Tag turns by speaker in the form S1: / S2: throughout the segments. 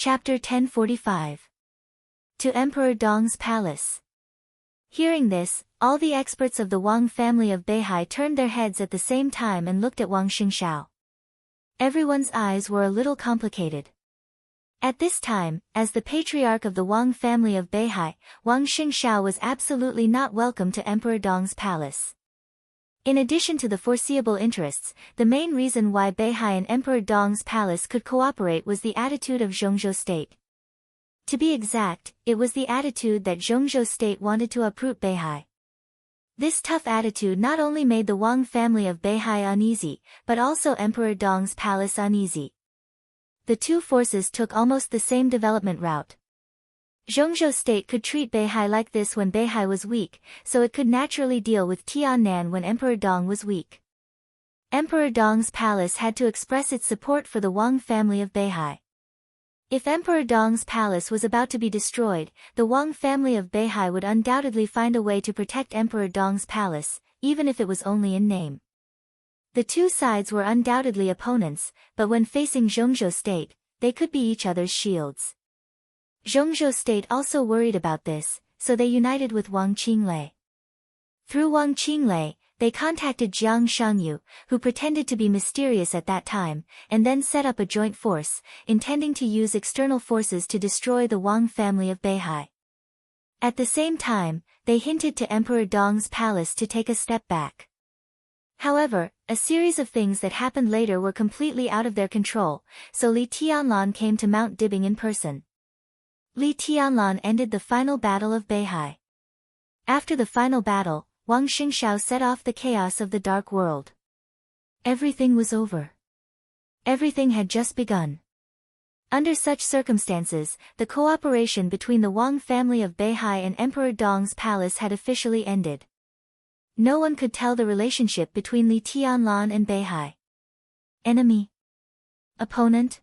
S1: Chapter 1045. To Emperor Dong's Palace. Hearing this, all the experts of the Wang family of Beihai turned their heads at the same time and looked at Wang Xingxiao. Everyone's eyes were a little complicated. At this time, as the patriarch of the Wang family of Beihai, Wang Xingxiao was absolutely not welcome to Emperor Dong's palace. In addition to the foreseeable interests, the main reason why Beihai and Emperor Dong's palace could cooperate was the attitude of Zhongzhou state. To be exact, it was the attitude that Zhongzhou state wanted to uproot Beihai. This tough attitude not only made the Wang family of Beihai uneasy, but also Emperor Dong's palace uneasy. The two forces took almost the same development route. Zhongzhou state could treat Beihai like this when Beihai was weak, so it could naturally deal with Tiannan when Emperor Dong was weak. Emperor Dong's palace had to express its support for the Wang family of Beihai. If Emperor Dong's palace was about to be destroyed, the Wang family of Beihai would undoubtedly find a way to protect Emperor Dong's palace, even if it was only in name. The two sides were undoubtedly opponents, but when facing Zhongzhou state, they could be each other's shields. Zhongzhou state also worried about this, so they united with Wang Qinglei. Through Wang Qinglei, they contacted Jiang Shangyu, who pretended to be mysterious at that time, and then set up a joint force, intending to use external forces to destroy the Wang family of Beihai. At the same time, they hinted to Emperor Dong's palace to take a step back. However, a series of things that happened later were completely out of their control, so Li Tianlan came to Mount Dibing in person. Li Tianlan ended the final battle of Beihai. After the final battle, Wang Xingxiao set off the chaos of the dark world. Everything was over. Everything had just begun. Under such circumstances, the cooperation between the Wang family of Beihai and Emperor Dong's palace had officially ended. No one could tell the relationship between Li Tianlan and Beihai. Enemy? Opponent?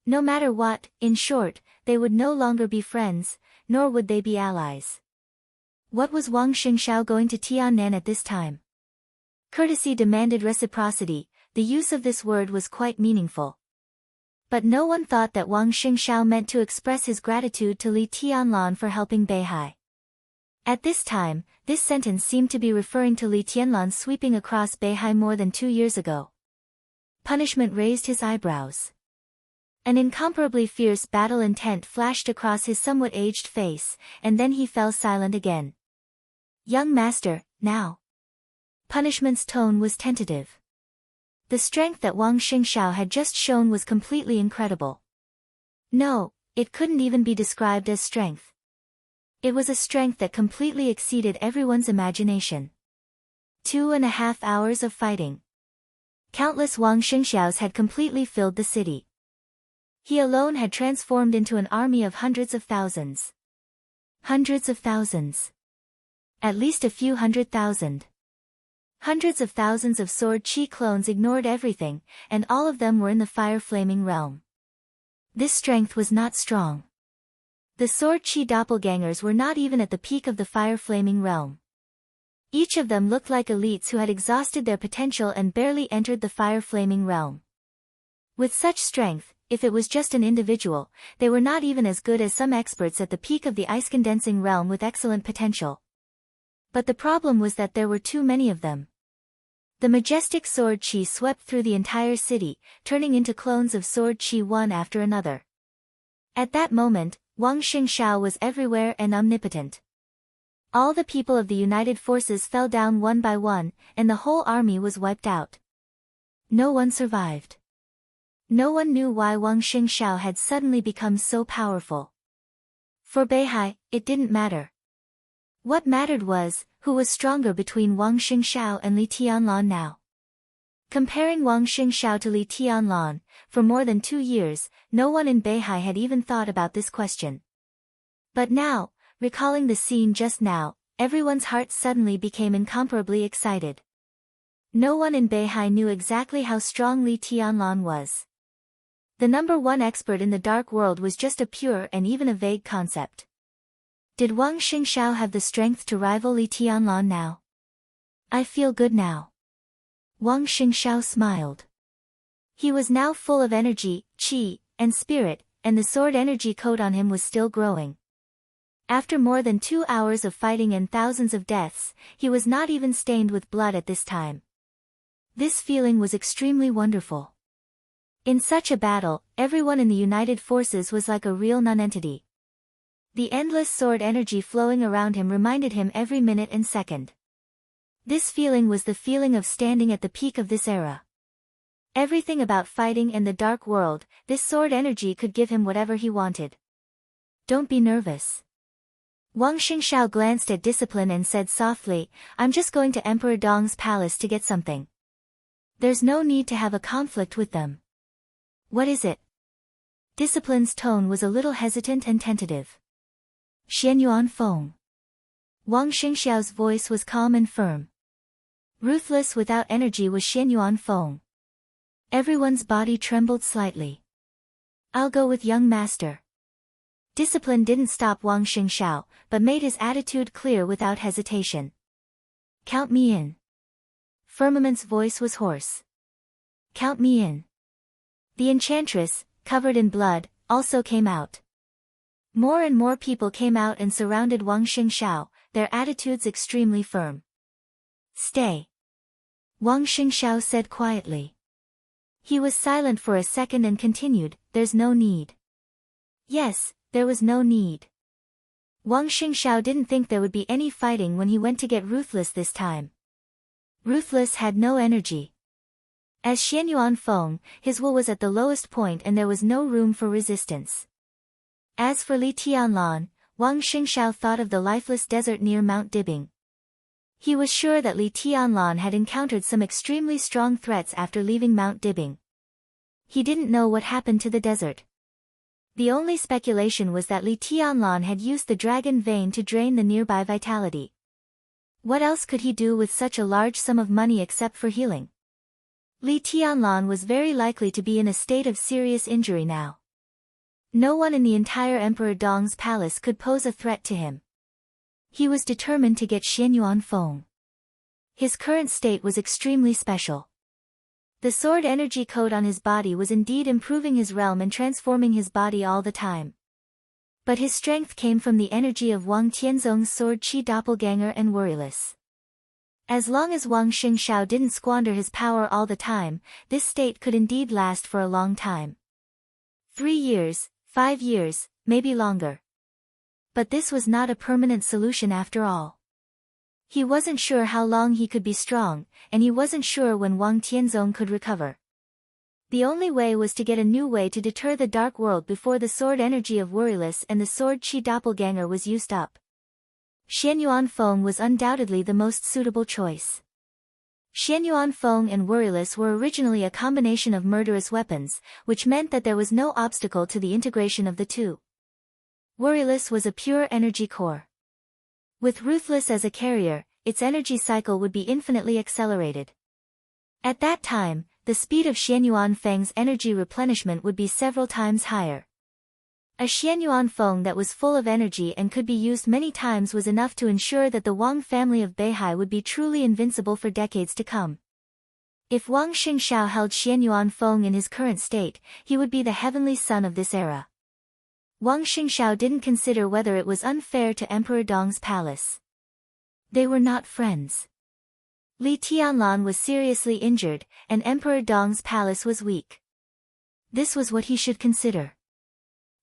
S1: No matter what, in short, they would no longer be friends, nor would they be allies. What was Wang Xingxiao going to Tiannan at this time? Courtesy demanded reciprocity. The use of this word was quite meaningful. But no one thought that Wang Xingxiao meant to express his gratitude to Li Tianlan for helping Beihai. At this time, this sentence seemed to be referring to Li Tianlan sweeping across Beihai more than 2 years ago. Punishment raised his eyebrows. An incomparably fierce battle intent flashed across his somewhat aged face, and then he fell silent again. Young master, now. Punishment's tone was tentative. The strength that Wang Xingxiao had just shown was completely incredible. No, it couldn't even be described as strength. It was a strength that completely exceeded everyone's imagination. 2.5 hours of fighting. Countless Wang Xingxiaos had completely filled the city. He alone had transformed into an army of hundreds of thousands. Hundreds of thousands. At least a few 100,000. Hundreds of thousands of sword chi clones ignored everything, and all of them were in the fire-flaming realm. This strength was not strong. The sword chi doppelgangers were not even at the peak of the fire-flaming realm. Each of them looked like elites who had exhausted their potential and barely entered the fire-flaming realm. With such strength, if it was just an individual, they were not even as good as some experts at the peak of the ice-condensing realm with excellent potential. But the problem was that there were too many of them. The majestic sword chi swept through the entire city, turning into clones of sword chi one after another. At that moment, Wang Xingxiao was everywhere and omnipotent. All the people of the united forces fell down one by one, and the whole army was wiped out. No one survived. No one knew why Wang Xingxiao had suddenly become so powerful. For Beihai, it didn't matter. What mattered was, who was stronger between Wang Xingxiao and Li Tianlan now. Comparing Wang Xingxiao to Li Tianlan, for more than 2 years, no one in Beihai had even thought about this question. But now, recalling the scene just now, everyone's heart suddenly became incomparably excited. No one in Beihai knew exactly how strong Li Tianlan was. The #1 expert in the dark world was just a pure and even a vague concept. Did Wang Xingxiao have the strength to rival Li Tianlan now? I feel good now. Wang Xingxiao smiled. He was now full of energy, qi, and spirit, and the sword energy coat on him was still growing. After more than 2 hours of fighting and thousands of deaths, he was not even stained with blood at this time. This feeling was extremely wonderful. In such a battle, everyone in the united forces was like a real nonentity. The endless sword energy flowing around him reminded him every minute and second. This feeling was the feeling of standing at the peak of this era. Everything about fighting and the dark world, this sword energy could give him whatever he wanted. Don't be nervous. Wang Xingxiao glanced at Discipline and said softly, I'm just going to Emperor Dong's palace to get something. There's no need to have a conflict with them. What is it? Discipline's tone was a little hesitant and tentative. Xianyuan Feng. Wang Xingxiao's voice was calm and firm. Ruthless without energy was Xianyuan Feng. Everyone's body trembled slightly. I'll go with young master. Discipline didn't stop Wang Xingxiao, but made his attitude clear without hesitation. Count me in. Firmament's voice was hoarse. Count me in. The enchantress, covered in blood, also came out. More and more people came out and surrounded Wang Xingxiao, their attitudes extremely firm. Stay. Wang Xingxiao said quietly. He was silent for a second and continued, there's no need. Yes, there was no need. Wang Xingxiao didn't think there would be any fighting when he went to get Ruthless this time. Ruthless had no energy. As Xianyuan Feng, his will was at the lowest point and there was no room for resistance. As for Li Tianlan, Wang Xingxiao thought of the lifeless desert near Mount Dibing. He was sure that Li Tianlan had encountered some extremely strong threats after leaving Mount Dibing. He didn't know what happened to the desert. The only speculation was that Li Tianlan had used the dragon vein to drain the nearby vitality. What else could he do with such a large sum of money except for healing? Li Tianlan was very likely to be in a state of serious injury now. No one in the entire Emperor Dong's palace could pose a threat to him. He was determined to get Xianyuan Feng. His current state was extremely special. The sword energy coat on his body was indeed improving his realm and transforming his body all the time. But his strength came from the energy of Wang Tianzong's sword Qi doppelganger and worryless. As long as Wang Xingxiao didn't squander his power all the time, this state could indeed last for a long time. 3 years, 5 years, maybe longer. But this was not a permanent solution after all. He wasn't sure how long he could be strong, and he wasn't sure when Wang Tianzong could recover. The only way was to get a new way to deter the dark world before the sword energy of worryless and the sword Qi doppelganger was used up. Xianyuan Feng was undoubtedly the most suitable choice. Xianyuan Feng and worryless were originally a combination of murderous weapons, which meant that there was no obstacle to the integration of the two. Worryless was a pure energy core. With Ruthless as a carrier, its energy cycle would be infinitely accelerated. At that time, the speed of Xianyuan Feng's energy replenishment would be several times higher. A Xianyuan Feng that was full of energy and could be used many times was enough to ensure that the Wang family of Beihai would be truly invincible for decades to come. If Wang Xingxiao held Xianyuan Feng in his current state, he would be the heavenly son of this era. Wang Xingxiao didn't consider whether it was unfair to Emperor Dong's palace. They were not friends. Li Tianlan was seriously injured, and Emperor Dong's palace was weak. This was what he should consider.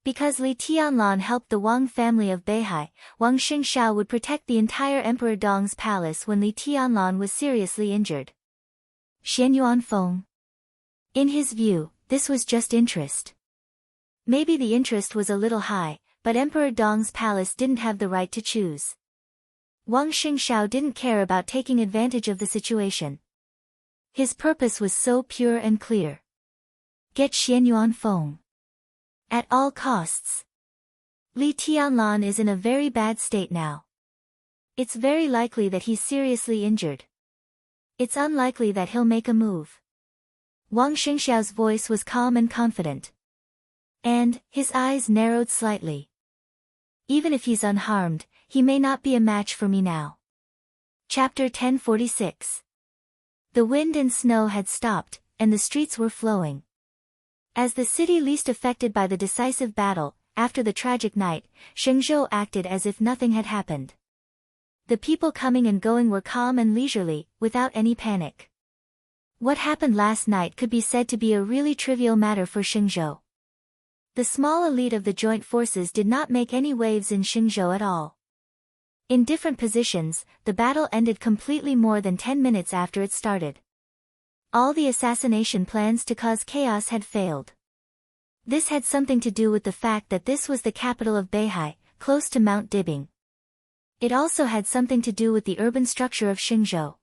S1: Because Li Tianlan helped the Wang family of Beihai, Wang Xingxiao would protect the entire Emperor Dong's palace when Li Tianlan was seriously injured. Xianyuan Feng. In his view, this was just interest. Maybe the interest was a little high, but Emperor Dong's palace didn't have the right to choose. Wang Xingxiao didn't care about taking advantage of the situation. His purpose was so pure and clear. Get Xianyuan Feng. At all costs. Li Tianlan is in a very bad state now. It's very likely that he's seriously injured. It's unlikely that he'll make a move. Wang Xingxiao's voice was calm and confident. And, his eyes narrowed slightly. Even if he's unharmed, he may not be a match for me now. Chapter 1046. The wind and snow had stopped, and the streets were flowing. As the city least affected by the decisive battle, after the tragic night, Shenzhou acted as if nothing had happened. The people coming and going were calm and leisurely, without any panic. What happened last night could be said to be a really trivial matter for Shenzhou. The small elite of the joint forces did not make any waves in Shenzhou at all. In different positions, the battle ended completely more than 10 minutes after it started. All the assassination plans to cause chaos had failed. This had something to do with the fact that this was the capital of Beihai, close to Mount Dibing. It also had something to do with the urban structure of Shenzhou.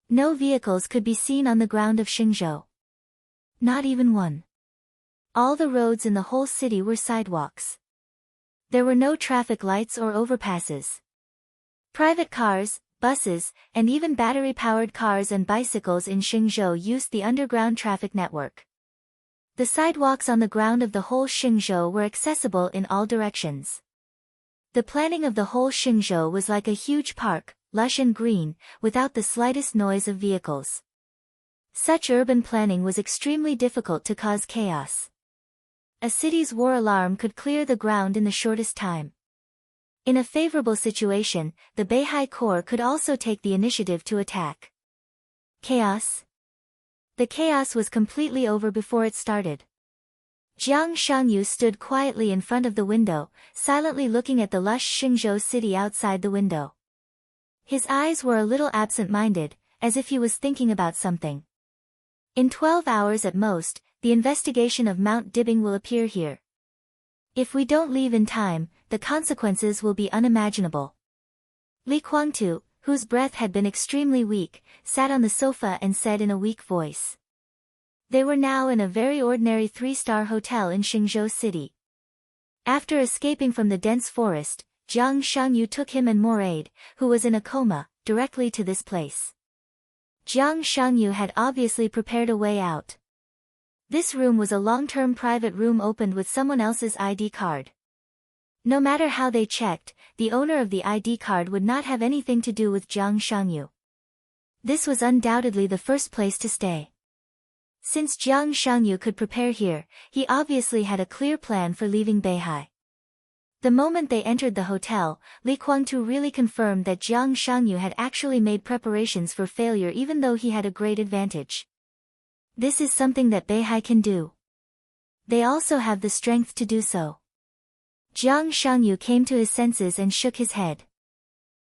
S1: No vehicles could be seen on the ground of Shenzhou. Not even one. All the roads in the whole city were sidewalks. There were no traffic lights or overpasses. Private cars, buses, and even battery-powered cars and bicycles in Shenzhou used the underground traffic network. The sidewalks on the ground of the whole Shenzhou were accessible in all directions. The planning of the whole Shenzhou was like a huge park, lush and green, without the slightest noise of vehicles. Such urban planning was extremely difficult to cause chaos. A city's war alarm could clear the ground in the shortest time. In a favorable situation, the Beihai Corps could also take the initiative to attack. Chaos? The chaos was completely over before it started. Jiang Shangyu stood quietly in front of the window, silently looking at the lush Shenzhou city outside the window. His eyes were a little absent-minded, as if he was thinking about something. In 12 hours at most, the investigation of Mount Dibing will appear here. If we don't leave in time, the consequences will be unimaginable. Li Guangtu, whose breath had been extremely weak, sat on the sofa and said in a weak voice. They were now in a very ordinary 3-star hotel in Shenzhou City. After escaping from the dense forest, Jiang Shangyu took him and Moraid, who was in a coma, directly to this place. Jiang Shangyu had obviously prepared a way out. This room was a long-term private room opened with someone else's ID card. No matter how they checked, the owner of the ID card would not have anything to do with Jiang Shangyu. This was undoubtedly the first place to stay. Since Jiang Shangyu could prepare here, he obviously had a clear plan for leaving Beihai. The moment they entered the hotel, Li Guangtu really confirmed that Jiang Shangyu had actually made preparations for failure even though he had a great advantage. This is something that Beihai can do. They also have the strength to do so. Jiang Shangyu came to his senses and shook his head.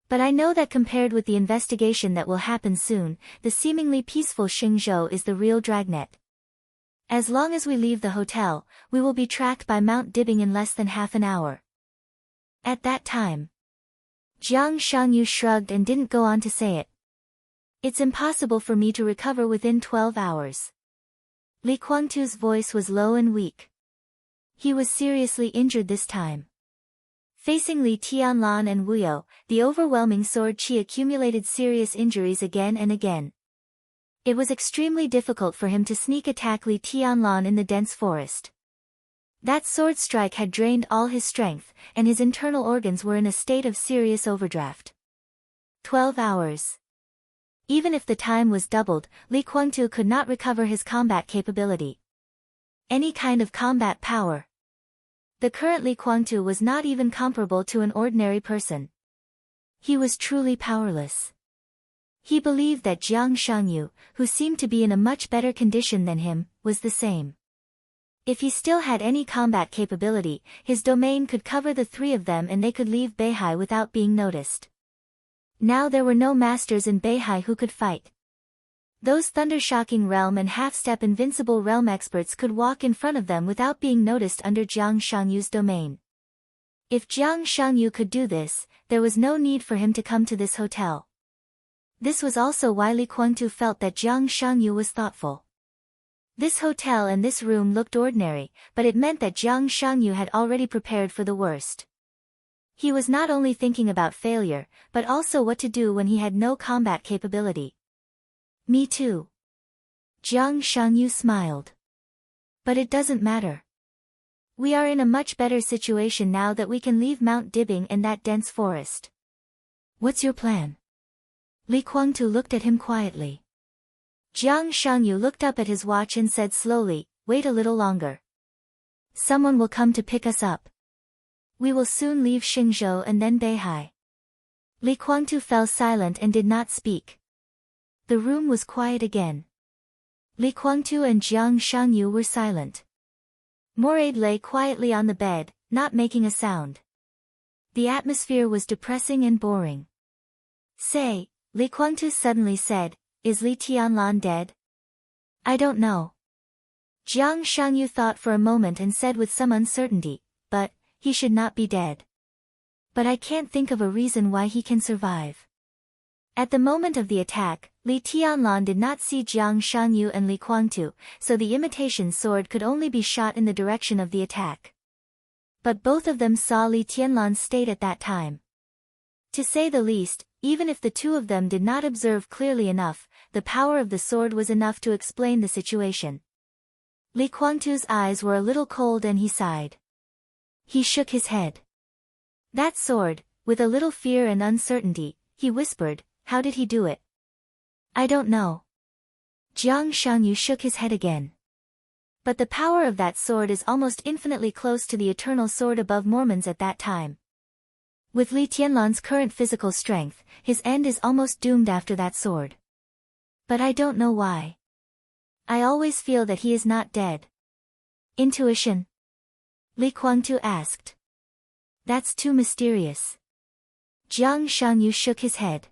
S1: But I know that compared with the investigation that will happen soon, the seemingly peaceful Shenzhou is the real dragnet. As long as we leave the hotel, we will be tracked by Mount Dibing in less than half an hour. At that time, Jiang Shangyu shrugged and didn't go on to say it. It's impossible for me to recover within 12 hours. Li Guangtu's voice was low and weak. He was seriously injured this time. Facing Li Tianlan and Wuyo, the overwhelming sword qi accumulated serious injuries again and again. It was extremely difficult for him to sneak attack Li Tianlan in the dense forest. That sword strike had drained all his strength, and his internal organs were in a state of serious overdraft. 12 hours. Even if the time was doubled, Li Guangtu could not recover his combat capability. Any kind of combat power. The current Li Guangtu was not even comparable to an ordinary person. He was truly powerless. He believed that Jiang Shangyu, who seemed to be in a much better condition than him, was the same. If he still had any combat capability, his domain could cover the three of them and they could leave Beihai without being noticed. Now there were no masters in Beihai who could fight. Those thunder-shocking realm and half-step invincible realm experts could walk in front of them without being noticed under Jiang Shangyu's domain. If Jiang Shangyu could do this, there was no need for him to come to this hotel. This was also why Li Guangtu felt that Jiang Shangyu was thoughtful. This hotel and this room looked ordinary, but it meant that Jiang Shangyu had already prepared for the worst. He was not only thinking about failure, but also what to do when he had no combat capability. Me too. Jiang Shangyu smiled. But it doesn't matter. We are in a much better situation now that we can leave Mount Dibing and that dense forest. What's your plan? Li Guangtu looked at him quietly. Jiang Shangyu looked up at his watch and said slowly, wait a little longer. Someone will come to pick us up. We will soon leave Xingzhou and then Beihai. Li Guangtu fell silent and did not speak. The room was quiet again. Li Guangtu and Jiang Shangyu were silent. Moraid lay quietly on the bed, not making a sound. The atmosphere was depressing and boring. Say, Li Guangtu suddenly said, is Li Tianlan dead? I don't know. Jiang Shangyu thought for a moment and said with some uncertainty, but, he should not be dead. But I can't think of a reason why he can survive. At the moment of the attack, Li Tianlan did not see Jiang Shangyu and Li Guangtu, so the imitation sword could only be shot in the direction of the attack. But both of them saw Li Tianlan's state at that time. To say the least, even if the two of them did not observe clearly enough, the power of the sword was enough to explain the situation. Li Guangtu's eyes were a little cold and he sighed. He shook his head. That sword, with a little fear and uncertainty, he whispered, how did he do it? I don't know. Jiang Shangyu shook his head again. But the power of that sword is almost infinitely close to the eternal sword above Mormon's at that time. With Li Tianlan's current physical strength, his end is almost doomed after that sword. But I don't know why. I always feel that he is not dead. Intuition? Li Guangtu asked. That's too mysterious. Jiang Shangyu shook his head.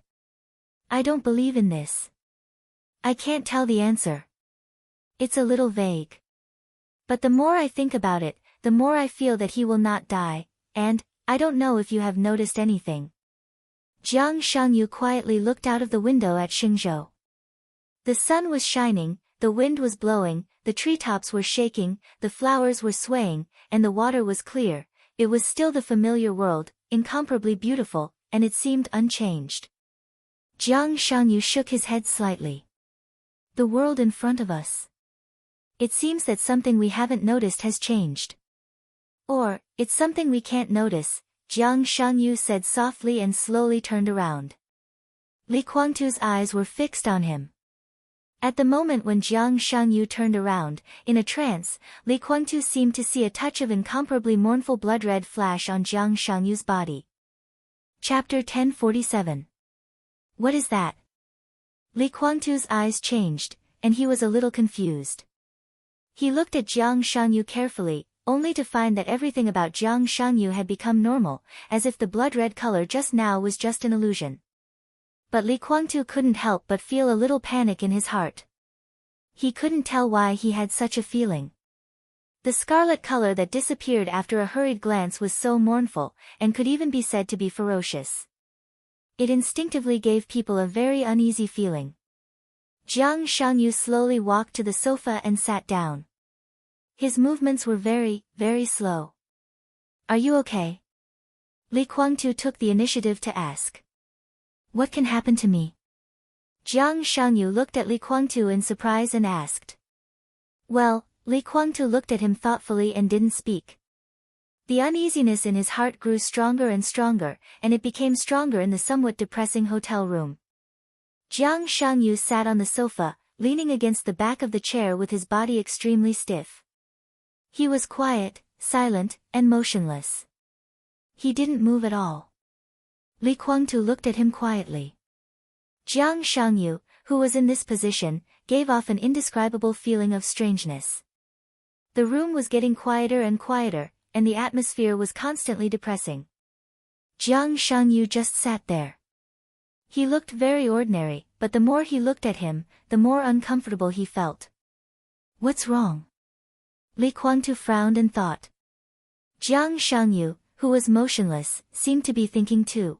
S1: I don't believe in this. I can't tell the answer. It's a little vague. But the more I think about it, the more I feel that he will not die, and, I don't know if you have noticed anything. Jiang Shangyu quietly looked out of the window at Xingzhou. The sun was shining, the wind was blowing, the treetops were shaking, the flowers were swaying, and the water was clear. It was still the familiar world, incomparably beautiful, and it seemed unchanged. Jiang Shangyu shook his head slightly. The world in front of us. It seems that something we haven't noticed has changed. Or, it's something we can't notice, Jiang Shangyu said softly and slowly turned around. Li Guangtu's eyes were fixed on him. At the moment when Jiang Shangyu turned around, in a trance, Li Guangtu seemed to see a touch of incomparably mournful blood-red flash on Jiang Shangyu's body. Chapter 1047. What is that? Li Guangtu's eyes changed, and he was a little confused. He looked at Jiang Shangyu carefully, only to find that everything about Jiang Shangyu had become normal, as if the blood-red color just now was just an illusion. But Li Guangtu couldn't help but feel a little panic in his heart. He couldn't tell why he had such a feeling. The scarlet color that disappeared after a hurried glance was so mournful, and could even be said to be ferocious. It instinctively gave people a very uneasy feeling. Jiang Shangyu slowly walked to the sofa and sat down. His movements were very, very slow. Are you okay? Li Guangtu took the initiative to ask. What can happen to me? Jiang Shangyu looked at Li Guangtu in surprise and asked. Well, Li Guangtu looked at him thoughtfully and didn't speak. The uneasiness in his heart grew stronger and stronger, and it became stronger in the somewhat depressing hotel room. Jiang Shangyu sat on the sofa, leaning against the back of the chair with his body extremely stiff. He was quiet, silent, and motionless. He didn't move at all. Li Guangtu looked at him quietly. Jiang Shangyu, who was in this position, gave off an indescribable feeling of strangeness. The room was getting quieter and quieter, and the atmosphere was constantly depressing. Jiang Shangyu just sat there. He looked very ordinary, but the more he looked at him, the more uncomfortable he felt. What's wrong? Li Guangtu frowned and thought. Jiang Shangyu, who was motionless, seemed to be thinking too.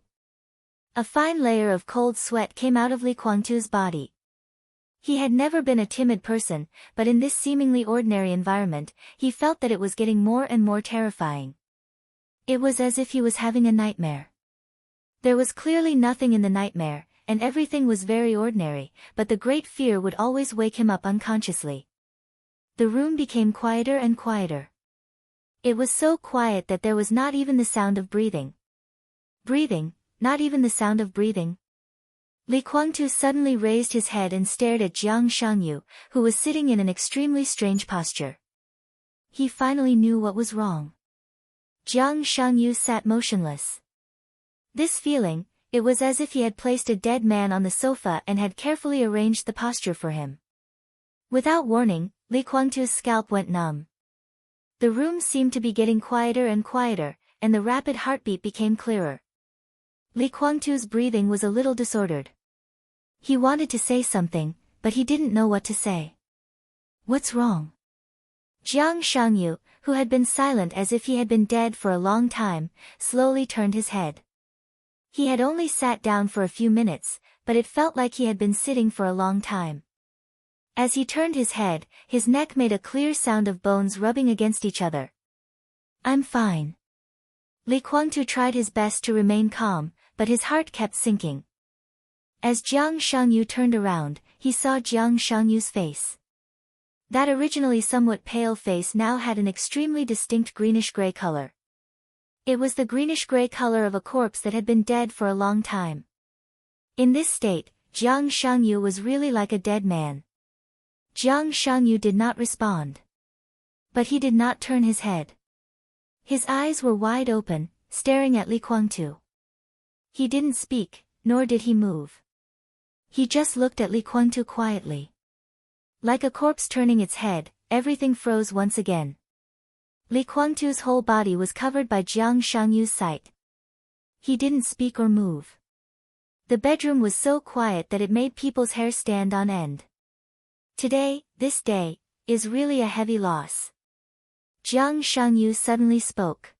S1: A fine layer of cold sweat came out of Li Guangtu's body. He had never been a timid person, but in this seemingly ordinary environment, he felt that it was getting more and more terrifying. It was as if he was having a nightmare. There was clearly nothing in the nightmare, and everything was very ordinary, but the great fear would always wake him up unconsciously. The room became quieter and quieter. It was so quiet that there was not even the sound of breathing. Breathing? Not even the sound of breathing. Li Guangtu suddenly raised his head and stared at Jiang Shangyu, who was sitting in an extremely strange posture. He finally knew what was wrong. Jiang Shangyu sat motionless. This feeling, it was as if he had placed a dead man on the sofa and had carefully arranged the posture for him. Without warning, Li Guangtu's scalp went numb. The room seemed to be getting quieter and quieter, and the rapid heartbeat became clearer. Li Guangtu's breathing was a little disordered. He wanted to say something, but he didn't know what to say. What's wrong? Jiang Shangyu, who had been silent as if he had been dead for a long time, slowly turned his head. He had only sat down for a few minutes, but it felt like he had been sitting for a long time. As he turned his head, his neck made a clear sound of bones rubbing against each other. I'm fine. Li Guangtu tried his best to remain calm, but his heart kept sinking. As Jiang Shangyu turned around, he saw Jiang Shangyu's face. That originally somewhat pale face now had an extremely distinct greenish-gray color. It was the greenish-gray color of a corpse that had been dead for a long time. In this state, Jiang Shangyu was really like a dead man. Jiang Shangyu did not respond. But he did not turn his head. His eyes were wide open, staring at Li Guangtu. He didn't speak, nor did he move. He just looked at Li Guangtu quietly. Like a corpse turning its head, everything froze once again. Li Guangtu's whole body was covered by Jiang Shangyu's sight. He didn't speak or move. The bedroom was so quiet that it made people's hair stand on end. Today, this day, is really a heavy loss. Jiang Shangyu suddenly spoke.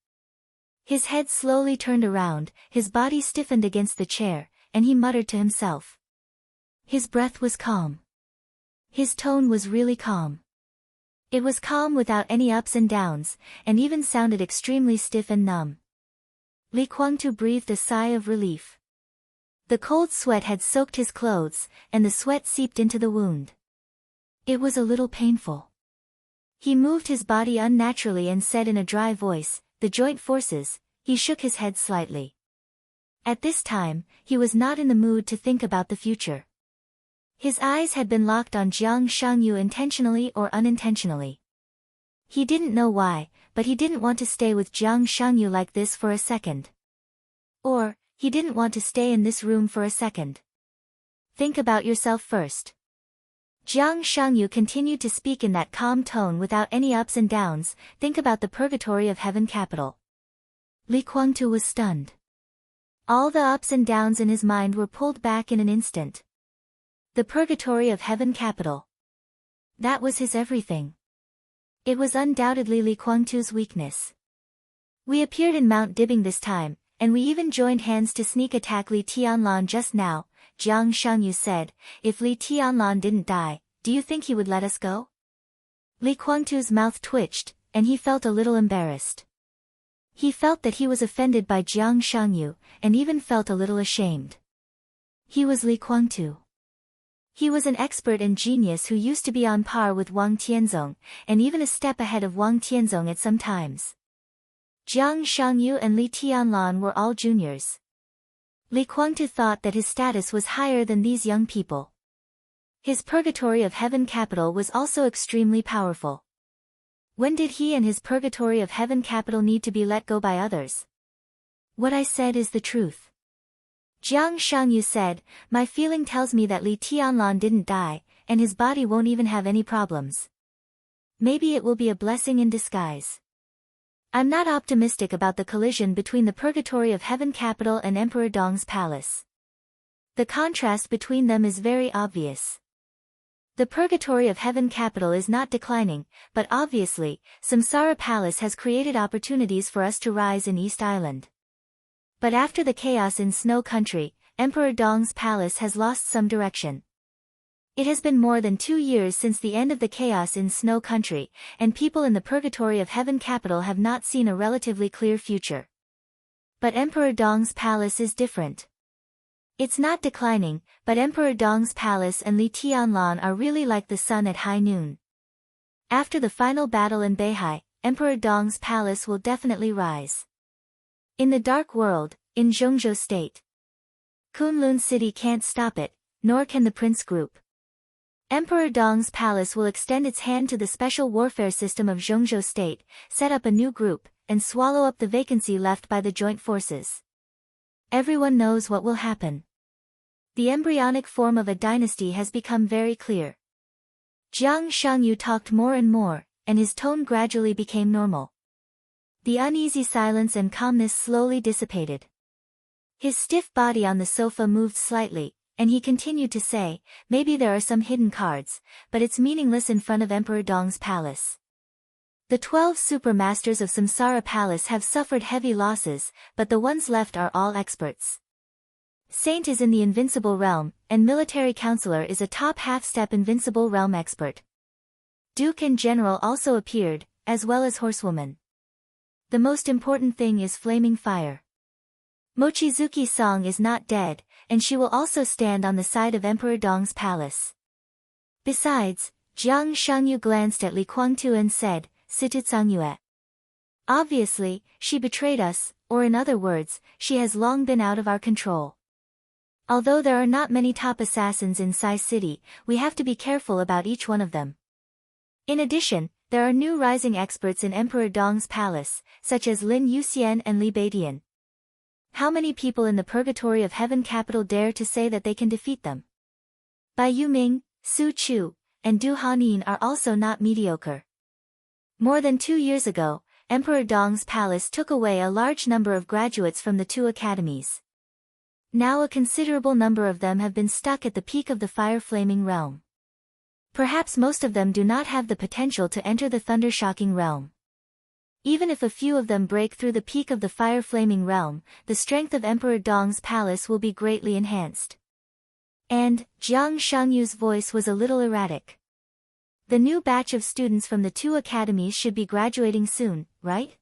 S1: His head slowly turned around, his body stiffened against the chair, and he muttered to himself. His breath was calm. His tone was really calm. It was calm without any ups and downs, and even sounded extremely stiff and numb. Li Guangtu breathed a sigh of relief. The cold sweat had soaked his clothes, and the sweat seeped into the wound. It was a little painful. He moved his body unnaturally and said in a dry voice, "The joint forces." He shook his head slightly. At this time, he was not in the mood to think about the future. His eyes had been locked on Jiang Shangyu intentionally or unintentionally. He didn't know why, but he didn't want to stay with Jiang Shangyu like this for a second. Or, he didn't want to stay in this room for a second. Think about yourself first. Jiang Shangyu continued to speak in that calm tone without any ups and downs. Think about the purgatory of heaven capital. Li Guangtu was stunned. All the ups and downs in his mind were pulled back in an instant. The purgatory of heaven capital. That was his everything. It was undoubtedly Li Guangtu's weakness. We appeared in Mount Dibing this time, and we even joined hands to sneak attack Li Tianlan just now, Jiang Shangyu said. If Li Tianlan didn't die, do you think he would let us go? Li Guangtu's mouth twitched, and he felt a little embarrassed. He felt that he was offended by Jiang Shangyu, and even felt a little ashamed. He was Li Guangtu. He was an expert and genius who used to be on par with Wang Tianzong, and even a step ahead of Wang Tianzong at some times. Jiang Shangyu and Li Tianlan were all juniors. Li Guangtu thought that his status was higher than these young people. His purgatory of heaven capital was also extremely powerful. When did he and his purgatory of heaven capital need to be let go by others? What I said is the truth. Jiang Shangyu said, my feeling tells me that Li Tianlan didn't die, and his body won't even have any problems. Maybe it will be a blessing in disguise. I'm not optimistic about the collision between the purgatory of heaven capital and Emperor Dong's palace. The contrast between them is very obvious. The purgatory of heaven capital is not declining, but obviously, Samsara Palace has created opportunities for us to rise in East Island. But after the chaos in Snow Country, Emperor Dong's palace has lost some direction. It has been more than 2 years since the end of the chaos in Snow Country, and people in the purgatory of heaven capital have not seen a relatively clear future. But Emperor Dong's palace is different. It's not declining, but Emperor Dong's palace and Li Tianlan are really like the sun at high noon. After the final battle in Beihai, Emperor Dong's palace will definitely rise. In the Dark World, in Zhongzhou State. Kunlun City can't stop it, nor can the Prince Group. Emperor Dong's palace will extend its hand to the special warfare system of Zhongzhou state, set up a new group, and swallow up the vacancy left by the joint forces. Everyone knows what will happen. The embryonic form of a dynasty has become very clear. Jiang Shangyu talked more and more, and his tone gradually became normal. The uneasy silence and calmness slowly dissipated. His stiff body on the sofa moved slightly, and he continued to say, maybe there are some hidden cards, but it's meaningless in front of Emperor Dong's palace. The 12 supermasters of Samsara Palace have suffered heavy losses, but the ones left are all experts. Saint is in the Invincible Realm, and Military Counselor is a top half-step Invincible Realm expert. Duke and General also appeared, as well as Horsewoman. The most important thing is Flaming Fire. Mochizuki Song is not dead, and she will also stand on the side of Emperor Dong's palace. Besides, Jiang Shangyu glanced at Li Kuangtu and said, Situtsangyu. Obviously, she betrayed us, or in other words, she has long been out of our control. Although there are not many top assassins in Sai City, we have to be careful about each one of them. In addition, there are new rising experts in Emperor Dong's palace, such as Lin Yuxian and Li Beidian. How many people in the Purgatory of Heaven capital dare to say that they can defeat them? Bai Yuming, Su Chu, and Du Hanin are also not mediocre. More than 2 years ago, Emperor Dong's palace took away a large number of graduates from the 2 academies. Now a considerable number of them have been stuck at the peak of the fire-flaming realm. Perhaps most of them do not have the potential to enter the thunder-shocking realm. Even if a few of them break through the peak of the fire-flaming realm, the strength of Emperor Dong's palace will be greatly enhanced. And, Jiang Shangyu's voice was a little erratic. The new batch of students from the 2 academies should be graduating soon, right?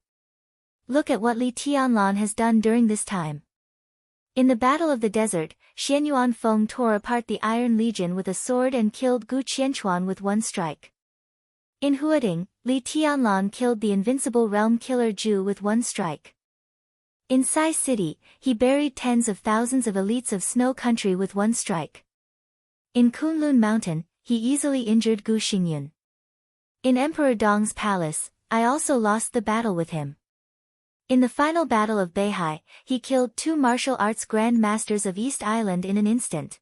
S1: Look at what Li Tianlan has done during this time. In the Battle of the Desert, Xianyuan Feng tore apart the Iron Legion with a sword and killed Gu Qianchuan with 1 strike. In Huading, Li Tianlan killed the Invincible Realm Killer Zhu with 1 strike. In Sai City, he buried tens of thousands of elites of Snow Country with 1 strike. In Kunlun Mountain, he easily injured Gu Xingyun. In Emperor Dong's palace, I also lost the battle with him. In the final battle of Beihai, he killed 2 martial arts Grand Masters of East Island in an instant.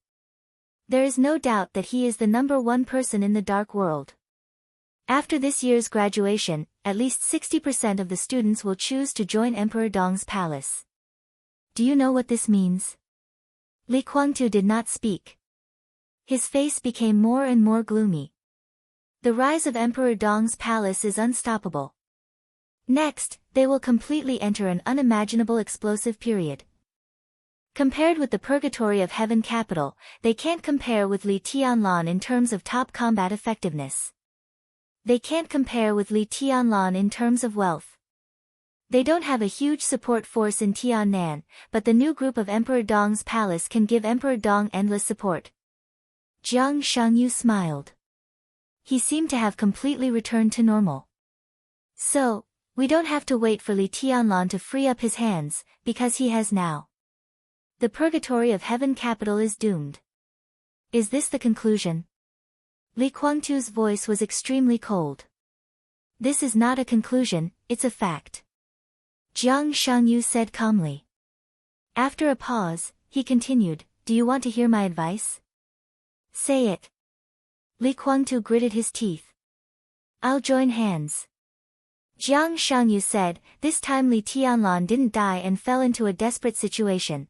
S1: There is no doubt that he is the #1 person in the Dark World. After this year's graduation, at least 60% of the students will choose to join Emperor Dong's palace. Do you know what this means? Li Kuangtu did not speak. His face became more and more gloomy. The rise of Emperor Dong's palace is unstoppable. Next, they will completely enter an unimaginable explosive period. Compared with the Purgatory of Heaven capital, they can't compare with Li Tianlan in terms of top combat effectiveness. They can't compare with Li Tianlan in terms of wealth. They don't have a huge support force in Tiannan, but the new group of Emperor Dong's palace can give Emperor Dong endless support. Jiang Shangyu smiled. He seemed to have completely returned to normal. So, we don't have to wait for Li Tianlan to free up his hands, because he has now. The Purgatory of Heaven capital is doomed. Is this the conclusion? Li Kuangtu's voice was extremely cold. This is not a conclusion, it's a fact. Jiang Shangyu said calmly. After a pause, he continued, do you want to hear my advice? Say it. Li Kuangtu gritted his teeth. I'll join hands. Jiang Shangyu said, this time Li Tianlan didn't die and fell into a desperate situation.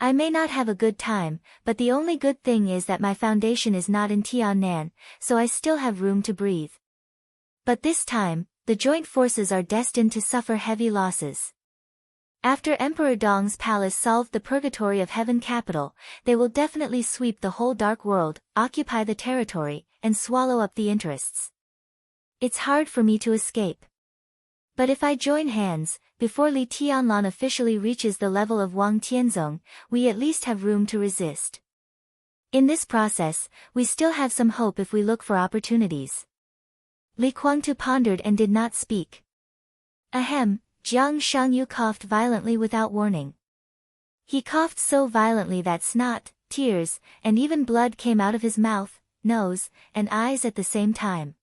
S1: I may not have a good time, but the only good thing is that my foundation is not in Tiannan, so I still have room to breathe. But this time, the joint forces are destined to suffer heavy losses. After Emperor Dong's palace solved the Purgatory of Heaven capital, they will definitely sweep the whole Dark World, occupy the territory, and swallow up the interests. It's hard for me to escape. But if I join hands, before Li Tianlan officially reaches the level of Wang Tianzong, we at least have room to resist. In this process, we still have some hope if we look for opportunities. Li Kuangtu pondered and did not speak. Ahem, Jiang Shangyu coughed violently without warning. He coughed so violently that snot, tears, and even blood came out of his mouth, nose, and eyes at the same time.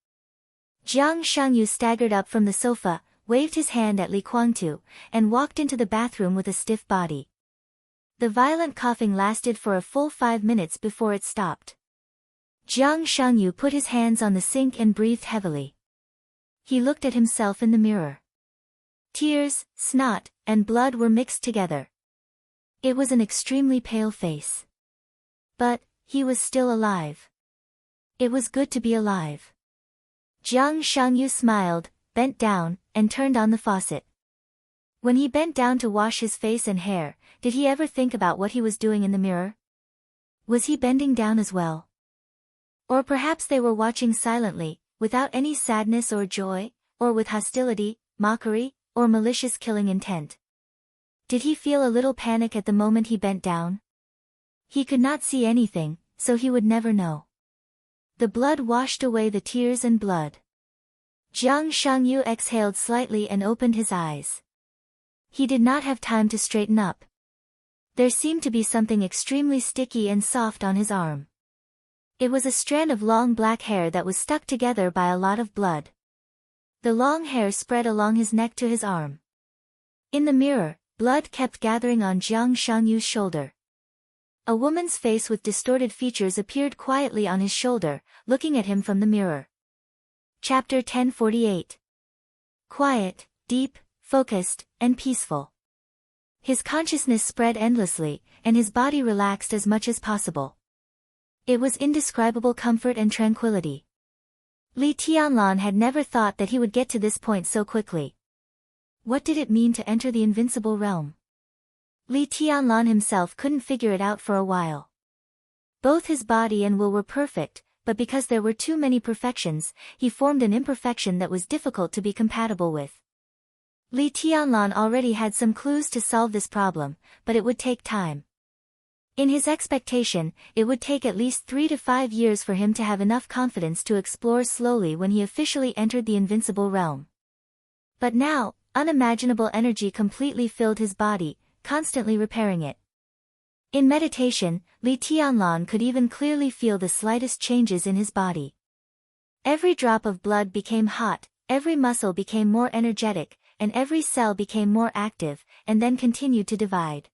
S1: Jiang Shangyu staggered up from the sofa, waved his hand at Li Guangtu, and walked into the bathroom with a stiff body. The violent coughing lasted for a full 5 minutes before it stopped. Jiang Shangyu put his hands on the sink and breathed heavily. He looked at himself in the mirror. Tears, snot, and blood were mixed together. It was an extremely pale face. But he was still alive. It was good to be alive. Jiang Shangyu smiled, bent down, and turned on the faucet. When he bent down to wash his face and hair, did he ever think about what he was doing in the mirror? Was he bending down as well? Or perhaps they were watching silently, without any sadness or joy, or with hostility, mockery, or malicious killing intent. Did he feel a little panic at the moment he bent down? He could not see anything, so he would never know. The blood washed away the tears and blood. Jiang Shangyu exhaled slightly and opened his eyes. He did not have time to straighten up. There seemed to be something extremely sticky and soft on his arm. It was a strand of long black hair that was stuck together by a lot of blood. The long hair spread along his neck to his arm. In the mirror, blood kept gathering on Jiang Shangyu's shoulder. A woman's face with distorted features appeared quietly on his shoulder, looking at him from the mirror. Chapter 1048. Quiet, deep, focused, and peaceful. His consciousness spread endlessly, and his body relaxed as much as possible. It was indescribable comfort and tranquility. Li Tianlan had never thought that he would get to this point so quickly. What did it mean to enter the invincible realm? Li Tianlan himself couldn't figure it out for a while. Both his body and will were perfect, but because there were too many perfections, he formed an imperfection that was difficult to be compatible with. Li Tianlan already had some clues to solve this problem, but it would take time. In his expectation, it would take at least 3 to 5 years for him to have enough confidence to explore slowly when he officially entered the invincible realm. But now, unimaginable energy completely filled his body, constantly repairing it. In meditation, Li Tianlan could even clearly feel the slightest changes in his body. Every drop of blood became hot, every muscle became more energetic, and every cell became more active, and then continued to divide.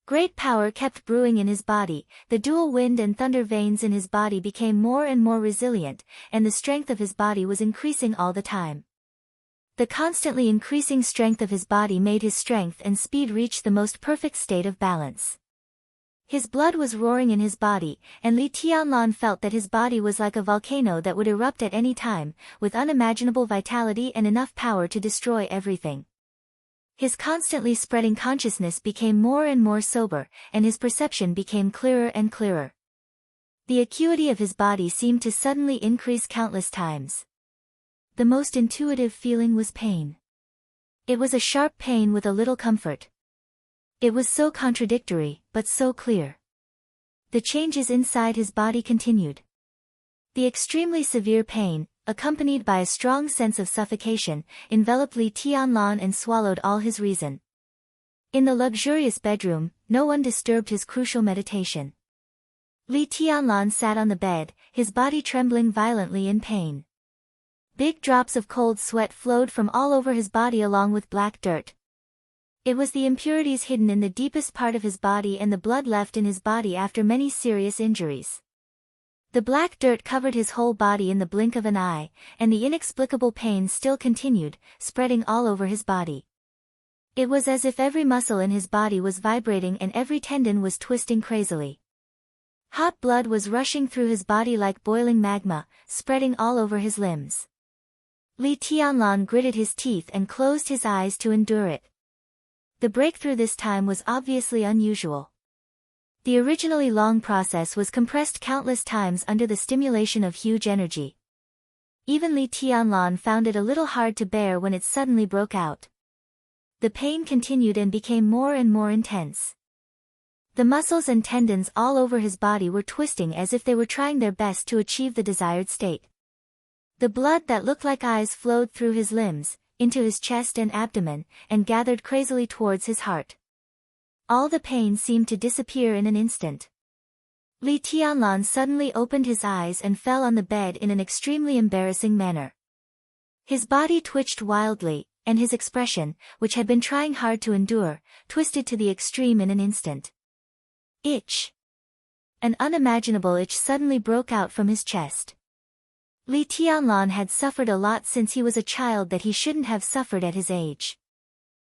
S1: Great power kept brewing in his body, the dual wind and thunder veins in his body became more and more resilient, and the strength of his body was increasing all the time. The constantly increasing strength of his body made his strength and speed reach the most perfect state of balance. His blood was roaring in his body, and Li Tianlan felt that his body was like a volcano that would erupt at any time, with unimaginable vitality and enough power to destroy everything. His constantly spreading consciousness became more and more sober, and his perception became clearer and clearer. The acuity of his body seemed to suddenly increase countless times. The most intuitive feeling was pain. It was a sharp pain with a little comfort. It was so contradictory, but so clear. The changes inside his body continued. The extremely severe pain, accompanied by a strong sense of suffocation, enveloped Li Tianlan and swallowed all his reason. In the luxurious bedroom, no one disturbed his crucial meditation. Li Tianlan sat on the bed, his body trembling violently in pain. Big drops of cold sweat flowed from all over his body along with black dirt. It was the impurities hidden in the deepest part of his body and the blood left in his body after many serious injuries. The black dirt covered his whole body in the blink of an eye, and the inexplicable pain still continued, spreading all over his body. It was as if every muscle in his body was vibrating and every tendon was twisting crazily. Hot blood was rushing through his body like boiling magma, spreading all over his limbs. Li Tianlan gritted his teeth and closed his eyes to endure it. The breakthrough this time was obviously unusual. The originally long process was compressed countless times under the stimulation of huge energy. Even Li Tianlan found it a little hard to bear when it suddenly broke out. The pain continued and became more and more intense. The muscles and tendons all over his body were twisting as if they were trying their best to achieve the desired state. The blood that looked like eyes flowed through his limbs, into his chest and abdomen, and gathered crazily towards his heart. All the pain seemed to disappear in an instant. Li Tianlan suddenly opened his eyes and fell on the bed in an extremely embarrassing manner. His body twitched wildly, and his expression, which had been trying hard to endure, twisted to the extreme in an instant. Itch. An unimaginable itch suddenly broke out from his chest. Li Tianlan had suffered a lot since he was a child that he shouldn't have suffered at his age.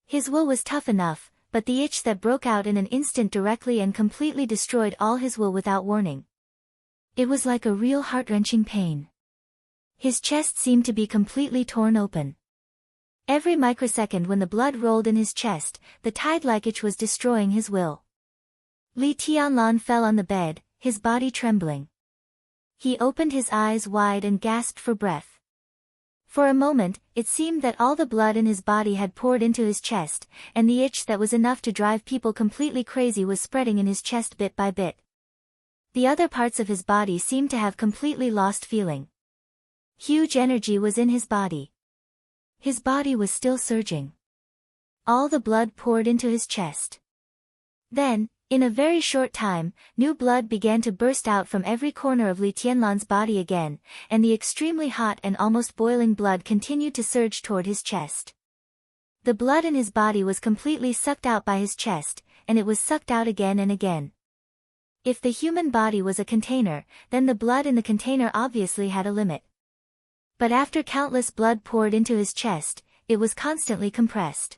S1: His will was tough enough, but the itch that broke out in an instant directly and completely destroyed all his will without warning. It was like a real heart-wrenching pain. His chest seemed to be completely torn open. Every microsecond when the blood rolled in his chest, the tide-like itch was destroying his will. Li Tianlan fell on the bed, his body trembling. He opened his eyes wide and gasped for breath. For a moment, it seemed that all the blood in his body had poured into his chest, and the itch that was enough to drive people completely crazy was spreading in his chest bit by bit. The other parts of his body seemed to have completely lost feeling. Huge energy was in his body. His body was still surging. All the blood poured into his chest. Then, in a very short time, new blood began to burst out from every corner of Li Tianlan's body again, and the extremely hot and almost boiling blood continued to surge toward his chest. The blood in his body was completely sucked out by his chest, and it was sucked out again and again. If the human body was a container, then the blood in the container obviously had a limit. But after countless blood poured into his chest, it was constantly compressed.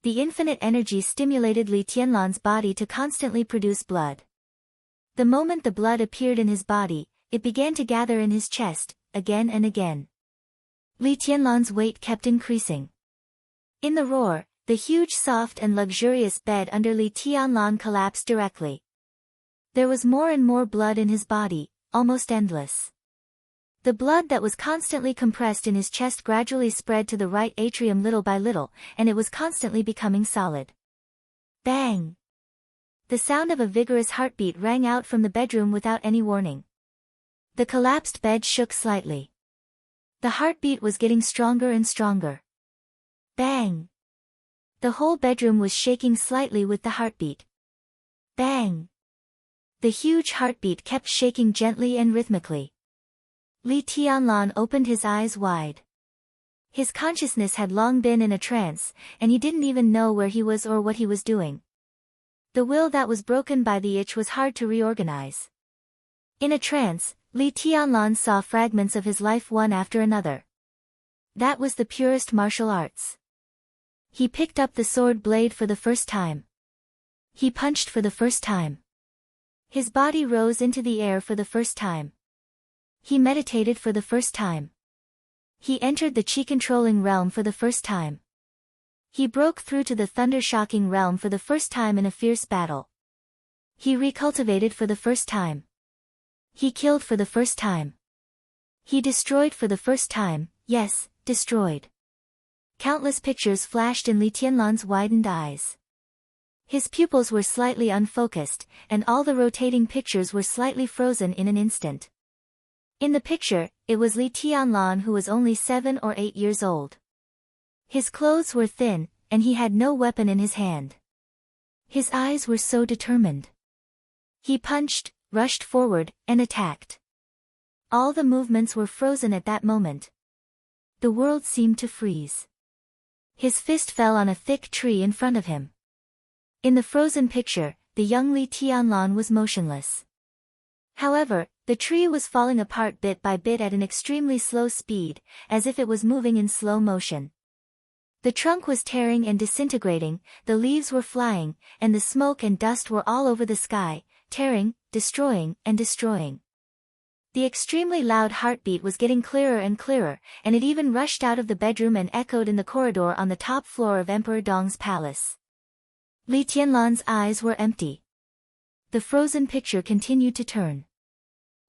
S1: The infinite energy stimulated Li Tianlan's body to constantly produce blood. The moment the blood appeared in his body, it began to gather in his chest, again and again. Li Tianlan's weight kept increasing. In the roar, the huge soft and luxurious bed under Li Tianlan collapsed directly. There was more and more blood in his body, almost endless. The blood that was constantly compressed in his chest gradually spread to the right atrium little by little, and it was constantly becoming solid. Bang! The sound of a vigorous heartbeat rang out from the bedroom without any warning. The collapsed bed shook slightly. The heartbeat was getting stronger and stronger. Bang! The whole bedroom was shaking slightly with the heartbeat. Bang! The huge heartbeat kept shaking gently and rhythmically. Li Tianlan opened his eyes wide. His consciousness had long been in a trance, and he didn't even know where he was or what he was doing. The will that was broken by the itch was hard to reorganize. In a trance, Li Tianlan saw fragments of his life one after another. That was the purest martial arts. He picked up the sword blade for the first time. He punched for the first time. His body rose into the air for the first time. He meditated for the first time. He entered the chi-controlling realm for the first time. He broke through to the thunder-shocking realm for the first time in a fierce battle. He recultivated for the first time. He killed for the first time. He destroyed for the first time, yes, destroyed. Countless pictures flashed in Li Tianlan's widened eyes. His pupils were slightly unfocused, and all the rotating pictures were slightly frozen in an instant. In the picture, it was Li Tianlan who was only 7 or 8 years old. His clothes were thin, and he had no weapon in his hand. His eyes were so determined. He punched, rushed forward, and attacked. All the movements were frozen at that moment. The world seemed to freeze. His fist fell on a thick tree in front of him. In the frozen picture, the young Li Tianlan was motionless. However, the tree was falling apart bit by bit at an extremely slow speed, as if it was moving in slow motion. The trunk was tearing and disintegrating, the leaves were flying, and the smoke and dust were all over the sky, tearing, destroying, and destroying. The extremely loud heartbeat was getting clearer and clearer, and it even rushed out of the bedroom and echoed in the corridor on the top floor of Emperor Dong's palace. Li Tianlan's eyes were empty. The frozen picture continued to turn.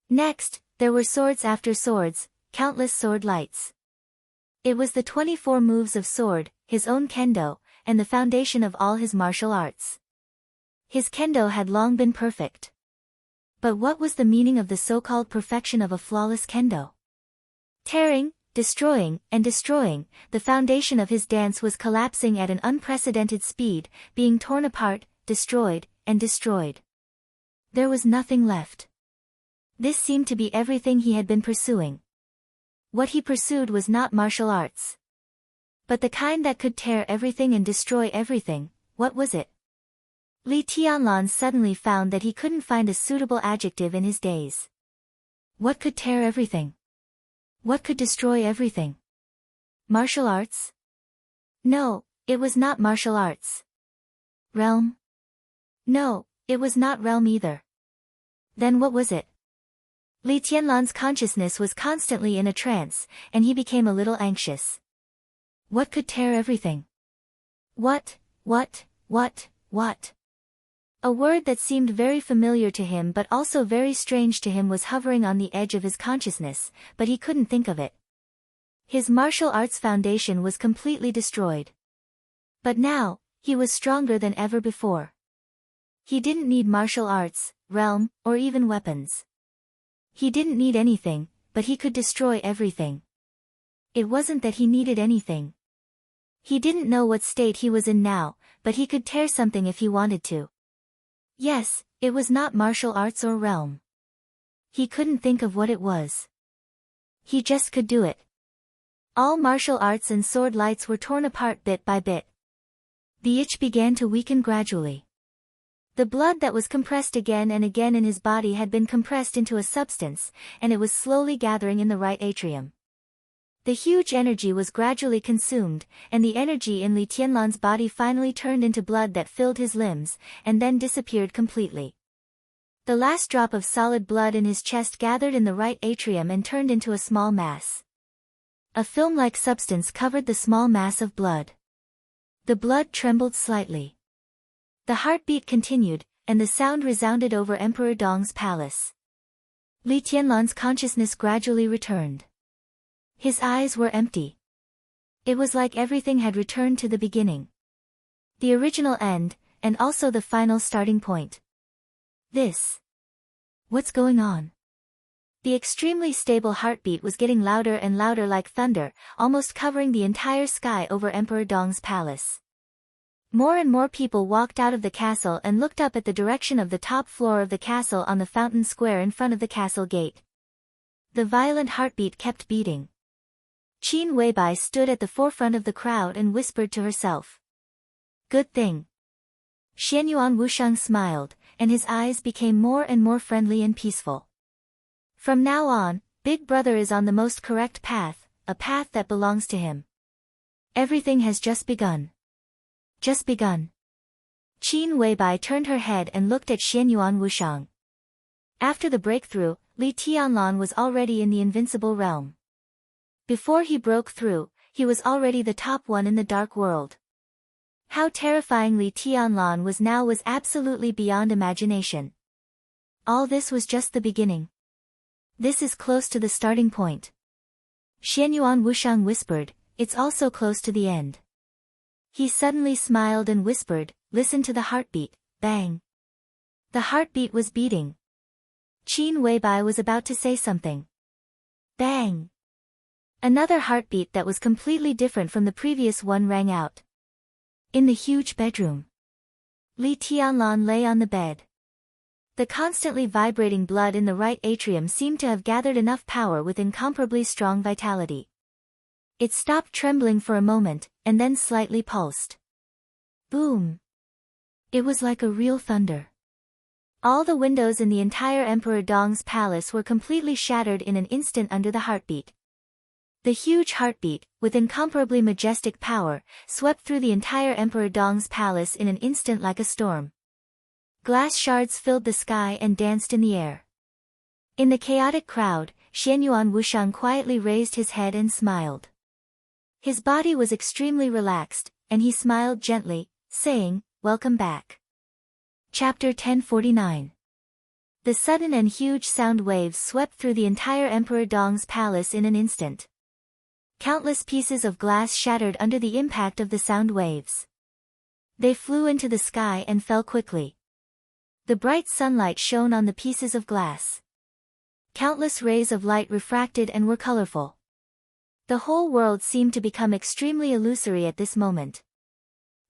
S1: Next, there were swords after swords, countless sword lights. It was the 24 moves of sword, his own kendo, and the foundation of all his martial arts. His kendo had long been perfect. But what was the meaning of the so-called perfection of a flawless kendo? Tearing, destroying, and destroying, the foundation of his dance was collapsing at an unprecedented speed, being torn apart, destroyed, and destroyed. There was nothing left. This seemed to be everything he had been pursuing. What he pursued was not martial arts, but the kind that could tear everything and destroy everything. What was it? Li Tianlan suddenly found that he couldn't find a suitable adjective in his days. What could tear everything? What could destroy everything? Martial arts? No, it was not martial arts. Realm? No, it was not realm either. Then what was it? Li Tianlan's consciousness was constantly in a trance, and he became a little anxious. What could tear everything? What? A word that seemed very familiar to him but also very strange to him was hovering on the edge of his consciousness, but he couldn't think of it. His martial arts foundation was completely destroyed. But now, he was stronger than ever before. He didn't need martial arts, realm, or even weapons. He didn't need anything, but he could destroy everything. It wasn't that he needed anything. He didn't know what state he was in now, but he could tear something if he wanted to. Yes, it was not martial arts or realm. He couldn't think of what it was. He just could do it. All martial arts and sword lights were torn apart bit by bit. The itch began to weaken gradually. The blood that was compressed again and again in his body had been compressed into a substance, and it was slowly gathering in the right atrium. The huge energy was gradually consumed, and the energy in Li Tianlan's body finally turned into blood that filled his limbs, and then disappeared completely. The last drop of solid blood in his chest gathered in the right atrium and turned into a small mass. A film-like substance covered the small mass of blood. The blood trembled slightly. The heartbeat continued, and the sound resounded over Emperor Dong's palace. Li Tianlan's consciousness gradually returned. His eyes were empty. It was like everything had returned to the beginning. The original end, and also the final starting point. What's going on? The extremely stable heartbeat was getting louder and louder like thunder, almost covering the entire sky over Emperor Dong's palace. More and more people walked out of the castle and looked up at the direction of the top floor of the castle on the fountain square in front of the castle gate. The violent heartbeat kept beating. Qin Weibai stood at the forefront of the crowd and whispered to herself. Good thing. Xianyuan Wushang smiled, and his eyes became more and more friendly and peaceful. From now on, Big Brother is on the most correct path, a path that belongs to him. Everything has just begun. Just begun. Qin Weibai turned her head and looked at Xianyuan Wushang. After the breakthrough, Li Tianlan was already in the invincible realm. Before he broke through, he was already the top one in the dark world. How terrifying Li Tianlan was now was absolutely beyond imagination. All this was just the beginning. This is close to the starting point. Xianyuan Wushang whispered, it's also close to the end. He suddenly smiled and whispered, listen to the heartbeat, bang. The heartbeat was beating. Qin Weibai was about to say something. Bang. Another heartbeat that was completely different from the previous one rang out. In the huge bedroom. Li Tianlan lay on the bed. The constantly vibrating blood in the right atrium seemed to have gathered enough power with incomparably strong vitality. It stopped trembling for a moment, and then slightly pulsed. Boom! It was like a real thunder. All the windows in the entire Emperor Dong's palace were completely shattered in an instant under the heartbeat. The huge heartbeat, with incomparably majestic power, swept through the entire Emperor Dong's palace in an instant like a storm. Glass shards filled the sky and danced in the air. In the chaotic crowd, Xianyuan Wushang quietly raised his head and smiled. His body was extremely relaxed, and he smiled gently, saying, welcome back. Chapter 1049. The sudden and huge sound waves swept through the entire Emperor Dong's palace in an instant. Countless pieces of glass shattered under the impact of the sound waves. They flew into the sky and fell quickly. The bright sunlight shone on the pieces of glass. Countless rays of light refracted and were colorful. The whole world seemed to become extremely illusory at this moment.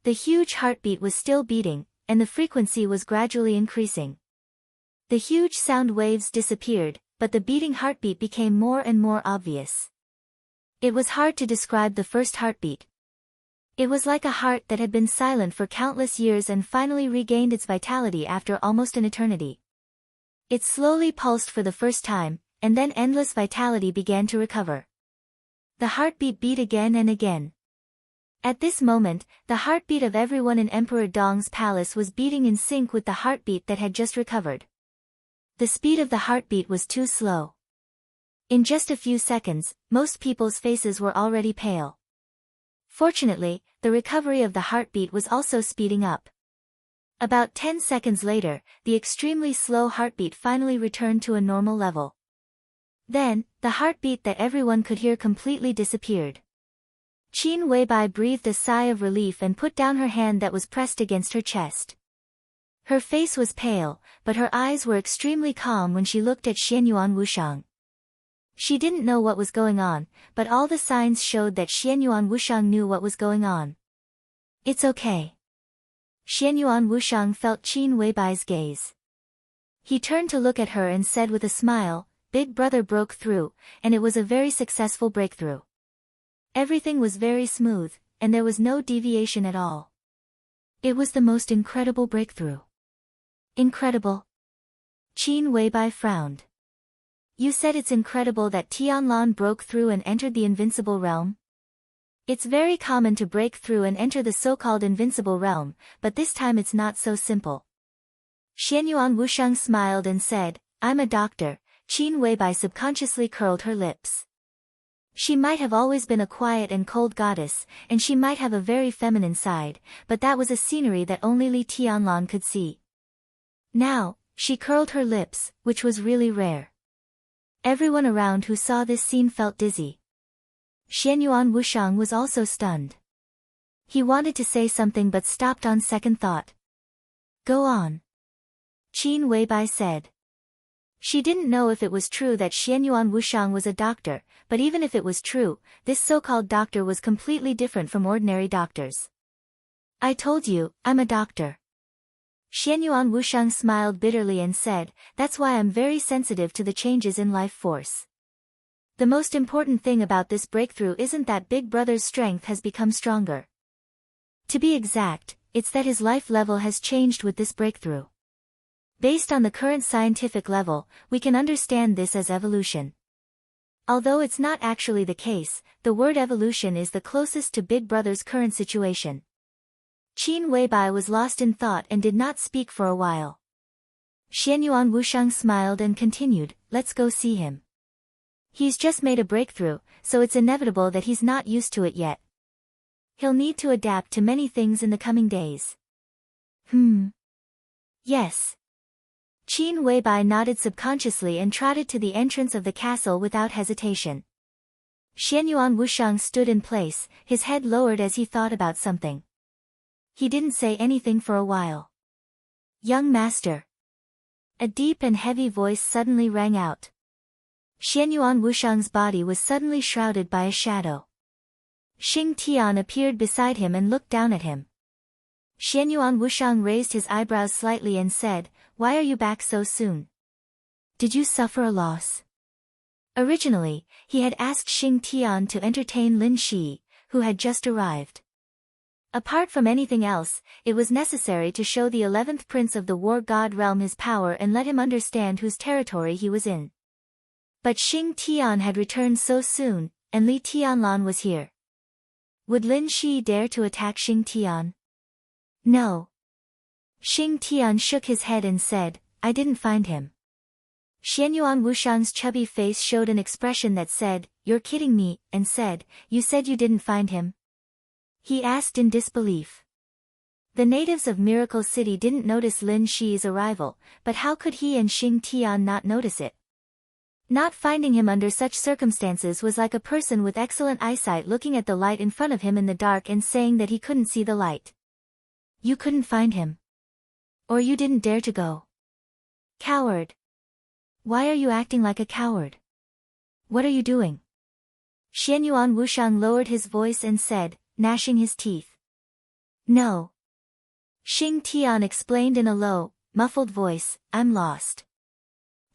S1: The huge heartbeat was still beating, and the frequency was gradually increasing. The huge sound waves disappeared, but the beating heartbeat became more and more obvious. It was hard to describe the first heartbeat. It was like a heart that had been silent for countless years and finally regained its vitality after almost an eternity. It slowly pulsed for the first time, and then endless vitality began to recover. The heartbeat beat again and again. At this moment, the heartbeat of everyone in Emperor Dong's palace was beating in sync with the heartbeat that had just recovered. The speed of the heartbeat was too slow. In just a few seconds, most people's faces were already pale. Fortunately, the recovery of the heartbeat was also speeding up. About 10 seconds later, the extremely slow heartbeat finally returned to a normal level. Then, the heartbeat that everyone could hear completely disappeared. Qin Weibai breathed a sigh of relief and put down her hand that was pressed against her chest. Her face was pale, but her eyes were extremely calm when she looked at Xianyuan Wushang. She didn't know what was going on, but all the signs showed that Xianyuan Wushang knew what was going on. It's okay. Xianyuan Wushang felt Qin Weibai's gaze. He turned to look at her and said with a smile, "Big brother broke through, and it was a very successful breakthrough. Everything was very smooth, and there was no deviation at all. It was the most incredible breakthrough." Incredible? Qin Weibai frowned. You said it's incredible that Tianlan broke through and entered the invincible realm? It's very common to break through and enter the so-called invincible realm, but this time it's not so simple. Xianyuan Wushang smiled and said, "I'm a doctor." Qin Weibai subconsciously curled her lips. She might have always been a quiet and cold goddess, and she might have a very feminine side, but that was a scenery that only Li Tianlan could see. Now, she curled her lips, which was really rare. Everyone around who saw this scene felt dizzy. Xianyuan Wushang was also stunned. He wanted to say something but stopped on second thought. "Go on," Qin Weibai said. She didn't know if it was true that Xianyuan Wushang was a doctor, but even if it was true, this so-called doctor was completely different from ordinary doctors. "I told you, I'm a doctor." Xianyuan Wushang smiled bitterly and said, "That's why I'm very sensitive to the changes in life force. The most important thing about this breakthrough isn't that Big Brother's strength has become stronger. To be exact, it's that his life level has changed with this breakthrough. Based on the current scientific level, we can understand this as evolution. Although it's not actually the case, the word evolution is the closest to Big Brother's current situation." Qin Weibai was lost in thought and did not speak for a while. Xianyuan Wushang smiled and continued, "Let's go see him. He's just made a breakthrough, so it's inevitable that he's not used to it yet. He'll need to adapt to many things in the coming days." Yes. Qin Weibai nodded subconsciously and trotted to the entrance of the castle without hesitation. Xianyuan Wushang stood in place, his head lowered as he thought about something. He didn't say anything for a while. "Young master." A deep and heavy voice suddenly rang out. Xianyuan Wushang's body was suddenly shrouded by a shadow. Xing Tian appeared beside him and looked down at him. Xianyuan Wushang raised his eyebrows slightly and said, "Why are you back so soon? Did you suffer a loss?" Originally, he had asked Xing Tian to entertain Lin Shi, who had just arrived. Apart from anything else, it was necessary to show the 11th prince of the war god realm his power and let him understand whose territory he was in. But Xing Tian had returned so soon, and Li Tianlan was here. Would Lin Shi dare to attack Xing Tian? No. Xing Tian shook his head and said, "I didn't find him." Xianyuan Wushang's chubby face showed an expression that said, "You're kidding me," and said, "You said you didn't find him?" He asked in disbelief. The natives of Miracle City didn't notice Lin Shi's arrival, but how could he and Xing Tian not notice it? Not finding him under such circumstances was like a person with excellent eyesight looking at the light in front of him in the dark and saying that he couldn't see the light. You couldn't find him. Or you didn't dare to go. Coward. Why are you acting like a coward? What are you doing? Xianyuan Wushang lowered his voice and said, gnashing his teeth. No. Xing Tian explained in a low, muffled voice, I'm lost.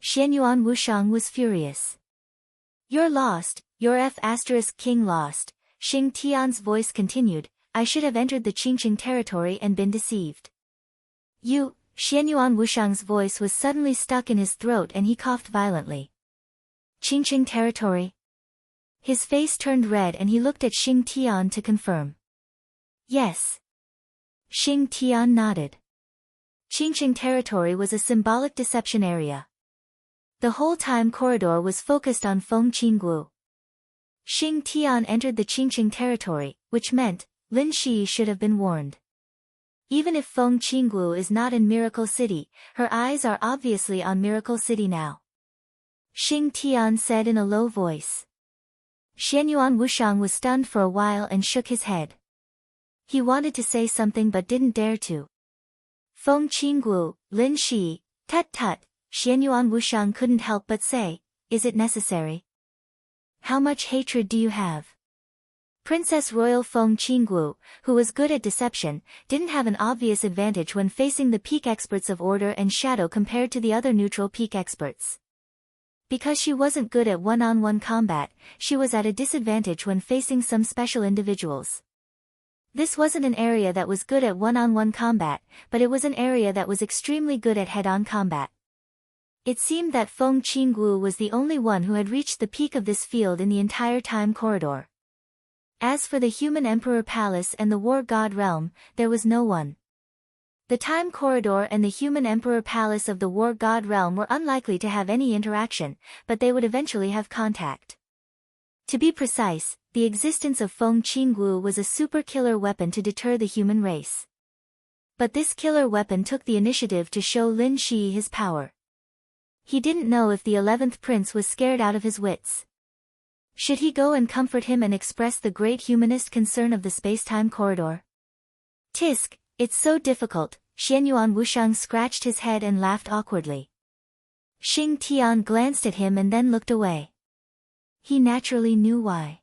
S1: Xianyuan Wushang was furious. You're lost, your F*King lost, Xing Tian's voice continued, I should have entered the Qingqing territory and been deceived. You, Xianyuan Wushang's voice was suddenly stuck in his throat and he coughed violently. Qingqing territory? His face turned red and he looked at Xing Tian to confirm. Yes. Xing Tian nodded. Qingqing territory was a symbolic deception area. The whole time corridor was focused on Feng Qingguo. Xing Tian entered the Qingqing territory, which meant, Lin Shi should have been warned. Even if Feng Qingguo is not in Miracle City, her eyes are obviously on Miracle City now. Xing Tian said in a low voice. Xianyuan Wushang was stunned for a while and shook his head. He wanted to say something but didn't dare to. Feng Qingguo, Lin Shi, tut, Xianyuan Wushang couldn't help but say, is it necessary? How much hatred do you have? Princess Royal Feng Qingguo, who was good at deception, didn't have an obvious advantage when facing the peak experts of Order and Shadow compared to the other neutral peak experts. Because she wasn't good at one-on-one combat, she was at a disadvantage when facing some special individuals. This wasn't an area that was good at one-on-one combat, but it was an area that was extremely good at head-on combat. It seemed that Feng Qingguo was the only one who had reached the peak of this field in the entire time corridor. As for the Human Emperor Palace and the War God Realm, there was no one. The Time Corridor and the Human Emperor Palace of the War God Realm were unlikely to have any interaction, but they would eventually have contact. To be precise, the existence of Feng Qingguo was a super killer weapon to deter the human race. But this killer weapon took the initiative to show Lin Shi his power. He didn't know if the 11th prince was scared out of his wits. Should he go and comfort him and express the great humanist concern of the space-time corridor? Tisk, it's so difficult, Xianyuan Wushang scratched his head and laughed awkwardly. Xing Tian glanced at him and then looked away. He naturally knew why.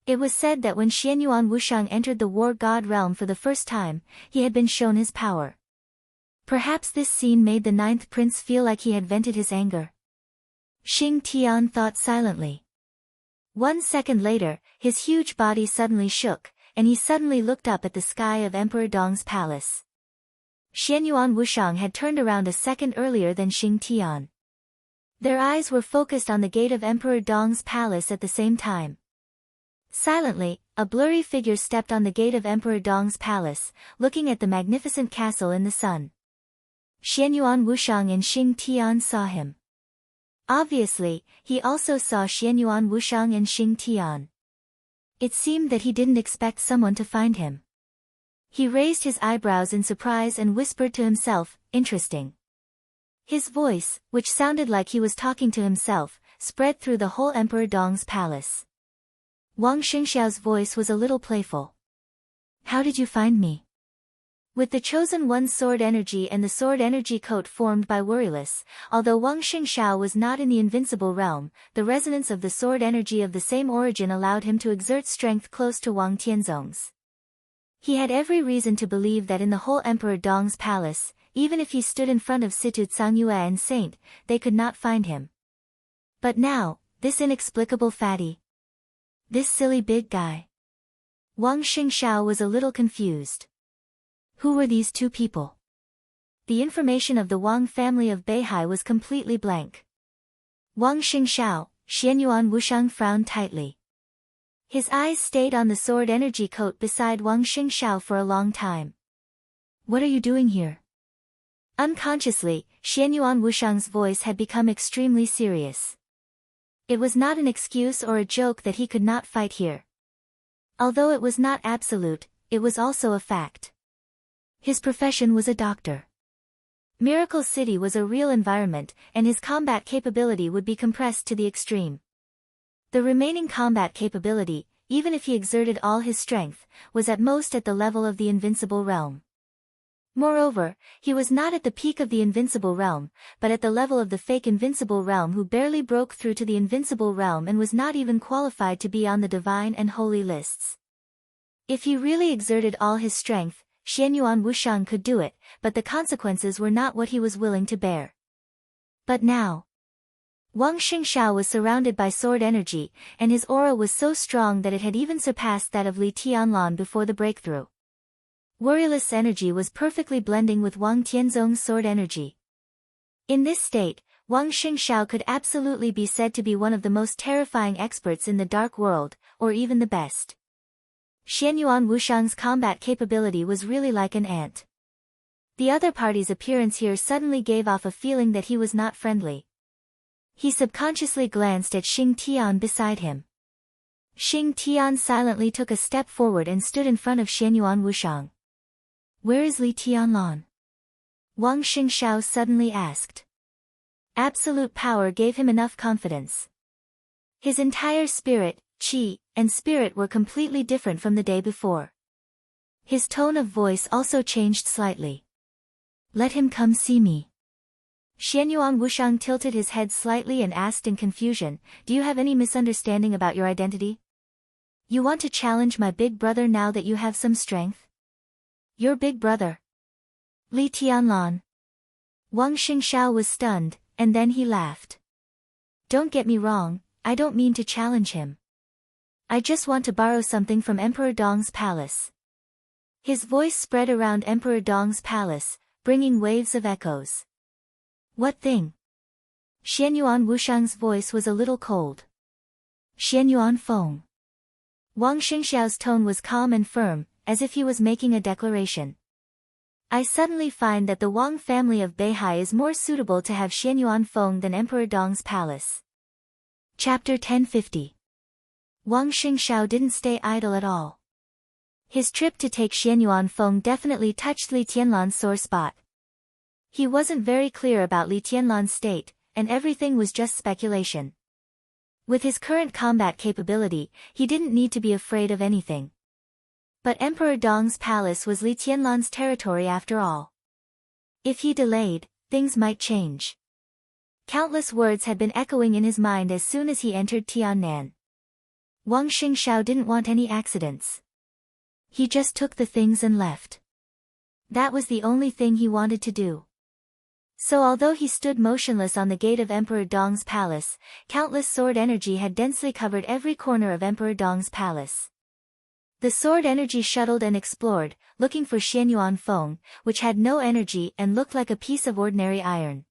S1: It was said that when Xianyuan Wushang entered the War God Realm for the first time, he had been shown his power. Perhaps this scene made the 9th prince feel like he had vented his anger. Xing Tian thought silently. 1 second later, his huge body suddenly shook, and he suddenly looked up at the sky of Emperor Dong's palace. Xianyuan Wushang had turned around a second earlier than Xing Tian. Their eyes were focused on the gate of Emperor Dong's palace at the same time. Silently, a blurry figure stepped on the gate of Emperor Dong's palace, looking at the magnificent castle in the sun. Xianyuan Wushang and Xing Tian saw him. Obviously, he also saw Xianyuan Wushang and Xing Tian. It seemed that he didn't expect someone to find him. He raised his eyebrows in surprise and whispered to himself, interesting. His voice, which sounded like he was talking to himself, spread through the whole Emperor Dong's palace. Wang Xingxiao's voice was a little playful. How did you find me? With the Chosen One's sword energy and the sword energy coat formed by Worryless, although Wang Xingxiao was not in the invincible realm, the resonance of the sword energy of the same origin allowed him to exert strength close to Wang Tianzong's. He had every reason to believe that in the whole Emperor Dong's palace, even if he stood in front of Situ Cangyue and Saint, they could not find him. But now, this inexplicable fatty. This silly big guy. Wang Xingxiao was a little confused. Who were these two people? The information of the Wang family of Beihai was completely blank. Wang Xingxiao, Xianyuan Wushang frowned tightly. His eyes stayed on the sword energy coat beside Wang Xingxiao for a long time. What are you doing here? Unconsciously, Xianyuan Wushang's voice had become extremely serious. It was not an excuse or a joke that he could not fight here. Although it was not absolute, it was also a fact. His profession was a doctor. Miracle City was a real environment, and his combat capability would be compressed to the extreme. The remaining combat capability, even if he exerted all his strength, was at most at the level of the invincible realm. Moreover, he was not at the peak of the invincible realm, but at the level of the fake invincible realm who barely broke through to the invincible realm and was not even qualified to be on the divine and holy lists. If he really exerted all his strength, Xianyuan Wushang could do it, but the consequences were not what he was willing to bear. But now, Wang Xingxiao was surrounded by sword energy, and his aura was so strong that it had even surpassed that of Li Tianlan before the breakthrough. Worryless energy was perfectly blending with Wang Tianzong's sword energy. In this state, Wang Xingxiao could absolutely be said to be one of the most terrifying experts in the dark world, or even the best. Xianyuan Wushang's combat capability was really like an ant. The other party's appearance here suddenly gave off a feeling that he was not friendly. He subconsciously glanced at Xing Tian beside him. Xing Tian silently took a step forward and stood in front of Xianyuan Wushang. "Where is Li Tianlan?" Wang Xingxiao suddenly asked. Absolute power gave him enough confidence. His entire spirit, qi, and spirit were completely different from the day before. His tone of voice also changed slightly. "Let him come see me." Xianyuan Wushang tilted his head slightly and asked in confusion, "Do you have any misunderstanding about your identity? You want to challenge my big brother now that you have some strength? Your big brother? Li Tianlan?" Wang Xingxiao was stunned, and then he laughed. "Don't get me wrong, I don't mean to challenge him. I just want to borrow something from Emperor Dong's palace." His voice spread around Emperor Dong's palace, bringing waves of echoes. "What thing?" Xianyuan Wushang's voice was a little cold. "Xianyuan Feng." Wang Xingxiao's tone was calm and firm, as if he was making a declaration. "I suddenly find that the Wang family of Beihai is more suitable to have Xianyuan Feng than Emperor Dong's palace." Chapter 1050. Wang Xingxiao didn't stay idle at all. His trip to take Xianyuan Feng definitely touched Li Tianlan's sore spot. He wasn't very clear about Li Tianlan's state, and everything was just speculation. With his current combat capability, he didn't need to be afraid of anything. But Emperor Dong's palace was Li Tianlan's territory after all. If he delayed, things might change. Countless words had been echoing in his mind as soon as he entered Tiannan. Wang Xingxiao didn't want any accidents. He just took the things and left. That was the only thing he wanted to do. So although he stood motionless on the gate of Emperor Dong's palace, countless sword energy had densely covered every corner of Emperor Dong's palace. The sword energy shuttled and explored, looking for Xianyuan Feng, which had no energy and looked like a piece of ordinary iron.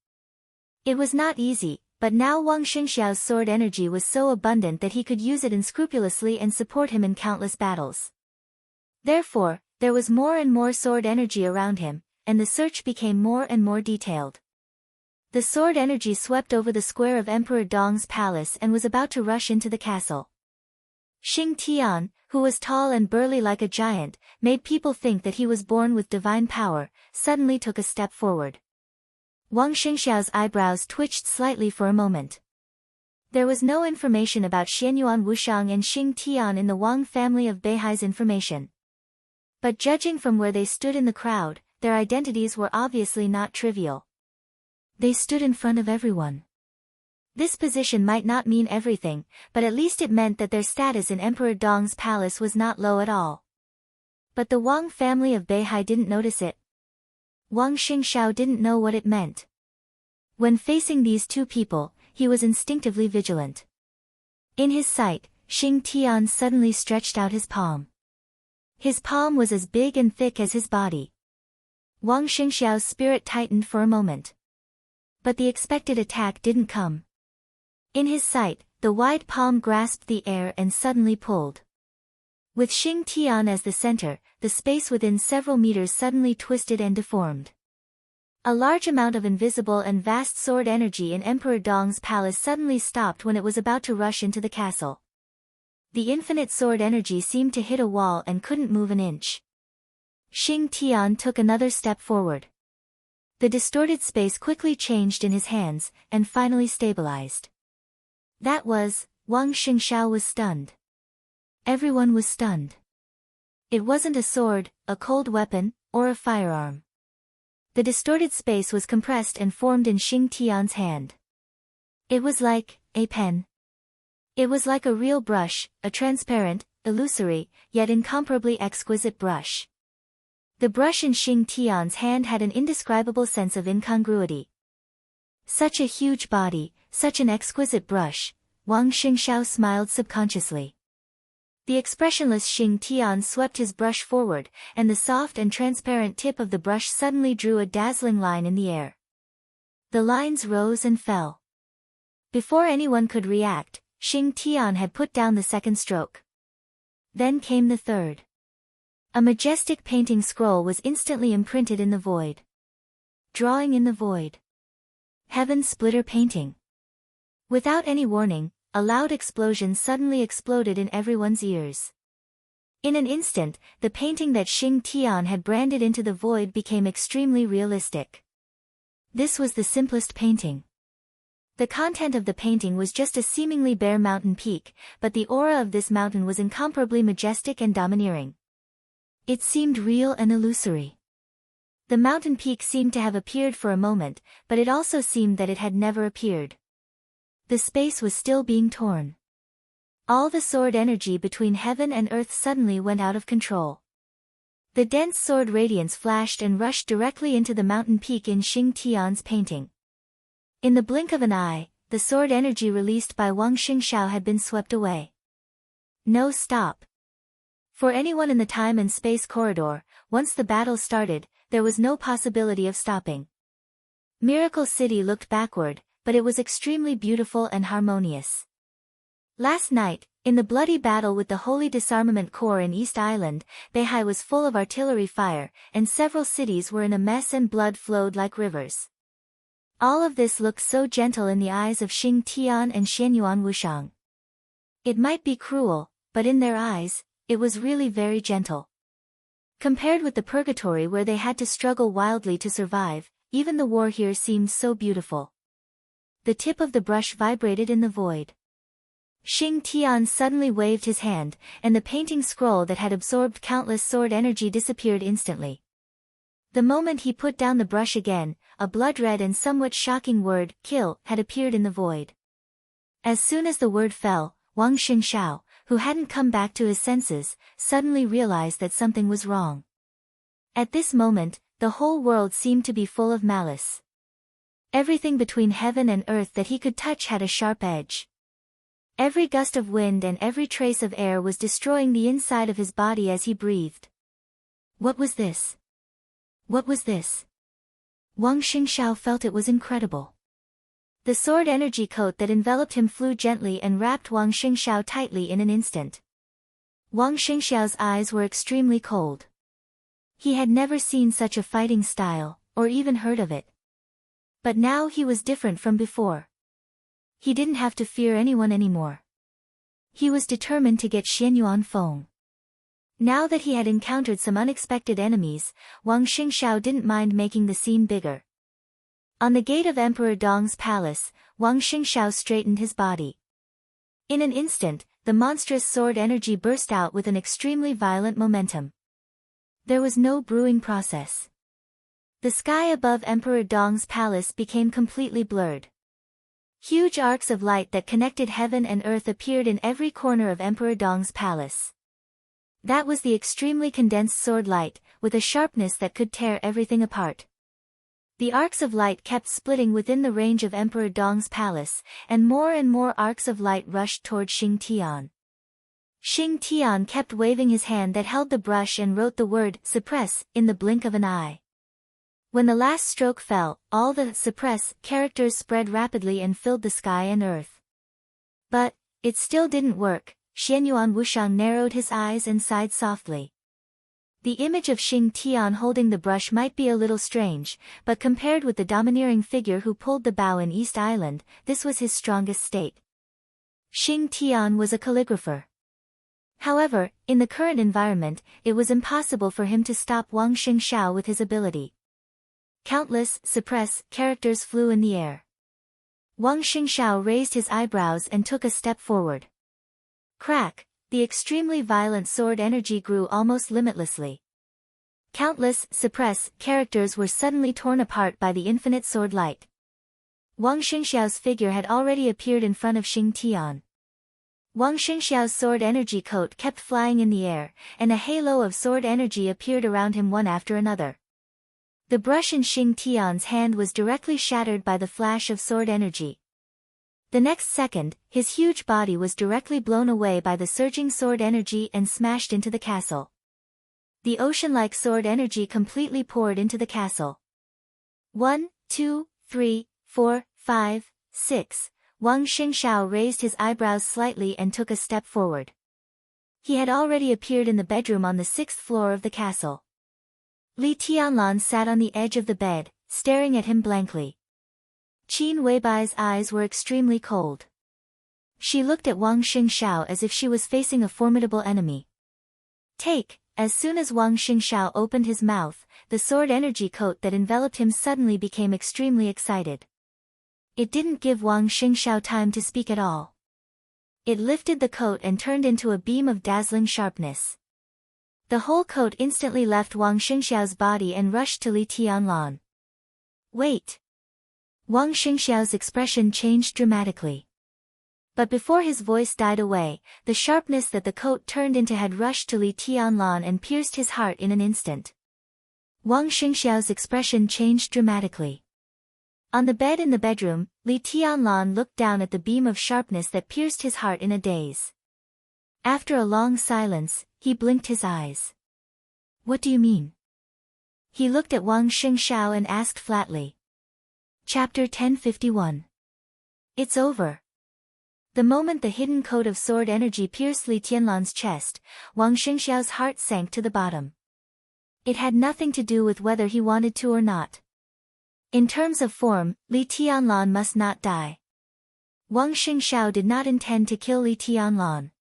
S1: It was not easy, but now Wang Xingxiao's sword energy was so abundant that he could use it unscrupulously and support him in countless battles. Therefore, there was more and more sword energy around him, and the search became more and more detailed. The sword energy swept over the square of Emperor Dong's palace and was about to rush into the castle. Xing Tian, who was tall and burly like a giant, made people think that he was born with divine power, suddenly took a step forward. Wang Xingxiao's eyebrows twitched slightly for a moment. There was no information about Xianyuan Wushang and Xing Tian in the Wang family of Beihai's information. But judging from where they stood in the crowd, their identities were obviously not trivial. They stood in front of everyone. This position might not mean everything, but at least it meant that their status in Emperor Dong's palace was not low at all. But the Wang family of Beihai didn't notice it. Wang Xingxiao didn't know what it meant. When facing these two people, he was instinctively vigilant. In his sight, Xing Tian suddenly stretched out his palm. His palm was as big and thick as his body. Wang Xingxiao's spirit tightened for a moment. But the expected attack didn't come. In his sight, the wide palm grasped the air and suddenly pulled. With Xing Tian as the center, the space within several meters suddenly twisted and deformed. A large amount of invisible and vast sword energy in Emperor Dong's palace suddenly stopped when it was about to rush into the castle. The infinite sword energy seemed to hit a wall and couldn't move an inch. Xing Tian took another step forward. The distorted space quickly changed in his hands, and finally stabilized. That was, Wang Xingxiao was stunned. Everyone was stunned. It wasn't a sword, a cold weapon, or a firearm. The distorted space was compressed and formed in Xing Tian's hand. It was like a pen. It was like a real brush, a transparent, illusory, yet incomparably exquisite brush. The brush in Xing Tian's hand had an indescribable sense of incongruity. Such a huge body, such an exquisite brush, Wang Xingxiao smiled subconsciously. The expressionless Xing Tian swept his brush forward, and the soft and transparent tip of the brush suddenly drew a dazzling line in the air. The lines rose and fell. Before anyone could react, Xing Tian had put down the second stroke. Then came the third. A majestic painting scroll was instantly imprinted in the void. Drawing in the void. Heaven Splitter Painting. Without any warning, a loud explosion suddenly exploded in everyone's ears. In an instant, the painting that Xing Tian had branded into the void became extremely realistic. This was the simplest painting. The content of the painting was just a seemingly bare mountain peak, but the aura of this mountain was incomparably majestic and domineering. It seemed real and illusory. The mountain peak seemed to have appeared for a moment, but it also seemed that it had never appeared. The space was still being torn. All the sword energy between heaven and earth suddenly went out of control. The dense sword radiance flashed and rushed directly into the mountain peak in Xing Tian's painting. In the blink of an eye, the sword energy released by Wang Xingxiao had been swept away. No stop. For anyone in the time and space corridor, once the battle started, there was no possibility of stopping. Miracle City looked backward, but it was extremely beautiful and harmonious. Last night, in the bloody battle with the Holy Disarmament Corps in East Island, Beihai was full of artillery fire, and several cities were in a mess and blood flowed like rivers. All of this looked so gentle in the eyes of Xing Tian and Xianyuan Wushang. It might be cruel, but in their eyes, it was really very gentle. Compared with the purgatory where they had to struggle wildly to survive, even the war here seemed so beautiful. The tip of the brush vibrated in the void. Xing Tian suddenly waved his hand, and the painting scroll that had absorbed countless sword energy disappeared instantly. The moment he put down the brush again, a blood-red and somewhat shocking word, kill, had appeared in the void. As soon as the word fell, Wang Xingxiao, who hadn't come back to his senses, suddenly realized that something was wrong. At this moment, the whole world seemed to be full of malice. Everything between heaven and earth that he could touch had a sharp edge. Every gust of wind and every trace of air was destroying the inside of his body as he breathed. What was this? What was this? Wang Xingxiao felt it was incredible. The sword energy coat that enveloped him flew gently and wrapped Wang Xingxiao tightly in an instant. Wang Xingxiao's eyes were extremely cold. He had never seen such a fighting style, or even heard of it. But now he was different from before. He didn't have to fear anyone anymore. He was determined to get Xianyuan Feng. Now that he had encountered some unexpected enemies, Wang Xingxiao didn't mind making the scene bigger. On the gate of Emperor Dong's palace, Wang Xingxiao straightened his body. In an instant, the monstrous sword energy burst out with an extremely violent momentum. There was no brewing process. The sky above Emperor Dong's palace became completely blurred. Huge arcs of light that connected heaven and earth appeared in every corner of Emperor Dong's palace. That was the extremely condensed sword light, with a sharpness that could tear everything apart. The arcs of light kept splitting within the range of Emperor Dong's palace, and more arcs of light rushed toward Xing Tian. Xing Tian kept waving his hand that held the brush and wrote the word, suppress, in the blink of an eye. When the last stroke fell, all the suppress characters spread rapidly and filled the sky and earth. But it still didn't work. Xianyuan Wushang narrowed his eyes and sighed softly. The image of Xing Tian holding the brush might be a little strange, but compared with the domineering figure who pulled the bow in East Island, this was his strongest state. Xing Tian was a calligrapher. However, in the current environment, it was impossible for him to stop Wang Xingxiao with his ability. Countless suppress characters flew in the air. Wang Xingxiao raised his eyebrows and took a step forward. Crack! The extremely violent sword energy grew almost limitlessly. Countless suppress characters were suddenly torn apart by the infinite sword light. Wang Xingxiao's figure had already appeared in front of Xing Tian. Wang Xingxiao's sword energy coat kept flying in the air, and a halo of sword energy appeared around him one after another. The brush in Xing Tian's hand was directly shattered by the flash of sword energy. The next second, his huge body was directly blown away by the surging sword energy and smashed into the castle. The ocean-like sword energy completely poured into the castle. 1, 2, 3, 4, 5, 6. Wang Xingxiao raised his eyebrows slightly and took a step forward. He had already appeared in the bedroom on the 6th floor of the castle. Li Tianlan sat on the edge of the bed, staring at him blankly. Qin Weibai's eyes were extremely cold. She looked at Wang Xingxiao as if she was facing a formidable enemy. Take! As soon as Wang Xingxiao opened his mouth, the sword energy coat that enveloped him suddenly became extremely excited. It didn't give Wang Xingxiao time to speak at all. It lifted the coat and turned into a beam of dazzling sharpness. The whole coat instantly left Wang Xingxiao's body and rushed to Li Tianlan. Wait! Wang Xingxiao's expression changed dramatically. But before his voice died away, the sharpness that the coat turned into had rushed to Li Tianlan and pierced his heart in an instant. Wang Xingxiao's expression changed dramatically. On the bed in the bedroom, Li Tianlan looked down at the beam of sharpness that pierced his heart in a daze. After a long silence, he blinked his eyes. What do you mean? He looked at Wang Xingxiao and asked flatly. Chapter 1051. It's over. The moment the hidden coat of sword energy pierced Li Tianlan's chest, Wang Xingxiao's heart sank to the bottom. It had nothing to do with whether he wanted to or not. In terms of form, Li Tianlan must not die. Wang Xingxiao did not intend to kill Li Tianlan.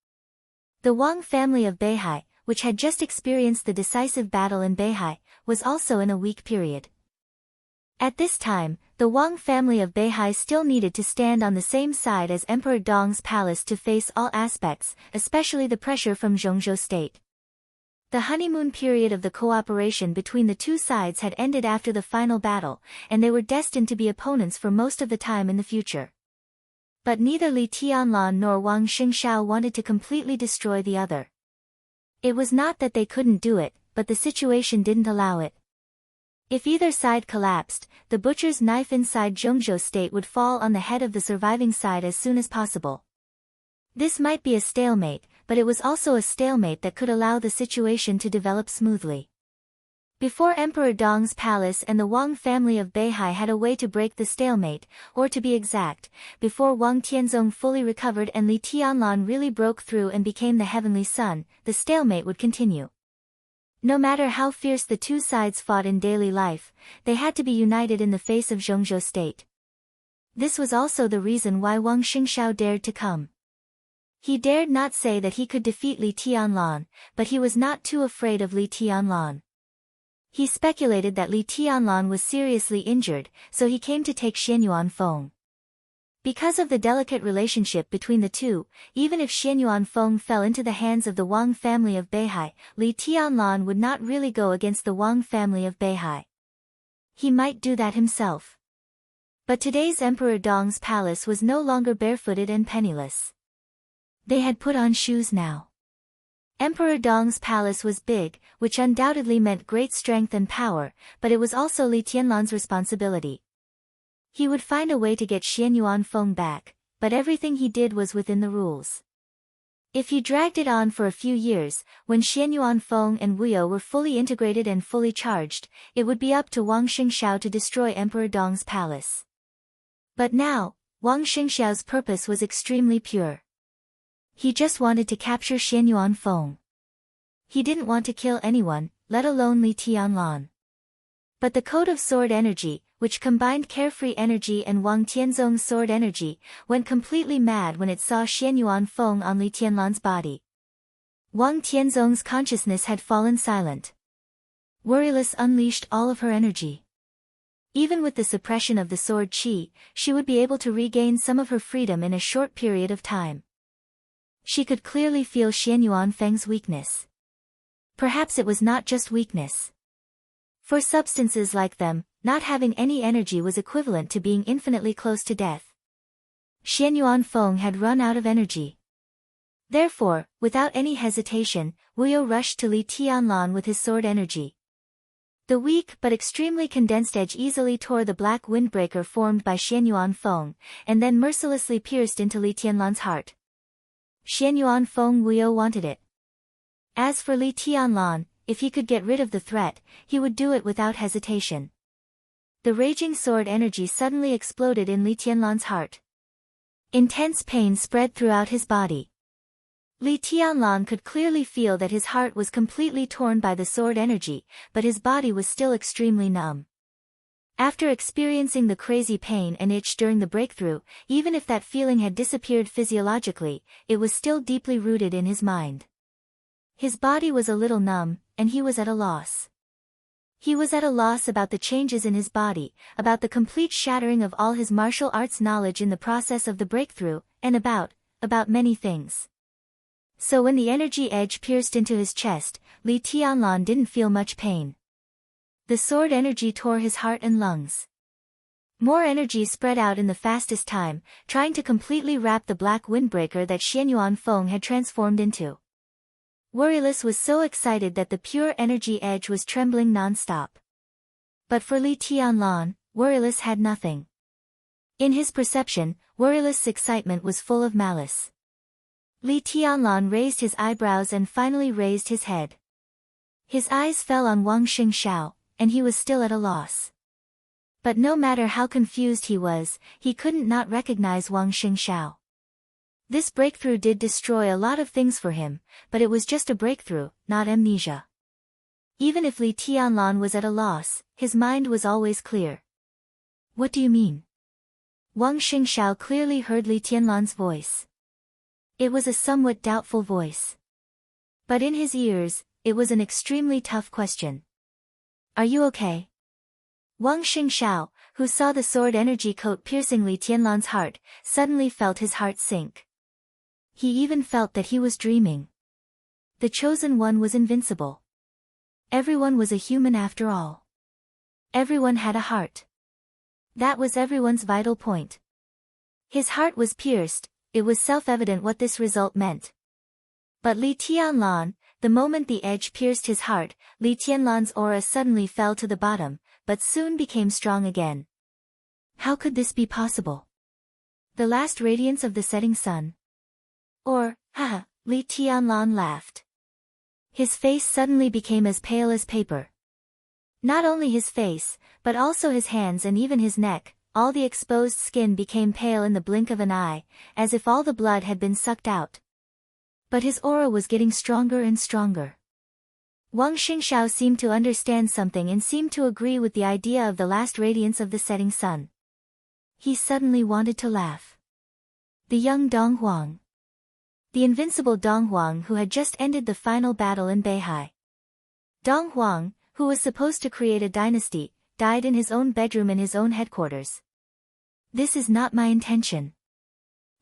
S1: The Wang family of Beihai, which had just experienced the decisive battle in Beihai, was also in a weak period. At this time, the Wang family of Beihai still needed to stand on the same side as Emperor Dong's palace to face all aspects, especially the pressure from Zhongzhou state. The honeymoon period of the cooperation between the two sides had ended after the final battle, and they were destined to be opponents for most of the time in the future. But neither Li Tianlan nor Wang Xingxiao wanted to completely destroy the other. It was not that they couldn't do it, but the situation didn't allow it. If either side collapsed, the butcher's knife inside Zhongzhou state would fall on the head of the surviving side as soon as possible. This might be a stalemate, but it was also a stalemate that could allow the situation to develop smoothly. Before Emperor Dong's palace and the Wang family of Beihai had a way to break the stalemate, or to be exact, before Wang Tianzong fully recovered and Li Tianlan really broke through and became the heavenly sun, the stalemate would continue. No matter how fierce the two sides fought in daily life, they had to be united in the face of Zhongzhou state. This was also the reason why Wang Xingxiao dared to come. He dared not say that he could defeat Li Tianlan, but he was not too afraid of Li Tianlan. He speculated that Li Tianlan was seriously injured, so he came to take Xianyuan Feng. Because of the delicate relationship between the two, even if Xianyuan Feng fell into the hands of the Wang family of Beihai, Li Tianlan would not really go against the Wang family of Beihai. He might do that himself. But today's Emperor Dong's palace was no longer barefooted and penniless. They had put on shoes now. Emperor Dong's palace was big, which undoubtedly meant great strength and power, but it was also Li Tianlan's responsibility. He would find a way to get Xianyuan Feng back, but everything he did was within the rules. If he dragged it on for a few years, when Xianyuan Feng and Wuyo were fully integrated and fully charged, it would be up to Wang Xingxiao to destroy Emperor Dong's palace. But now, Wang Xingxiao's purpose was extremely pure. He just wanted to capture Xianyuan Feng. He didn't want to kill anyone, let alone Li Tianlan. But the code of sword energy, which combined carefree energy and Wang Tianzong's sword energy, went completely mad when it saw Xianyuan Feng on Li Tianlan's body. Wang Tianzong's consciousness had fallen silent. Worryless unleashed all of her energy. Even with the suppression of the sword qi, she would be able to regain some of her freedom in a short period of time. She could clearly feel Xianyuan Feng's weakness. Perhaps it was not just weakness. For substances like them, not having any energy was equivalent to being infinitely close to death. Xianyuan Feng had run out of energy. Therefore, without any hesitation, Wuyo rushed to Li Tianlan with his sword energy. The weak but extremely condensed edge easily tore the black windbreaker formed by Xianyuan Feng, and then mercilessly pierced into Li Tianlan's heart. Xianyuan Feng Wuyo wanted it. As for Li Tianlan, if he could get rid of the threat, he would do it without hesitation. The raging sword energy suddenly exploded in Li Tianlan's heart. Intense pain spread throughout his body. Li Tianlan could clearly feel that his heart was completely torn by the sword energy, but his body was still extremely numb. After experiencing the crazy pain and itch during the breakthrough, even if that feeling had disappeared physiologically, it was still deeply rooted in his mind. His body was a little numb, and he was at a loss. He was at a loss about the changes in his body, about the complete shattering of all his martial arts knowledge in the process of the breakthrough, and about many things. So when the energy edge pierced into his chest, Li Tianlan didn't feel much pain. The sword energy tore his heart and lungs. More energy spread out in the fastest time, trying to completely wrap the black windbreaker that Xianyuan Feng had transformed into. Worryless was so excited that the pure energy edge was trembling non-stop. But for Li Tianlan, Worryless had nothing. In his perception, Worryless' excitement was full of malice. Li Tianlan raised his eyebrows and finally raised his head. His eyes fell on Wang Xingshao, and he was still at a loss. But no matter how confused he was, he couldn't not recognize Wang Xingshao. This breakthrough did destroy a lot of things for him, but it was just a breakthrough, not amnesia. Even if Li Tianlan was at a loss, his mind was always clear. What do you mean? Wang Xingshao clearly heard Li Tianlan's voice. It was a somewhat doubtful voice. But in his ears, it was an extremely tough question. Are you okay? Wang Xingshao, who saw the sword energy coat piercing Li Tianlan's heart, suddenly felt his heart sink. He even felt that he was dreaming. The chosen one was invincible. Everyone was a human after all. Everyone had a heart. That was everyone's vital point. His heart was pierced, it was self-evident what this result meant. But Li Tianlan, the moment the edge pierced his heart, Li Tianlan's aura suddenly fell to the bottom, but soon became strong again. How could this be possible? The last radiance of the setting sun? Or, haha, Li Tianlan laughed. His face suddenly became as pale as paper. Not only his face, but also his hands and even his neck, all the exposed skin became pale in the blink of an eye, as if all the blood had been sucked out. But his aura was getting stronger and stronger. Wang Xingshao seemed to understand something and seemed to agree with the idea of the last radiance of the setting sun. He suddenly wanted to laugh. The young Dong Huang. The invincible Dong Huang who had just ended the final battle in Beihai. Dong Huang, who was supposed to create a dynasty, died in his own bedroom in his own headquarters. This is not my intention.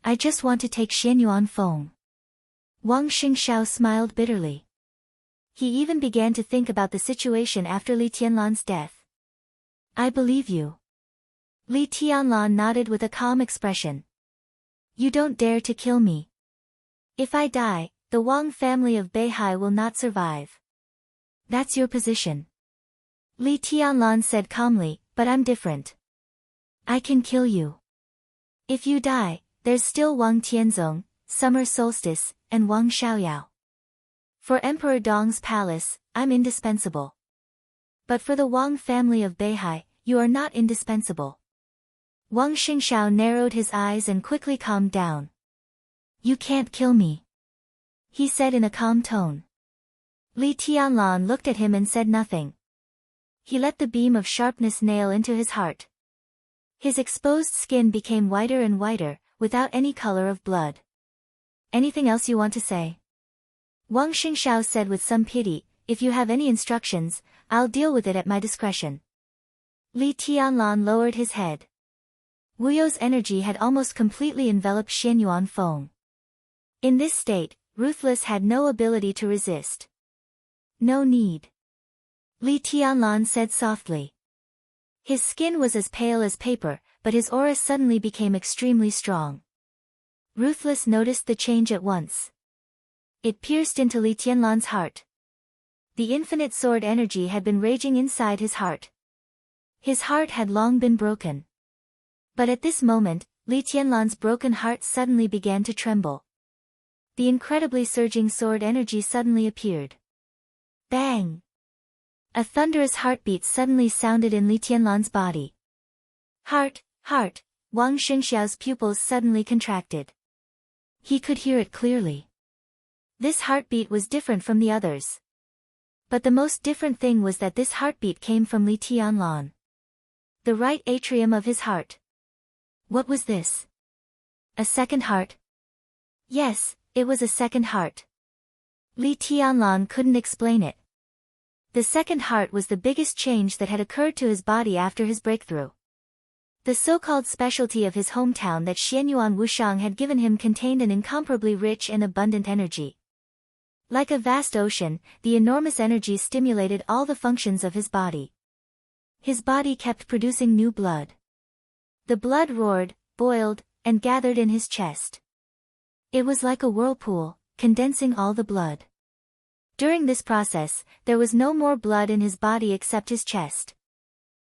S1: I just want to take Xianyuan Feng. Wang Xingshao smiled bitterly. He even began to think about the situation after Li Tianlan's death. I believe you. Li Tianlan nodded with a calm expression. You don't dare to kill me. If I die, the Wang family of Beihai will not survive. That's your position. Li Tianlan said calmly, but I'm different. I can kill you. If you die, there's still Wang Tianzong, Summer Solstice, and Wang Xiaoyao. For Emperor Dong's palace, I'm indispensable. But for the Wang family of Beihai, you are not indispensable. Wang Xingshao narrowed his eyes and quickly calmed down. You can't kill me, he said in a calm tone. Li Tianlan looked at him and said nothing. He let the beam of sharpness nail into his heart. His exposed skin became whiter and whiter, without any color of blood. Anything else you want to say? Wang Xingshao said with some pity, if you have any instructions, I'll deal with it at my discretion. Li Tianlan lowered his head. Wuyo's energy had almost completely enveloped Xianyuan Feng. In this state, Ruthless had no ability to resist. No need. Li Tianlan said softly. His skin was as pale as paper, but his aura suddenly became extremely strong. Ruthless noticed the change at once. It pierced into Li Tianlan's heart. The infinite sword energy had been raging inside his heart. His heart had long been broken. But at this moment, Li Tianlan's broken heart suddenly began to tremble. The incredibly surging sword energy suddenly appeared. Bang! A thunderous heartbeat suddenly sounded in Li Tianlan's body. Heart, heart, Wang Xingxiao's pupils suddenly contracted. He could hear it clearly. This heartbeat was different from the others. But the most different thing was that this heartbeat came from Li Tianlan. The right atrium of his heart. What was this? A second heart? Yes, it was a second heart. Li Tianlan couldn't explain it. The second heart was the biggest change that had occurred to his body after his breakthrough. The so-called specialty of his hometown that Xianyuan Wushang had given him contained an incomparably rich and abundant energy. Like a vast ocean, the enormous energy stimulated all the functions of his body. His body kept producing new blood. The blood roared, boiled, and gathered in his chest. It was like a whirlpool, condensing all the blood. During this process, there was no more blood in his body except his chest.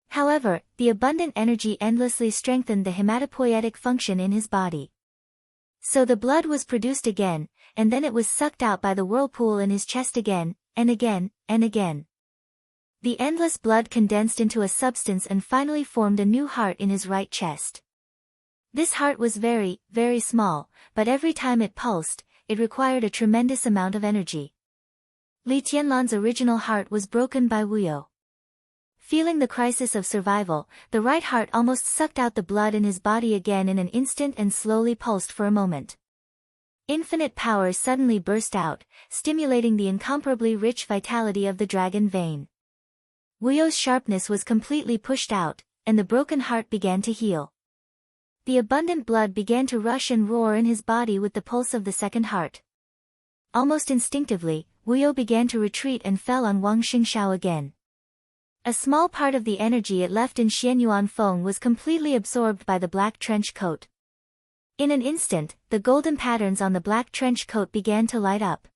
S1: However, the abundant energy endlessly strengthened the hematopoietic function in his body. So the blood was produced again, and then it was sucked out by the whirlpool in his chest again, and again, and again. The endless blood condensed into a substance and finally formed a new heart in his right chest. This heart was very, very small, but every time it pulsed, it required a tremendous amount of energy. Li Tianlan's original heart was broken by Wuyo. Feeling the crisis of survival, the right heart almost sucked out the blood in his body again in an instant and slowly pulsed for a moment. Infinite power suddenly burst out, stimulating the incomparably rich vitality of the dragon vein. Wuyo's sharpness was completely pushed out, and the broken heart began to heal. The abundant blood began to rush and roar in his body with the pulse of the second heart. Almost instinctively, Wuyo began to retreat and fell on Wang Xingxiao again. A small part of the energy it left in Xianyuan Feng was completely absorbed by the black trench coat. In an instant, the golden patterns on the black trench coat began to light up.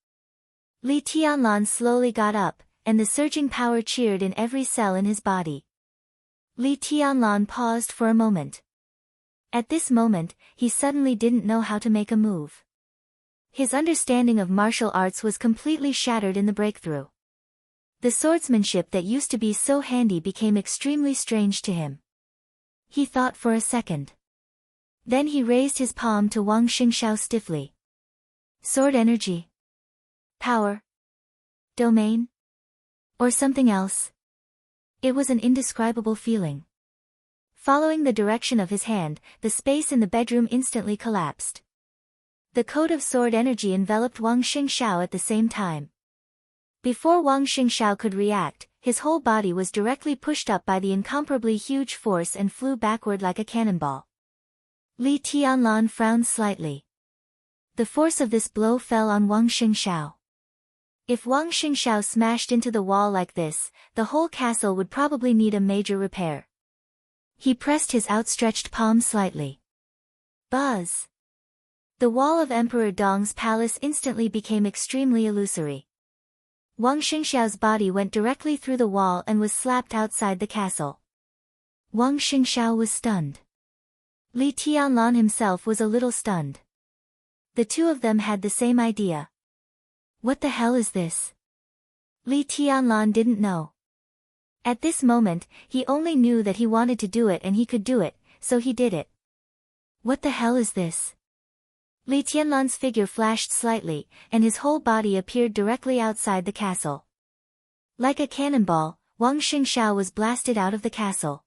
S1: Li Tianlan slowly got up, and the surging power cheered in every cell in his body. Li Tianlan paused for a moment. At this moment, he suddenly didn't know how to make a move. His understanding of martial arts was completely shattered in the breakthrough. The swordsmanship that used to be so handy became extremely strange to him. He thought for a second. Then he raised his palm to Wang Xingxiao stiffly. Sword energy? Power? Domain? Or something else? It was an indescribable feeling. Following the direction of his hand, the space in the bedroom instantly collapsed. The coat of sword energy enveloped Wang Xingxiao at the same time. Before Wang Xingxiao could react, his whole body was directly pushed up by the incomparably huge force and flew backward like a cannonball. Li Tianlan frowned slightly. The force of this blow fell on Wang Xingxiao. If Wang Xingxiao smashed into the wall like this, the whole castle would probably need a major repair. He pressed his outstretched palm slightly. Buzz! The wall of Emperor Dong's palace instantly became extremely illusory. Wang Xingxiao's body went directly through the wall and was slapped outside the castle. Wang Xingxiao was stunned. Li Tianlan himself was a little stunned. The two of them had the same idea. What the hell is this? Li Tianlan didn't know. At this moment, he only knew that he wanted to do it and he could do it, so he did it. What the hell is this? Li Tianlan's figure flashed slightly, and his whole body appeared directly outside the castle. Like a cannonball, Wang Xingxiao was blasted out of the castle.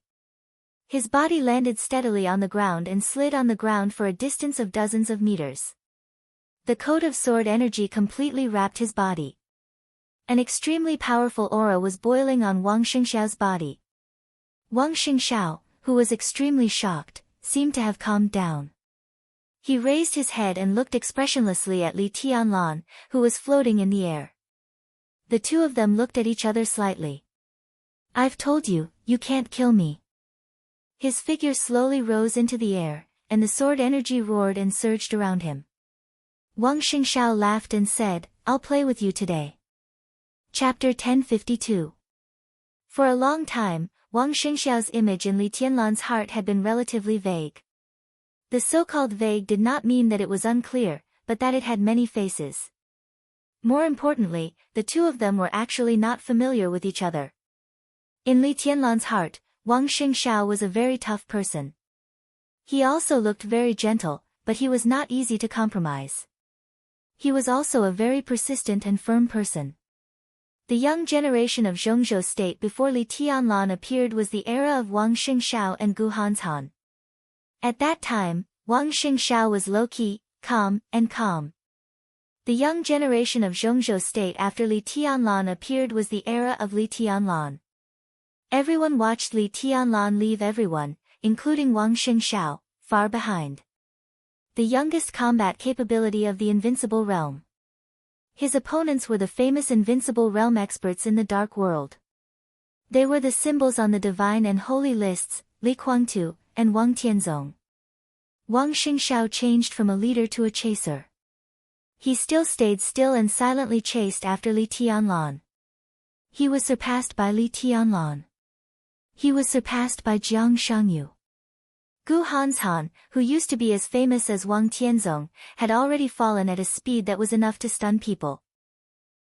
S1: His body landed steadily on the ground and slid on the ground for a distance of dozens of meters. The coat of sword energy completely wrapped his body. An extremely powerful aura was boiling on Wang Xingxiao's body. Wang Xingxiao, who was extremely shocked, seemed to have calmed down. He raised his head and looked expressionlessly at Li Tianlan, who was floating in the air. The two of them looked at each other slightly. I've told you, you can't kill me. His figure slowly rose into the air, and the sword energy roared and surged around him. Wang Xingxiao laughed and said, I'll play with you today. Chapter 1052. For a long time, Wang Xingxiao's image in Li Tianlan's heart had been relatively vague. The so-called vague did not mean that it was unclear, but that it had many faces. More importantly, the two of them were actually not familiar with each other. In Li Tianlan's heart, Wang Xingxiao was a very tough person. He also looked very gentle, but he was not easy to compromise. He was also a very persistent and firm person. The young generation of Zhongzhou state before Li Tianlan appeared was the era of Wang Xingxiao and Gu Hanshan. At that time, Wang Xingxiao was low-key, calm. The young generation of Zhongzhou state after Li Tianlan appeared was the era of Li Tianlan. Everyone watched Li Tianlan leave everyone, including Wang Xingxiao, far behind. The youngest combat capability of the Invincible Realm. His opponents were the famous Invincible Realm experts in the Dark World. They were the symbols on the Divine and Holy lists, Li Kuangtu, and Wang Tianzong. Wang Xingxiao changed from a leader to a chaser. He still stayed still and silently chased after Li Tianlan. He was surpassed by Li Tianlan. He was surpassed by Jiang Shangyu. Gu Hanshan, who used to be as famous as Wang Tianzong, had already fallen at a speed that was enough to stun people.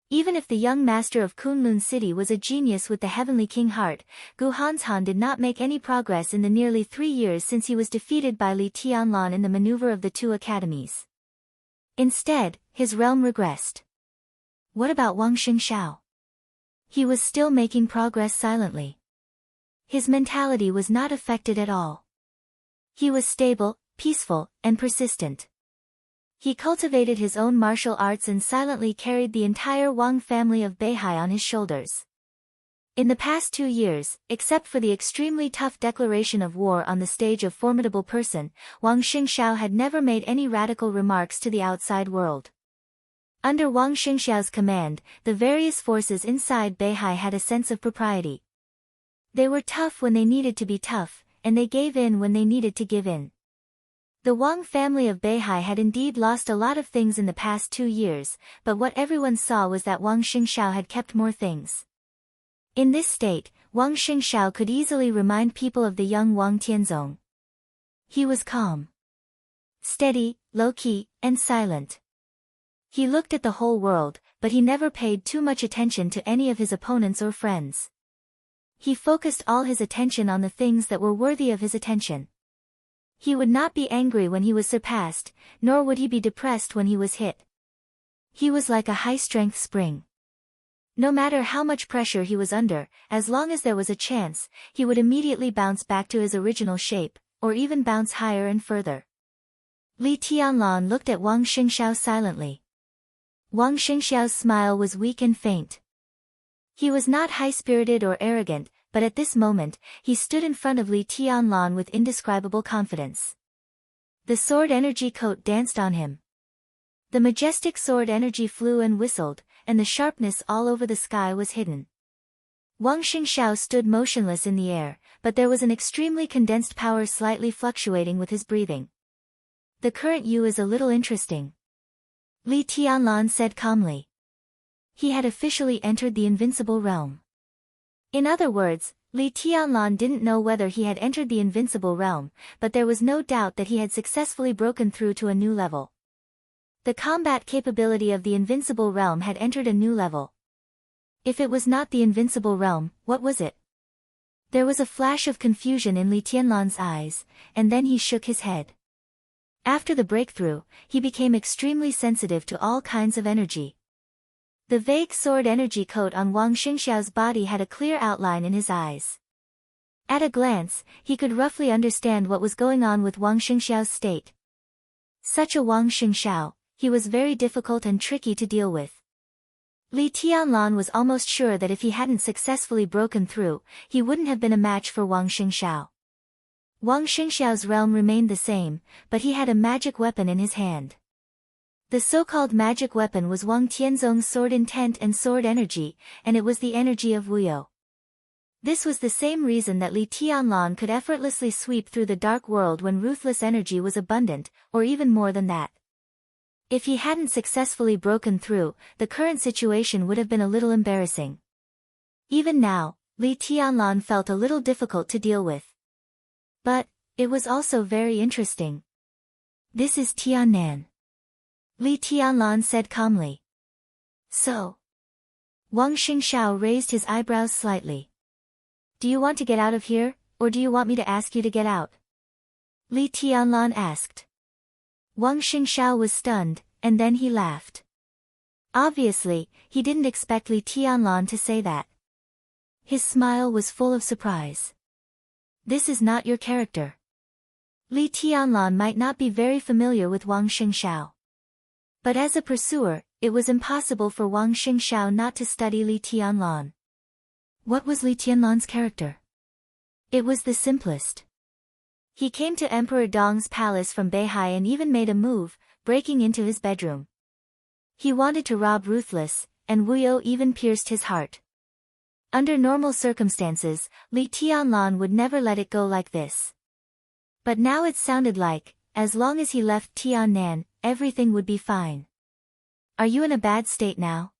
S1: Even if the young master of Kunlun City was a genius with the Heavenly King heart, Gu Hanshan did not make any progress in the nearly 3 years since he was defeated by Li Tianlan in the maneuver of the two academies. Instead, his realm regressed. What about Wang Xingxiao? He was still making progress silently. His mentality was not affected at all. He was stable, peaceful, and persistent. He cultivated his own martial arts and silently carried the entire Wang family of Beihai on his shoulders. In the past 2 years, except for the extremely tough declaration of war on the stage of Formidable Person, Wang Xingxiao had never made any radical remarks to the outside world. Under Wang Xingxiao's command, the various forces inside Beihai had a sense of propriety. They were tough when they needed to be tough, and they gave in when they needed to give in. The Wang family of Beihai had indeed lost a lot of things in the past 2 years, but what everyone saw was that Wang Xingxiao had kept more things. In this state, Wang Xingxiao could easily remind people of the young Wang Tianzong. He was calm, steady, low-key, and silent. He looked at the whole world, but he never paid too much attention to any of his opponents or friends. He focused all his attention on the things that were worthy of his attention. He would not be angry when he was surpassed, nor would he be depressed when he was hit. He was like a high-strength spring. No matter how much pressure he was under, as long as there was a chance, he would immediately bounce back to his original shape, or even bounce higher and further. Li Tianlan looked at Wang Xingxiao silently. Wang Xingxiao's smile was weak and faint. He was not high-spirited or arrogant, but at this moment, he stood in front of Li Tianlan with indescribable confidence. The sword energy coat danced on him. The majestic sword energy flew and whistled, and the sharpness all over the sky was hidden. Wang Xingxiao stood motionless in the air, but there was an extremely condensed power slightly fluctuating with his breathing. The current you is a little interesting, Li Tianlan said calmly. He had officially entered the Invincible Realm. In other words, Li Tianlan didn't know whether he had entered the Invincible Realm, but there was no doubt that he had successfully broken through to a new level. The combat capability of the Invincible Realm had entered a new level. If it was not the Invincible Realm, what was it? There was a flash of confusion in Li Tianlan's eyes, and then he shook his head. After the breakthrough, he became extremely sensitive to all kinds of energy. The vague sword energy coat on Wang Xingxiao's body had a clear outline in his eyes. At a glance, he could roughly understand what was going on with Wang Xingxiao's state. Such a Wang Xingxiao, he was very difficult and tricky to deal with. Li Tianlan was almost sure that if he hadn't successfully broken through, he wouldn't have been a match for Wang Xingxiao. Wang Xingxiao's realm remained the same, but he had a magic weapon in his hand. The so-called magic weapon was Wang Tianzong's sword intent and sword energy, and it was the energy of Wuyo. This was the same reason that Li Tianlan could effortlessly sweep through the dark world when ruthless energy was abundant, or even more than that. If he hadn't successfully broken through, the current situation would have been a little embarrassing. Even now, Li Tianlan felt a little difficult to deal with. But it was also very interesting. This is Tiannan. Li Tianlan said calmly. So? Wang Xingxiao raised his eyebrows slightly. Do you want to get out of here, or do you want me to ask you to get out? Li Tianlan asked. Wang Xingxiao was stunned, and then he laughed. Obviously, he didn't expect Li Tianlan to say that. His smile was full of surprise. This is not your character. Li Tianlan might not be very familiar with Wang Xingxiao. But as a pursuer, it was impossible for Wang Xingxiao not to study Li Tianlan. What was Li Tianlan's character? It was the simplest. He came to Emperor Dong's palace from Beihai and even made a move, breaking into his bedroom. He wanted to rob Ruthless, and Wu You even pierced his heart. Under normal circumstances, Li Tianlan would never let it go like this. But now it sounded like, as long as he left Tiannan, everything would be fine. Are you in a bad state now?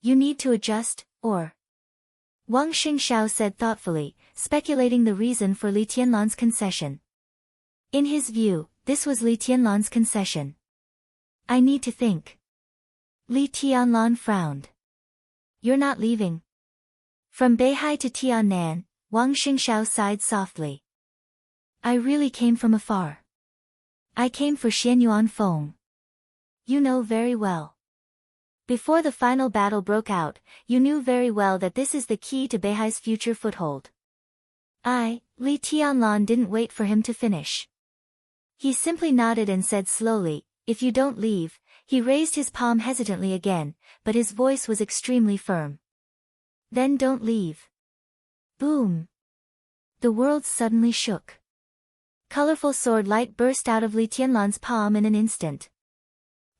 S1: You need to adjust, or? Wang Xingxiao said thoughtfully, speculating the reason for Li Tianlan's concession. In his view, this was Li Tianlan's concession. I need to think. Li Tianlan frowned. You're not leaving. From Beihai to Tiannan, Wang Xingxiao sighed softly. I really came from afar. I came for Xianyuan Feng. You know very well. Before the final battle broke out, you knew very well that this is the key to Beihai's future foothold. Li Tianlan didn't wait for him to finish. He simply nodded and said slowly, if you don't leave. He raised his palm hesitantly again, but his voice was extremely firm. Then don't leave. Boom. The world suddenly shook. Colorful sword light burst out of Li Tianlan's palm in an instant.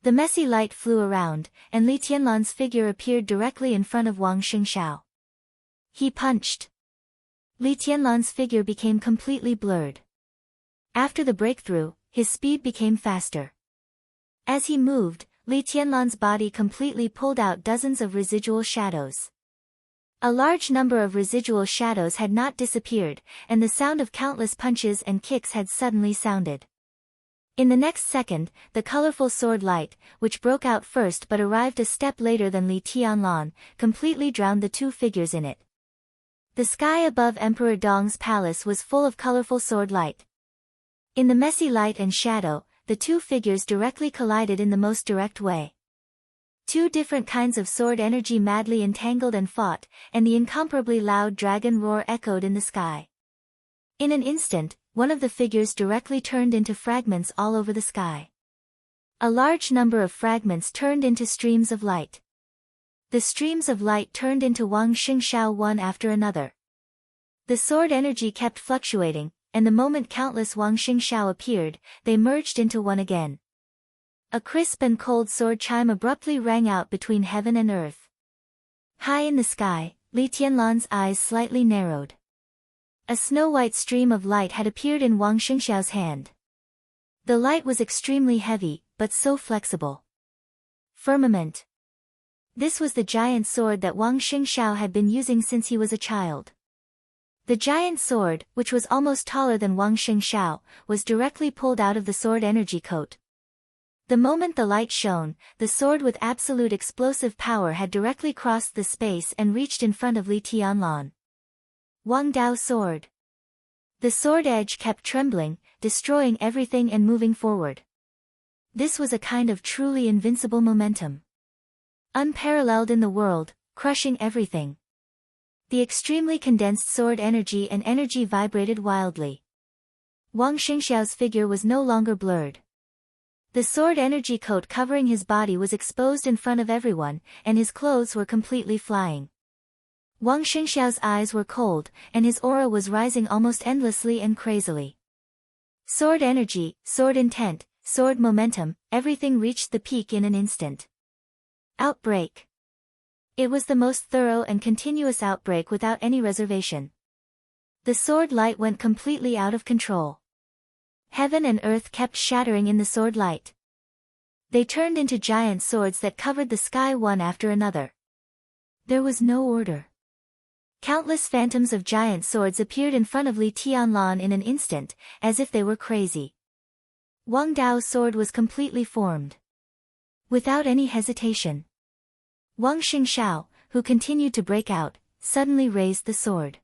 S1: The messy light flew around, and Li Tianlan's figure appeared directly in front of Wang Xingxiao. He punched. Li Tianlan's figure became completely blurred. After the breakthrough, his speed became faster. As he moved, Li Tianlan's body completely pulled out dozens of residual shadows. A large number of residual shadows had not disappeared, and the sound of countless punches and kicks had suddenly sounded. In the next second, the colorful sword light, which broke out first but arrived a step later than Li Tianlan, completely drowned the two figures in it. The sky above Emperor Dong's palace was full of colorful sword light. In the messy light and shadow, the two figures directly collided in the most direct way. Two different kinds of sword energy madly entangled and fought, and the incomparably loud dragon roar echoed in the sky. In an instant, one of the figures directly turned into fragments all over the sky. A large number of fragments turned into streams of light. The streams of light turned into Wang Xingxiao one after another. The sword energy kept fluctuating, and the moment countless Wang Xingxiao appeared, they merged into one again. A crisp and cold sword chime abruptly rang out between heaven and earth. High in the sky, Li Tianlan's eyes slightly narrowed. A snow-white stream of light had appeared in Wang Xingxiao's hand. The light was extremely heavy, but so flexible. Firmament. This was the giant sword that Wang Xingxiao had been using since he was a child. The giant sword, which was almost taller than Wang Xingxiao, was directly pulled out of the sword energy coat. The moment the light shone, the sword with absolute explosive power had directly crossed the space and reached in front of Li Tianlan. Wang Dao sword. The sword edge kept trembling, destroying everything and moving forward. This was a kind of truly invincible momentum. Unparalleled in the world, crushing everything. The extremely condensed sword energy and energy vibrated wildly. Wang Xingxiao's figure was no longer blurred. The sword energy coat covering his body was exposed in front of everyone, and his clothes were completely flying. Wang Xingxiao's eyes were cold, and his aura was rising almost endlessly and crazily. Sword energy, sword intent, sword momentum, everything reached the peak in an instant. Outbreak. It was the most thorough and continuous outbreak without any reservation. The sword light went completely out of control. Heaven and earth kept shattering in the sword light. They turned into giant swords that covered the sky one after another. There was no order. Countless phantoms of giant swords appeared in front of Li Tianlan in an instant, as if they were crazy. Wang Dao's sword was completely formed. Without any hesitation, Wang Xingshao, who continued to break out, suddenly raised the sword.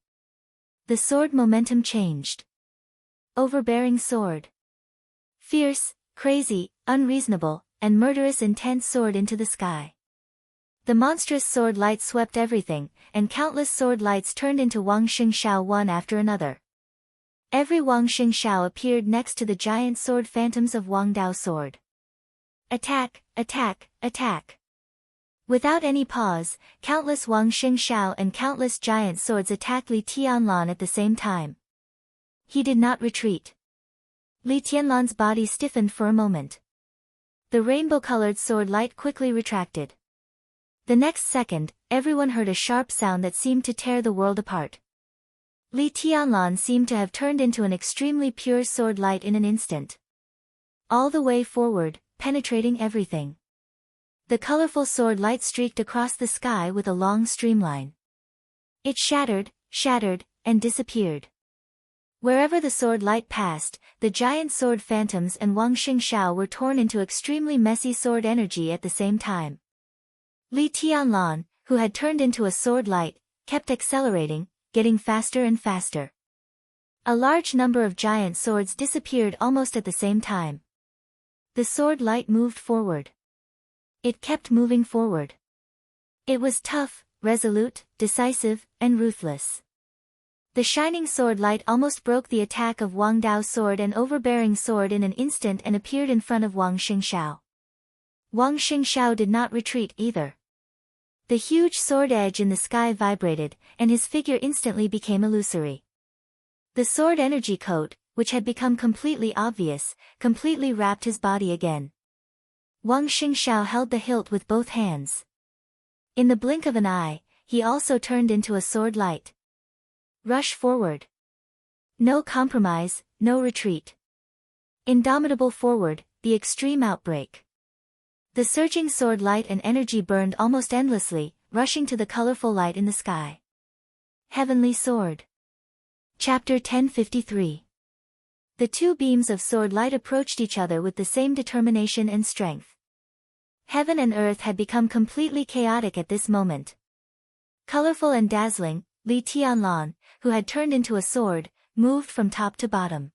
S1: The sword momentum changed. Overbearing sword. Fierce, crazy, unreasonable, and murderous intense sword into the sky. The monstrous sword light swept everything, and countless sword lights turned into Wang Xingshao one after another. Every Wang Xingshao appeared next to the giant sword phantoms of Wang Dao's sword. Attack, attack, attack. Without any pause, countless Wang Xingshao and countless giant swords attacked Li Tianlan at the same time. He did not retreat. Li Tianlan's body stiffened for a moment. The rainbow-colored sword light quickly retracted. The next second, everyone heard a sharp sound that seemed to tear the world apart. Li Tianlan seemed to have turned into an extremely pure sword light in an instant. All the way forward, penetrating everything. The colorful sword light streaked across the sky with a long streamline. It shattered, and disappeared. Wherever the sword light passed, the giant sword phantoms and Wang Xingshao were torn into extremely messy sword energy at the same time. Li Tianlan, who had turned into a sword light, kept accelerating, getting faster and faster. A large number of giant swords disappeared almost at the same time. The sword light moved forward. It kept moving forward. It was tough, resolute, decisive, and ruthless. The shining sword light almost broke the attack of Wang Dao's sword and overbearing sword in an instant and appeared in front of Wang Xingshao. Wang Xingshao did not retreat either. The huge sword edge in the sky vibrated, and his figure instantly became illusory. The sword energy coat, which had become completely obvious, completely wrapped his body again. Wang Xingshao held the hilt with both hands. In the blink of an eye, he also turned into a sword light. Rush forward. No compromise, no retreat. Indomitable forward, the extreme outbreak. The surging sword light and energy burned almost endlessly, rushing to the colorful light in the sky. Heavenly Sword. Chapter 1053. The two beams of sword light approached each other with the same determination and strength. Heaven and earth had become completely chaotic at this moment. Colorful and dazzling, Li Tianlan, who had turned into a sword, moved from top to bottom.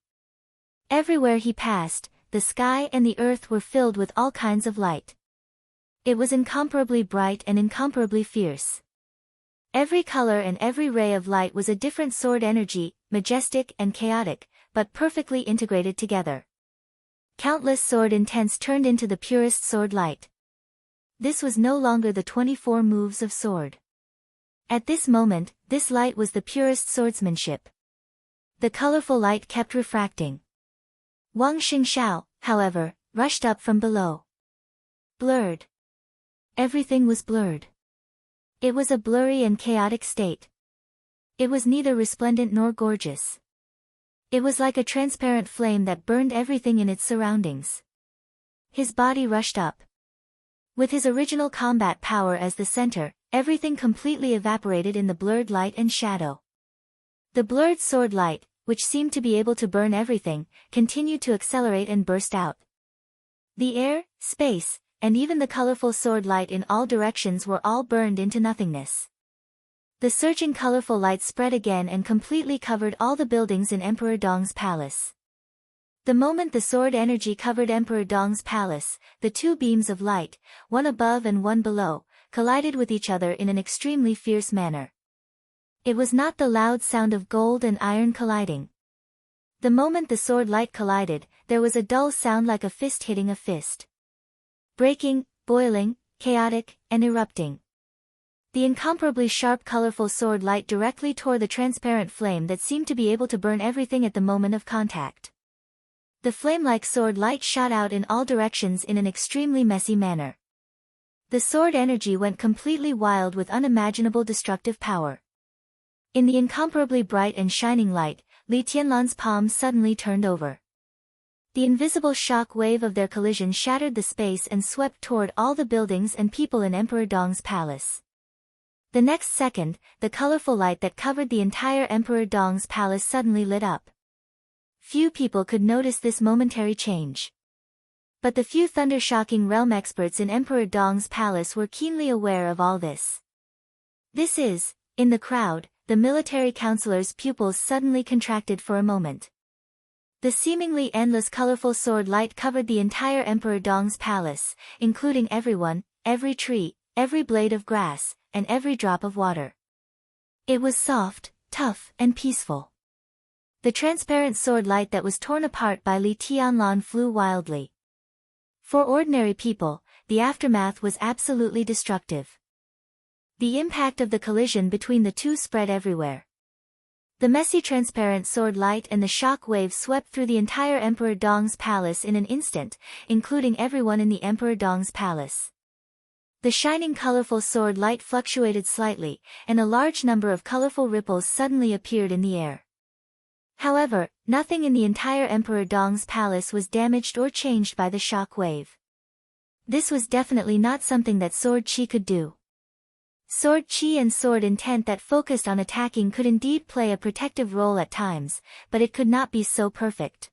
S1: Everywhere he passed, the sky and the earth were filled with all kinds of light. It was incomparably bright and incomparably fierce. Every color and every ray of light was a different sword energy, majestic and chaotic, but perfectly integrated together. Countless sword intents turned into the purest sword light. This was no longer the 24 moves of sword. At this moment, this light was the purest swordsmanship. The colorful light kept refracting. Wang Xingshao, however, rushed up from below. Blurred. Everything was blurred. It was a blurry and chaotic state. It was neither resplendent nor gorgeous. It was like a transparent flame that burned everything in its surroundings. His body rushed up. With his original combat power as the center, everything completely evaporated in the blurred light and shadow. The blurred sword light, which seemed to be able to burn everything, continued to accelerate and burst out. The air, space, and even the colorful sword light in all directions were all burned into nothingness. The surging colorful light spread again and completely covered all the buildings in Emperor Dong's palace. The moment the sword energy covered Emperor Dong's palace, the two beams of light, one above and one below, collided with each other in an extremely fierce manner. It was not the loud sound of gold and iron colliding. The moment the sword light collided, there was a dull sound like a fist hitting a fist. Breaking, boiling, chaotic, and erupting. The incomparably sharp colorful sword light directly tore the transparent flame that seemed to be able to burn everything at the moment of contact. The flame-like sword light shot out in all directions in an extremely messy manner. The sword energy went completely wild with unimaginable destructive power. In the incomparably bright and shining light, Li Tianlan's palm suddenly turned over. The invisible shock wave of their collision shattered the space and swept toward all the buildings and people in Emperor Dong's palace. The next second, the colorful light that covered the entire Emperor Dong's palace suddenly lit up. Few people could notice this momentary change. But the few thunder-shocking realm experts in Emperor Dong's palace were keenly aware of all this. In the crowd, the military counselor's pupils suddenly contracted for a moment. The seemingly endless colorful sword light covered the entire Emperor Dong's palace, including everyone, every tree, every blade of grass, and every drop of water. It was soft, tough, and peaceful. The transparent sword light that was torn apart by Li Tianlan flew wildly. For ordinary people, the aftermath was absolutely destructive. The impact of the collision between the two spread everywhere. The messy transparent sword light and the shock wave swept through the entire Emperor Dong's palace in an instant, including everyone in the Emperor Dong's palace. The shining colorful sword light fluctuated slightly, and a large number of colorful ripples suddenly appeared in the air. However, nothing in the entire Emperor Dong's palace was damaged or changed by the shock wave. This was definitely not something that sword chi could do. Sword chi and sword intent that focused on attacking could indeed play a protective role at times, but it could not be so perfect.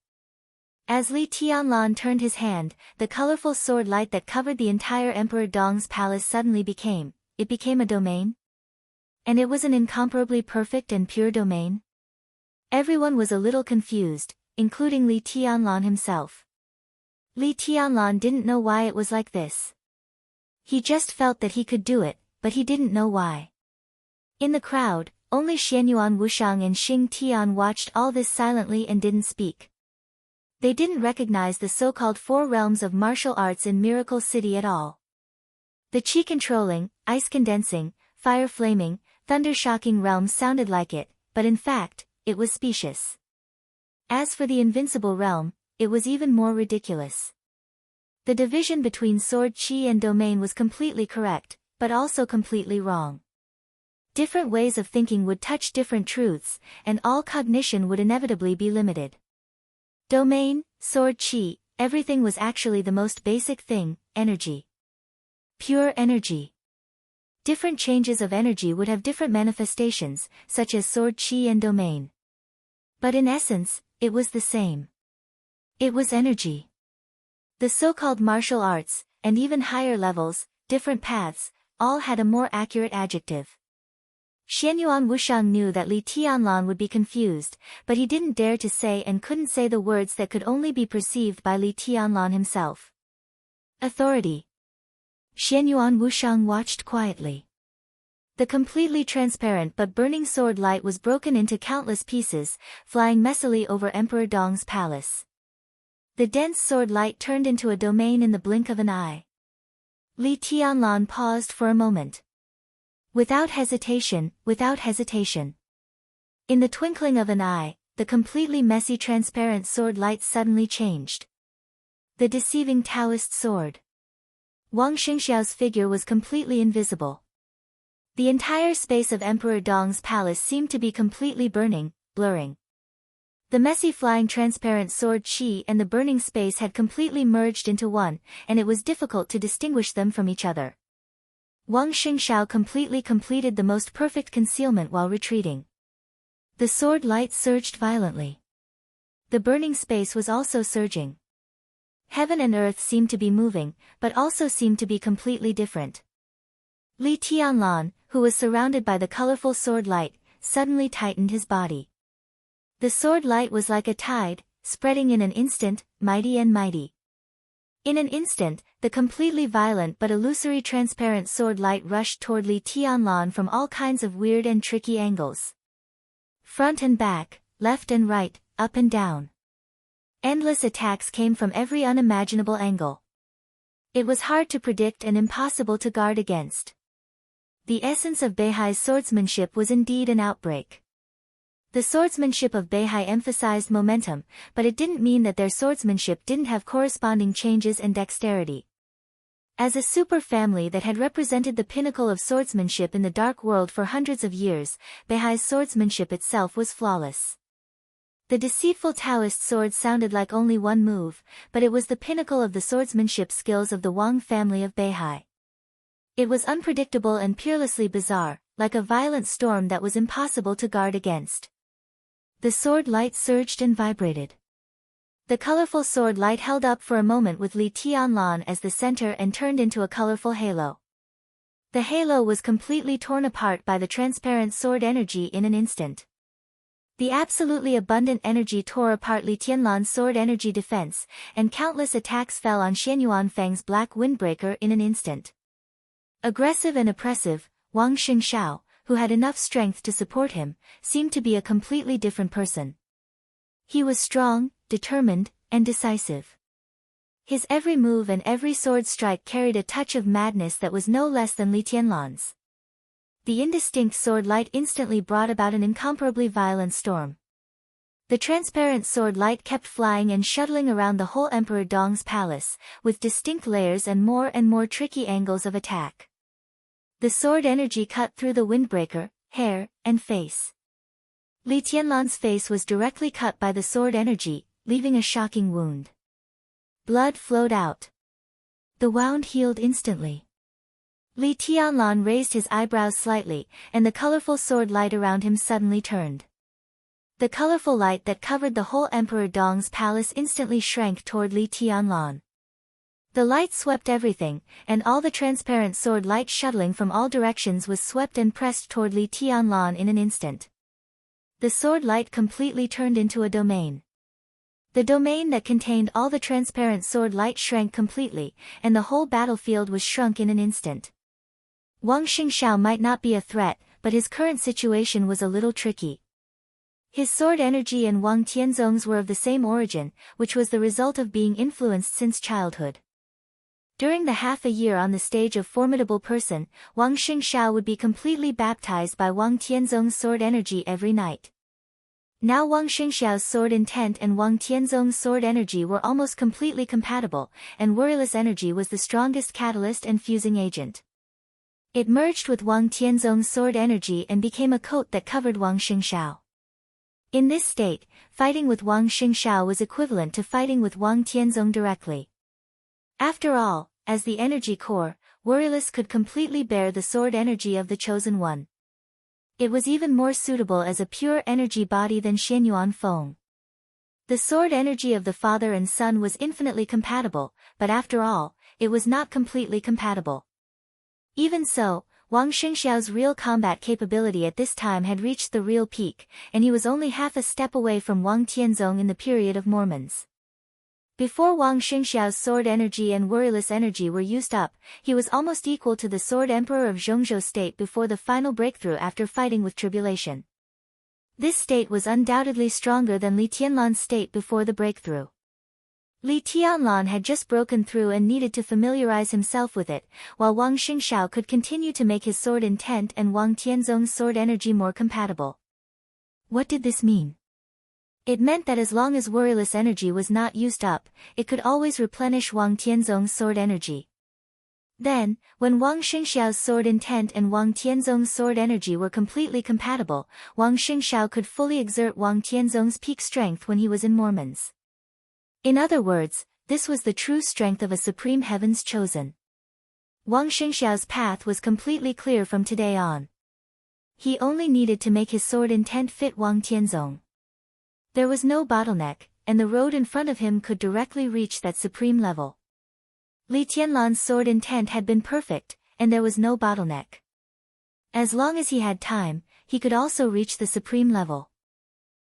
S1: As Li Tianlan turned his hand, the colorful sword light that covered the entire Emperor Dong's palace suddenly became a domain? And it was an incomparably perfect and pure domain? Everyone was a little confused, including Li Tianlan himself. Li Tianlan didn't know why it was like this. He just felt that he could do it, but he didn't know why. In the crowd, only Xianyuan Wushang and Xing Tian watched all this silently and didn't speak. They didn't recognize the so-called four realms of martial arts in Miracle City at all. The chi controlling, ice condensing, fire flaming, thunder shocking realms sounded like it, but in fact, it was specious. As for the invincible realm, it was even more ridiculous. The division between sword chi and domain was completely correct, but also completely wrong. Different ways of thinking would touch different truths, and all cognition would inevitably be limited. Domain, sword chi, everything was actually the most basic thing, energy. Pure energy. Different changes of energy would have different manifestations, such as sword chi and domain. But in essence, it was the same. It was energy. The so-called martial arts, and even higher levels, different paths, all had a more accurate adjective. Xianyuan Wushang knew that Li Tianlan would be confused, but he didn't dare to say and couldn't say the words that could only be perceived by Li Tianlan himself. Authority. Xianyuan Wushang watched quietly. The completely transparent but burning sword light was broken into countless pieces, flying messily over Emperor Dong's palace. The dense sword light turned into a domain in the blink of an eye. Li Tianlan paused for a moment. Without hesitation. In the twinkling of an eye, the completely messy transparent sword light suddenly changed. The deceiving Taoist sword. Wang Xingxiao's figure was completely invisible. The entire space of Emperor Dong's palace seemed to be completely burning, blurring. The messy flying transparent sword chi and the burning space had completely merged into one, and it was difficult to distinguish them from each other. Wang Xingxiao completely completed the most perfect concealment while retreating. The sword light surged violently. The burning space was also surging. Heaven and earth seemed to be moving, but also seemed to be completely different. Li Tianlan, who was surrounded by the colorful sword light, suddenly tightened his body. The sword light was like a tide, spreading in an instant, mighty and mighty. In an instant, the completely violent but illusory transparent sword light rushed toward Li Tianlan from all kinds of weird and tricky angles. Front and back, left and right, up and down. Endless attacks came from every unimaginable angle. It was hard to predict and impossible to guard against. The essence of Beihai's swordsmanship was indeed an outbreak. The swordsmanship of Beihai emphasized momentum, but it didn't mean that their swordsmanship didn't have corresponding changes and dexterity. As a super family that had represented the pinnacle of swordsmanship in the dark world for hundreds of years, Beihai's swordsmanship itself was flawless. The deceitful Taoist sword sounded like only one move, but it was the pinnacle of the swordsmanship skills of the Wang family of Beihai. It was unpredictable and peerlessly bizarre, like a violent storm that was impossible to guard against. The sword light surged and vibrated. The colorful sword light held up for a moment with Li Tianlan as the center and turned into a colorful halo. The halo was completely torn apart by the transparent sword energy in an instant. The absolutely abundant energy tore apart Li Tianlan's sword energy defense, and countless attacks fell on Xianyuan Feng's black windbreaker in an instant. Aggressive and oppressive, Wang Xingxiao, who had enough strength to support him, seemed to be a completely different person. He was strong, determined, and decisive. His every move and every sword strike carried a touch of madness that was no less than Li Tianlan's. The indistinct sword light instantly brought about an incomparably violent storm. The transparent sword light kept flying and shuttling around the whole Emperor Dong's palace, with distinct layers and more tricky angles of attack. The sword energy cut through the windbreaker, hair, and face. Li Tianlan's face was directly cut by the sword energy, leaving a shocking wound. Blood flowed out. The wound healed instantly. Li Tianlan raised his eyebrows slightly, and the colorful sword light around him suddenly turned. The colorful light that covered the whole Emperor Dong's palace instantly shrank toward Li Tianlan. The light swept everything, and all the transparent sword light shuttling from all directions was swept and pressed toward Li Tianlan in an instant. The sword light completely turned into a domain. The domain that contained all the transparent sword light shrank completely, and the whole battlefield was shrunk in an instant. Wang Xingxiao might not be a threat, but his current situation was a little tricky. His sword energy and Wang Tianzong's were of the same origin, which was the result of being influenced since childhood. During the half a year on the stage of Formidable Person, Wang Xingxiao would be completely baptized by Wang Tianzong's sword energy every night. Now Wang Xingxiao's sword intent and Wang Tianzong's sword energy were almost completely compatible, and worryless energy was the strongest catalyst and fusing agent. It merged with Wang Tianzong's sword energy and became a coat that covered Wang Xingxiao. In this state, fighting with Wang Xingxiao was equivalent to fighting with Wang Tianzong directly. After all, as the energy core, Worryless could completely bear the sword energy of the Chosen One. It was even more suitable as a pure energy body than Xianyuan Feng. The sword energy of the father and son was infinitely compatible, but after all, it was not completely compatible. Even so, Wang Xingxiao's real combat capability at this time had reached the real peak, and he was only half a step away from Wang Tianzong in the period of Mormons. Before Wang Xingxiao's sword energy and worryless energy were used up, he was almost equal to the sword emperor of Zhongzhou state before the final breakthrough after fighting with tribulation. This state was undoubtedly stronger than Li Tianlan's state before the breakthrough. Li Tianlan had just broken through and needed to familiarize himself with it, while Wang Xingxiao could continue to make his sword intent and Wang Tianzong's sword energy more compatible. What did this mean? It meant that as long as worryless energy was not used up, it could always replenish Wang Tianzong's sword energy. Then, when Wang Xingxiao's sword intent and Wang Tianzong's sword energy were completely compatible, Wang Xingxiao could fully exert Wang Tianzong's peak strength when he was in Mormons. In other words, this was the true strength of a supreme heaven's chosen. Wang Xingxiao's path was completely clear from today on. He only needed to make his sword intent fit Wang Tianzong. There was no bottleneck, and the road in front of him could directly reach that supreme level. Li Tianlan's sword intent had been perfect, and there was no bottleneck. As long as he had time, he could also reach the supreme level.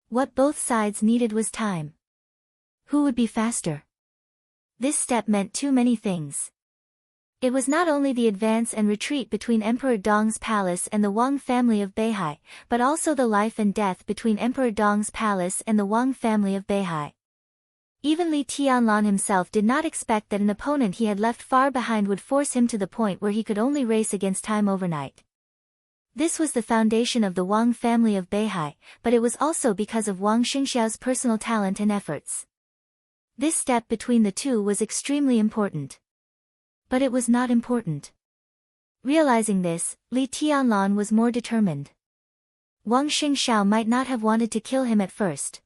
S1: What both sides needed was time. Who would be faster? This step meant too many things. It was not only the advance and retreat between Emperor Dong's palace and the Wang family of Beihai, but also the life and death between Emperor Dong's palace and the Wang family of Beihai. Even Li Tianlan himself did not expect that an opponent he had left far behind would force him to the point where he could only race against time overnight. This was the foundation of the Wang family of Beihai, but it was also because of Wang Xingxiao's personal talent and efforts. This step between the two was extremely important. But it was not important. Realizing this, Li Tianlan was more determined. Wang Xingxiao might not have wanted to kill him at first.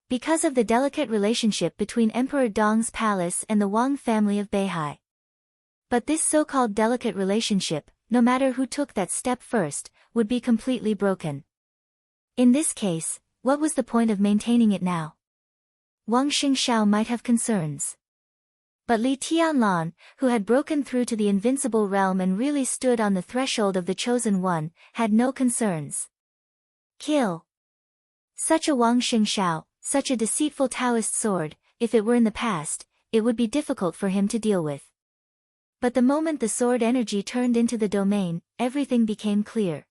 S1: because of the delicate relationship between Emperor Dong's palace and the Wang family of Beihai. But this so-called delicate relationship, no matter who took that step first, would be completely broken. In this case, what was the point of maintaining it now? Wang Xingxiao might have concerns. But Li Tianlan, who had broken through to the invincible realm and really stood on the threshold of the Chosen One, had no concerns. Kill. Such a Wang Xingxiao, such a deceitful Taoist sword, if it were in the past, it would be difficult for him to deal with. But the moment the sword energy turned into the domain, everything became clear.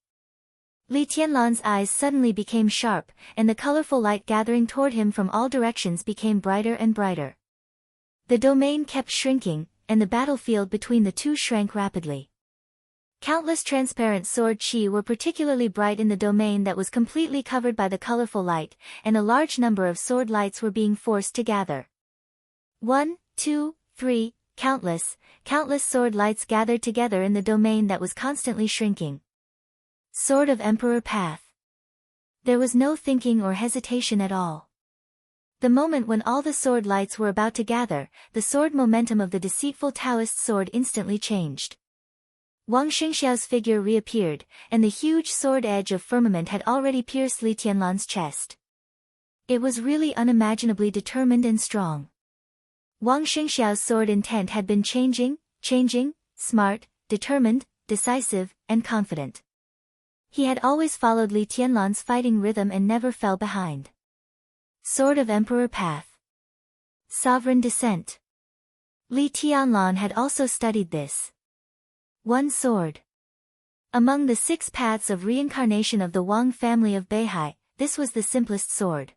S1: Li Tianlan's eyes suddenly became sharp, and the colorful light gathering toward him from all directions became brighter and brighter. The domain kept shrinking, and the battlefield between the two shrank rapidly. Countless transparent sword chi were particularly bright in the domain that was completely covered by the colorful light, and a large number of sword lights were being forced to gather. 1, 2, 3, countless sword lights gathered together in the domain that was constantly shrinking. Sword of Emperor Path. There was no thinking or hesitation at all. The moment when all the sword lights were about to gather, the sword momentum of the deceitful Taoist sword instantly changed. Wang Xingxiao's figure reappeared, and the huge sword edge of firmament had already pierced Li Tianlan's chest. It was really unimaginably determined and strong. Wang Xingxiao's sword intent had been changing, smart, determined, decisive, and confident. He had always followed Li Tianlan's fighting rhythm and never fell behind. Sword of Emperor Path. Sovereign Descent. Li Tianlan had also studied this. One sword. Among the 6 paths of reincarnation of the Wang family of Beihai, this was the simplest sword.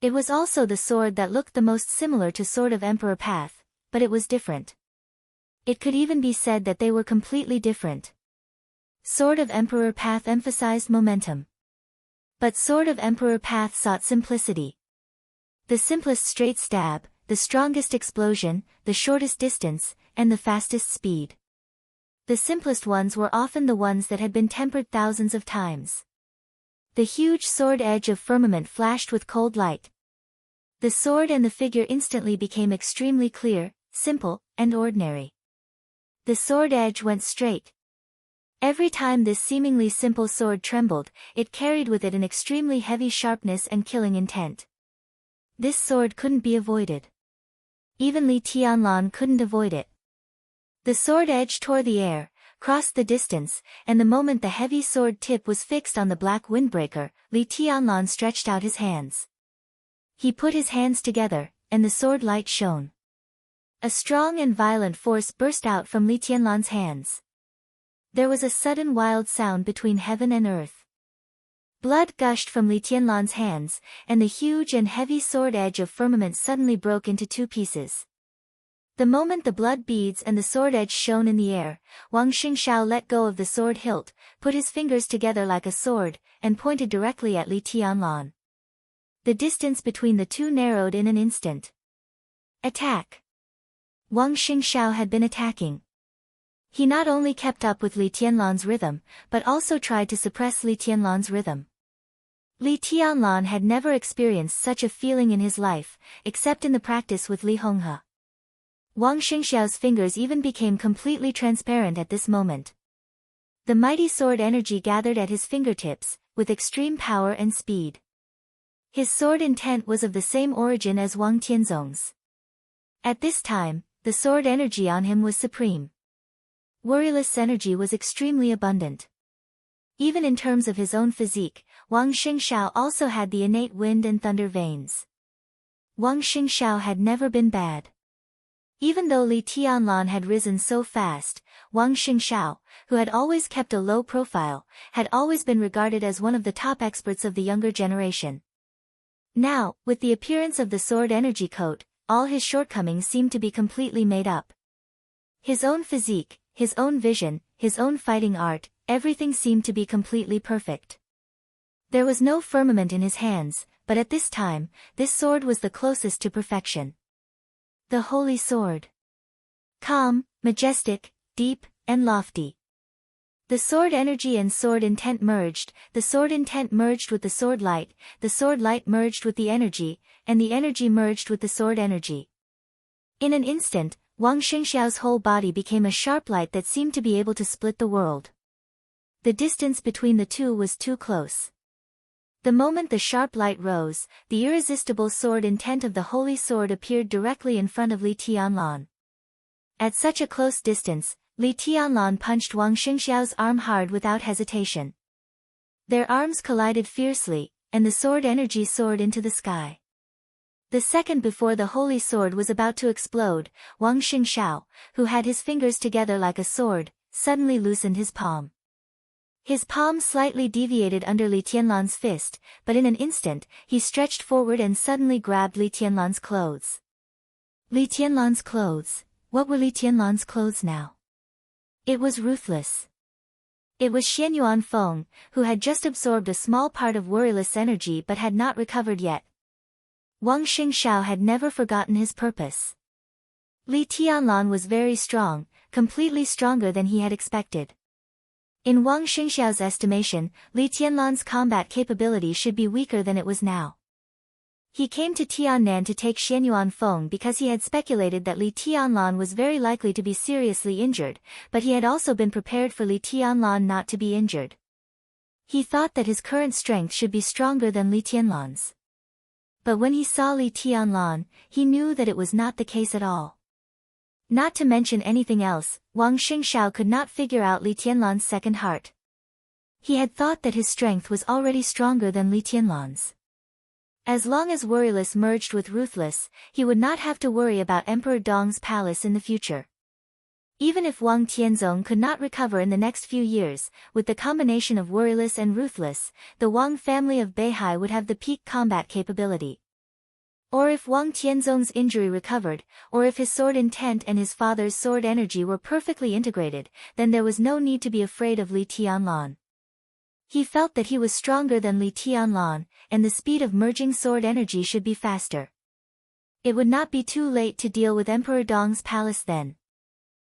S1: It was also the sword that looked the most similar to Sword of Emperor Path, but it was different. It could even be said that they were completely different. Sword of Emperor Path emphasized momentum. But Sword of Emperor Path sought simplicity. The simplest straight stab, the strongest explosion, the shortest distance, and the fastest speed. The simplest ones were often the ones that had been tempered thousands of times. The huge sword edge of firmament flashed with cold light. The sword and the figure instantly became extremely clear, simple, and ordinary. The sword edge went straight. Every time this seemingly simple sword trembled, it carried with it an extremely heavy sharpness and killing intent. This sword couldn't be avoided. Even Li Tianlan couldn't avoid it. The sword edge tore the air, crossed the distance, and the moment the heavy sword tip was fixed on the black windbreaker, Li Tianlan stretched out his hands. He put his hands together, and the sword light shone. A strong and violent force burst out from Li Tianlan's hands. There was a sudden wild sound between heaven and earth. Blood gushed from Li Tianlan's hands, and the huge and heavy sword edge of firmament suddenly broke into 2 pieces. The moment the blood beads and the sword edge shone in the air, Wang Xingxiao let go of the sword hilt, put his fingers together like a sword, and pointed directly at Li Tianlan. The distance between the two narrowed in an instant. Attack! Wang Xingxiao had been attacking. He not only kept up with Li Tianlan's rhythm, but also tried to suppress Li Tianlan's rhythm. Li Tianlan had never experienced such a feeling in his life, except in the practice with Li Honghe. Wang Xingxiao's fingers even became completely transparent at this moment. The mighty sword energy gathered at his fingertips, with extreme power and speed. His sword intent was of the same origin as Wang Tianzong's. At this time, the sword energy on him was supreme. Worryless energy was extremely abundant. Even in terms of his own physique, Wang Xingxiao also had the innate wind and thunder veins. Wang Xingxiao had never been bad. Even though Li Tianlan had risen so fast, Wang Xingxiao, who had always kept a low profile, had always been regarded as one of the top experts of the younger generation. Now, with the appearance of the sword energy coat, all his shortcomings seemed to be completely made up. His own physique, his own vision, his own fighting art, everything seemed to be completely perfect. There was no firmament in his hands, but at this time, this sword was the closest to perfection. The Holy Sword. Calm, majestic, deep, and lofty. The sword energy and sword intent merged, the sword intent merged with the sword light merged with the energy, and the energy merged with the sword energy. In an instant, Wang Xingxiao's whole body became a sharp light that seemed to be able to split the world. The distance between the two was too close. The moment the sharp light rose, the irresistible sword intent of the holy sword appeared directly in front of Li Tianlan. At such a close distance, Li Tianlan punched Wang Xingxiao's arm hard without hesitation. Their arms collided fiercely, and the sword energy soared into the sky. The second before the holy sword was about to explode, Wang Xingxiao, who had his fingers together like a sword, suddenly loosened his palm. His palm slightly deviated under Li Tianlan's fist, but in an instant, he stretched forward and suddenly grabbed Li Tianlan's clothes. Li Tianlan's clothes? What were Li Tianlan's clothes now? It was ruthless. It was Xian Yuanfeng, who had just absorbed a small part of worryless energy but had not recovered yet. Wang Xingxiao had never forgotten his purpose. Li Tianlan was very strong, completely stronger than he had expected. In Wang Xingxiao's estimation, Li Tianlan's combat capability should be weaker than it was now. He came to Tiannan to take Xian Yuanfeng because he had speculated that Li Tianlan was very likely to be seriously injured, but he had also been prepared for Li Tianlan not to be injured. He thought that his current strength should be stronger than Li Tianlan's. But when he saw Li Tianlan, he knew that it was not the case at all. Not to mention anything else, Wang Xingxiao could not figure out Li Tianlan's second heart. He had thought that his strength was already stronger than Li Tianlan's. As long as worryless merged with ruthless, he would not have to worry about Emperor Dong's palace in the future. Even if Wang Tianzong could not recover in the next few years, with the combination of worryless and ruthless, the Wang family of Beihai would have the peak combat capability. Or if Wang Tianzong's injury recovered, or if his sword intent and his father's sword energy were perfectly integrated, then there was no need to be afraid of Li Tianlan. He felt that he was stronger than Li Tianlan, and the speed of merging sword energy should be faster. It would not be too late to deal with Emperor Dong's palace then.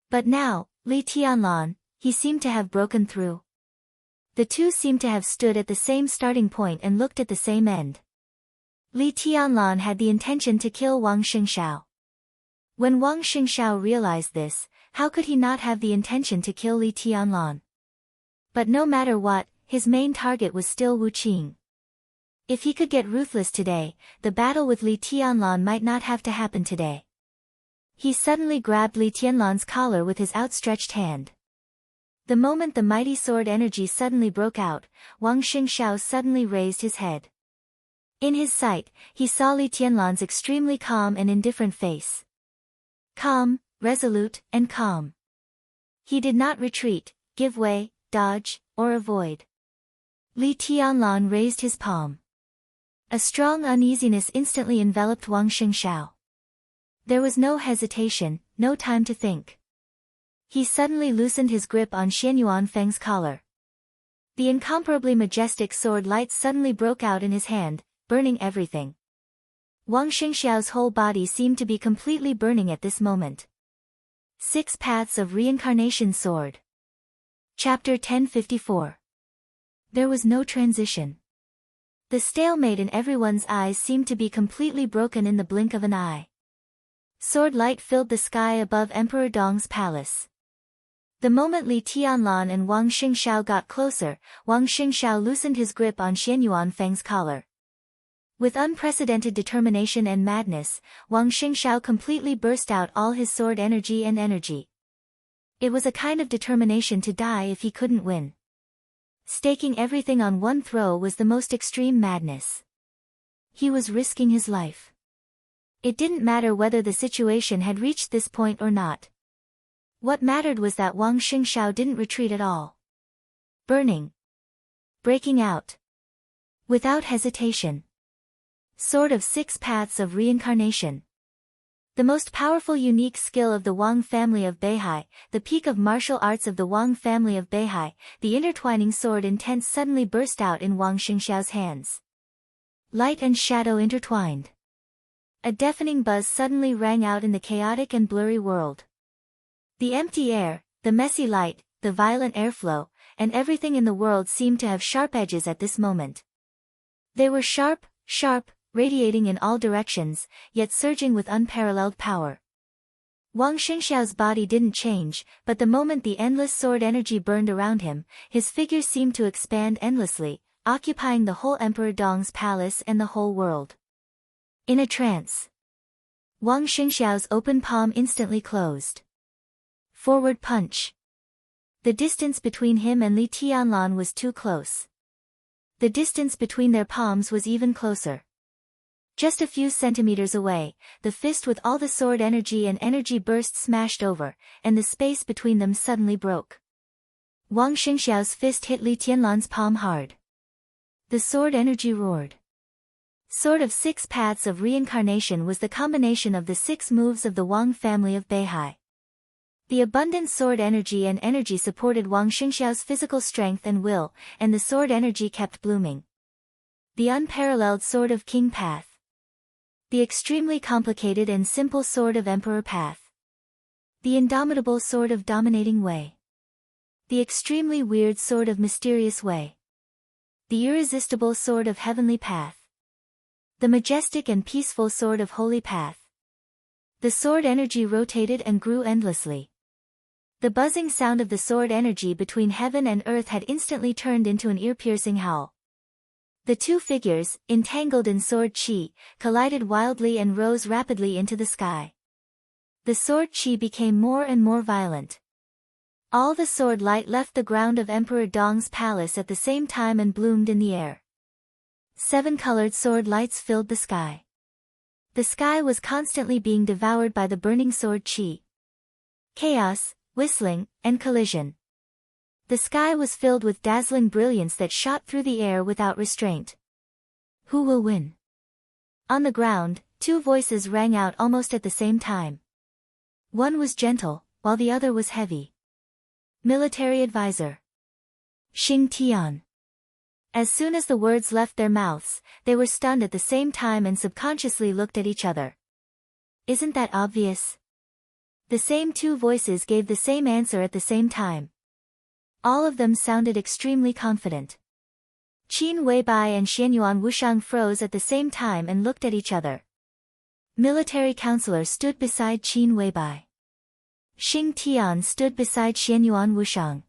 S1: But now, Li Tianlan, he seemed to have broken through. The two seemed to have stood at the same starting point and looked at the same end. Li Tianlan had the intention to kill Wang Xingxiao. When Wang Xingxiao realized this, how could he not have the intention to kill Li Tianlan? But no matter what, his main target was still Wu Qing. If he could get ruthless today, the battle with Li Tianlan might not have to happen today. He suddenly grabbed Li Tianlan's collar with his outstretched hand. The moment the mighty sword energy suddenly broke out, Wang Xingxiao suddenly raised his head. In his sight, he saw Li Tianlan's extremely calm and indifferent face. Calm, resolute, and calm. He did not retreat, give way, dodge, or avoid. Li Tianlan raised his palm. A strong uneasiness instantly enveloped Wang Xingxiao. There was no hesitation, no time to think. He suddenly loosened his grip on Xian Yuanfeng's collar. The incomparably majestic sword light suddenly broke out in his hand, burning everything. Wang Xingxiao's whole body seemed to be completely burning at this moment. 6 Paths of Reincarnation Sword. Chapter 1054. There was no transition. The stalemate in everyone's eyes seemed to be completely broken in the blink of an eye. Sword light filled the sky above Emperor Dong's palace. The moment Li Tianlan and Wang Xingxiao got closer, Wang Xingxiao loosened his grip on Xian Yuanfeng's collar. With unprecedented determination and madness, Wang Xingxiao completely burst out all his sword energy and energy. It was a kind of determination to die if he couldn't win. Staking everything on one throw was the most extreme madness. He was risking his life. It didn't matter whether the situation had reached this point or not. What mattered was that Wang Xingxiao didn't retreat at all. Burning. Breaking out. Without hesitation. Sword of 6 Paths of Reincarnation. The most powerful unique skill of the Wang family of Beihai, the peak of martial arts of the Wang family of Beihai, the intertwining sword intent suddenly burst out in Wang Xingxiao's hands. Light and shadow intertwined. A deafening buzz suddenly rang out in the chaotic and blurry world. The empty air, the messy light, the violent airflow, and everything in the world seemed to have sharp edges at this moment. They were sharp, radiating in all directions, yet surging with unparalleled power. Wang Xingxiao's body didn't change, but the moment the endless sword energy burned around him, his figure seemed to expand endlessly, occupying the whole Emperor Dong's palace and the whole world. In a trance, Wang Xingxiao's open palm instantly closed. Forward punch. The distance between him and Li Tianlan was too close. The distance between their palms was even closer. Just a few centimeters away, the fist with all the sword energy and energy burst smashed over, and the space between them suddenly broke. Wang Xingxiao's fist hit Li Tianlan's palm hard. The sword energy roared. Sword of 6 Paths of Reincarnation was the combination of the 6 moves of the Wang family of Beihai. The abundant sword energy and energy supported Wang Xingxiao's physical strength and will, and the sword energy kept blooming. The unparalleled sword of King Path. The extremely complicated and simple sword of Emperor Path. The indomitable sword of Dominating Way. The extremely weird sword of Mysterious Way. The irresistible sword of Heavenly Path. The majestic and peaceful sword of Holy Path. The sword energy rotated and grew endlessly. The buzzing sound of the sword energy between heaven and earth had instantly turned into an ear-piercing howl. The two figures, entangled in sword chi, collided wildly and rose rapidly into the sky. The sword chi became more and more violent. All the sword light left the ground of Emperor Dong's palace at the same time and bloomed in the air. 7 colored sword lights filled the sky. The sky was constantly being devoured by the burning sword chi. Chaos, whistling, and collision. The sky was filled with dazzling brilliance that shot through the air without restraint. Who will win? On the ground, 2 voices rang out almost at the same time. One was gentle, while the other was heavy. Military advisor. Xing Tian. As soon as the words left their mouths, they were stunned at the same time and subconsciously looked at each other. Isn't that obvious? The same 2 voices gave the same answer at the same time. All of them sounded extremely confident. Qin Weibai and Xianyuan Wushang froze at the same time and looked at each other. Military counselor stood beside Qin Weibai. Xing Tian stood beside Xianyuan Wushang.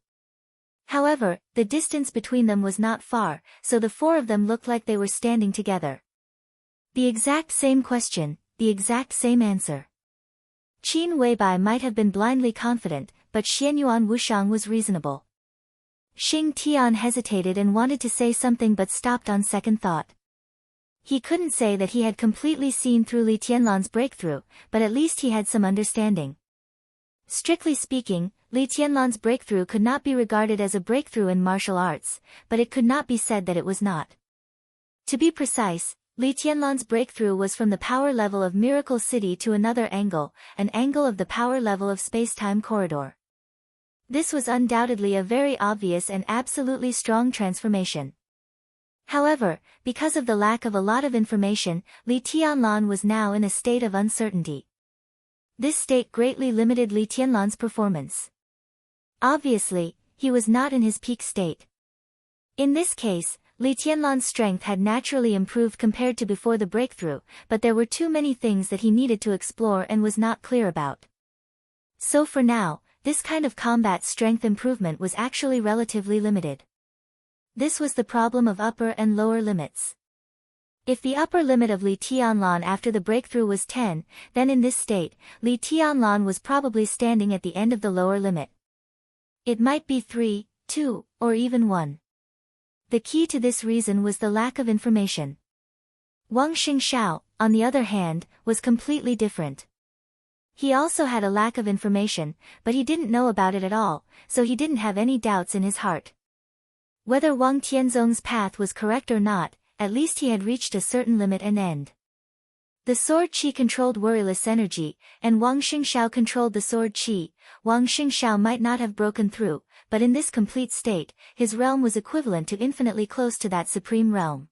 S1: However, the distance between them was not far, so the 4 of them looked like they were standing together. The exact same question, the exact same answer. Qin Weibai might have been blindly confident, but Xianyuan Wushang was reasonable. Xing Tian hesitated and wanted to say something but stopped on second thought. He couldn't say that he had completely seen through Li Tianlan's breakthrough, but at least he had some understanding. Strictly speaking, Li Tianlan's breakthrough could not be regarded as a breakthrough in martial arts, but it could not be said that it was not. To be precise, Li Tianlan's breakthrough was from the power level of Miracle City to another angle, an angle of the power level of space-time corridor. This was undoubtedly a very obvious and absolutely strong transformation. However, because of the lack of a lot of information, Li Tianlan was now in a state of uncertainty. This state greatly limited Li Tianlan's performance. Obviously, he was not in his peak state. In this case, Li Tianlan's strength had naturally improved compared to before the breakthrough, but there were too many things that he needed to explore and was not clear about. So for now, this kind of combat strength improvement was actually relatively limited. This was the problem of upper and lower limits. If the upper limit of Li Tianlan after the breakthrough was 10, then in this state, Li Tianlan was probably standing at the end of the lower limit. It might be 3, 2, or even 1. The key to this reason was the lack of information. Wang Xingxiao, on the other hand, was completely different. He also had a lack of information, but he didn't know about it at all, so he didn't have any doubts in his heart. Whether Wang Tianzong's path was correct or not, at least he had reached a certain limit and end. The sword chi controlled worryless energy, and Wang Xingxiao controlled the sword chi. Wang Xingxiao might not have broken through, but in this complete state, his realm was equivalent to infinitely close to that supreme realm.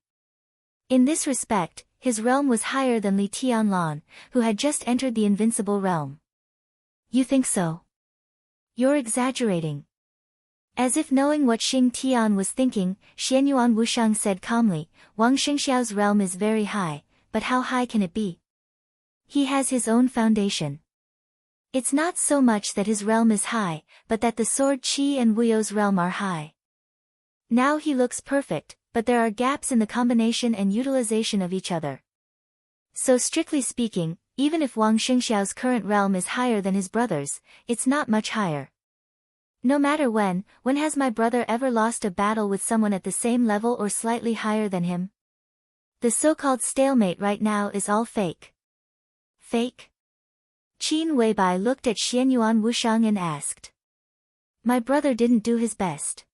S1: In this respect, his realm was higher than Li Tianlan, who had just entered the invincible realm. You think so? You're exaggerating. As if knowing what Xing Tian was thinking, Xianyuan Wushang said calmly, Wang Xingxiao's realm is very high, but how high can it be? He has his own foundation. It's not so much that his realm is high, but that the sword Qi and Wuyo's realm are high. Now he looks perfect, but there are gaps in the combination and utilization of each other. So strictly speaking, even if Wang Xingxiao's current realm is higher than his brother's, it's not much higher. No matter when has my brother ever lost a battle with someone at the same level or slightly higher than him? The so-called stalemate right now is all fake. Fake? Qin Weibai looked at Xianyuan Wushang and asked. My brother didn't do his best.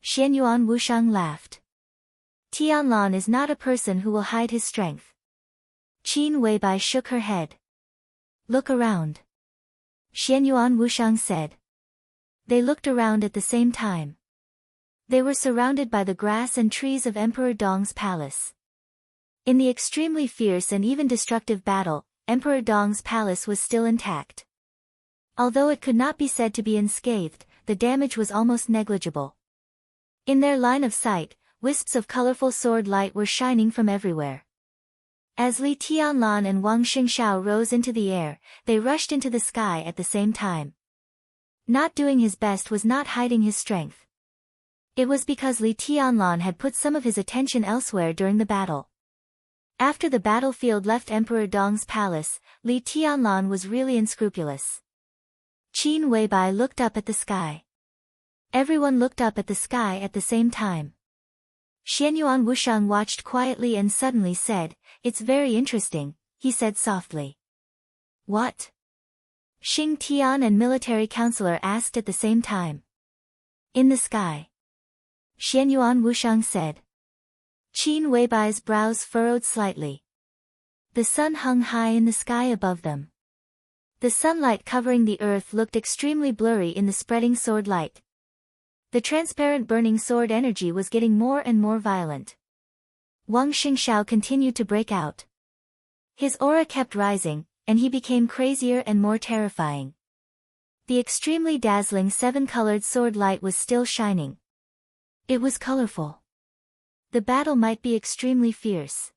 S1: Xianyuan Wushang laughed. Tianlan is not a person who will hide his strength. Qin Weibai shook her head. Look around. Xianyuan Wushang said. They looked around at the same time. They were surrounded by the grass and trees of Emperor Dong's palace. In the extremely fierce and even destructive battle, Emperor Dong's palace was still intact. Although it could not be said to be unscathed, the damage was almost negligible. In their line of sight, wisps of colorful sword light were shining from everywhere. As Li Tianlan and Wang Xingxiao rose into the air, they rushed into the sky at the same time. Not doing his best was not hiding his strength. It was because Li Tianlan had put some of his attention elsewhere during the battle. After the battlefield left Emperor Dong's palace, Li Tianlan was really unscrupulous. Qin Weibai looked up at the sky. Everyone looked up at the sky at the same time. Xianyuan Wushang watched quietly and suddenly said, It's very interesting, he said softly. What? Xing Tian and military counselor asked at the same time. In the sky. Xianyuan Wushang said. Qin Weibai's brows furrowed slightly. The sun hung high in the sky above them. The sunlight covering the earth looked extremely blurry in the spreading sword light. The transparent burning sword energy was getting more and more violent. Wang Xingxiao continued to break out. His aura kept rising, and he became crazier and more terrifying. The extremely dazzling seven-colored sword light was still shining. It was colorful. The battle might be extremely fierce.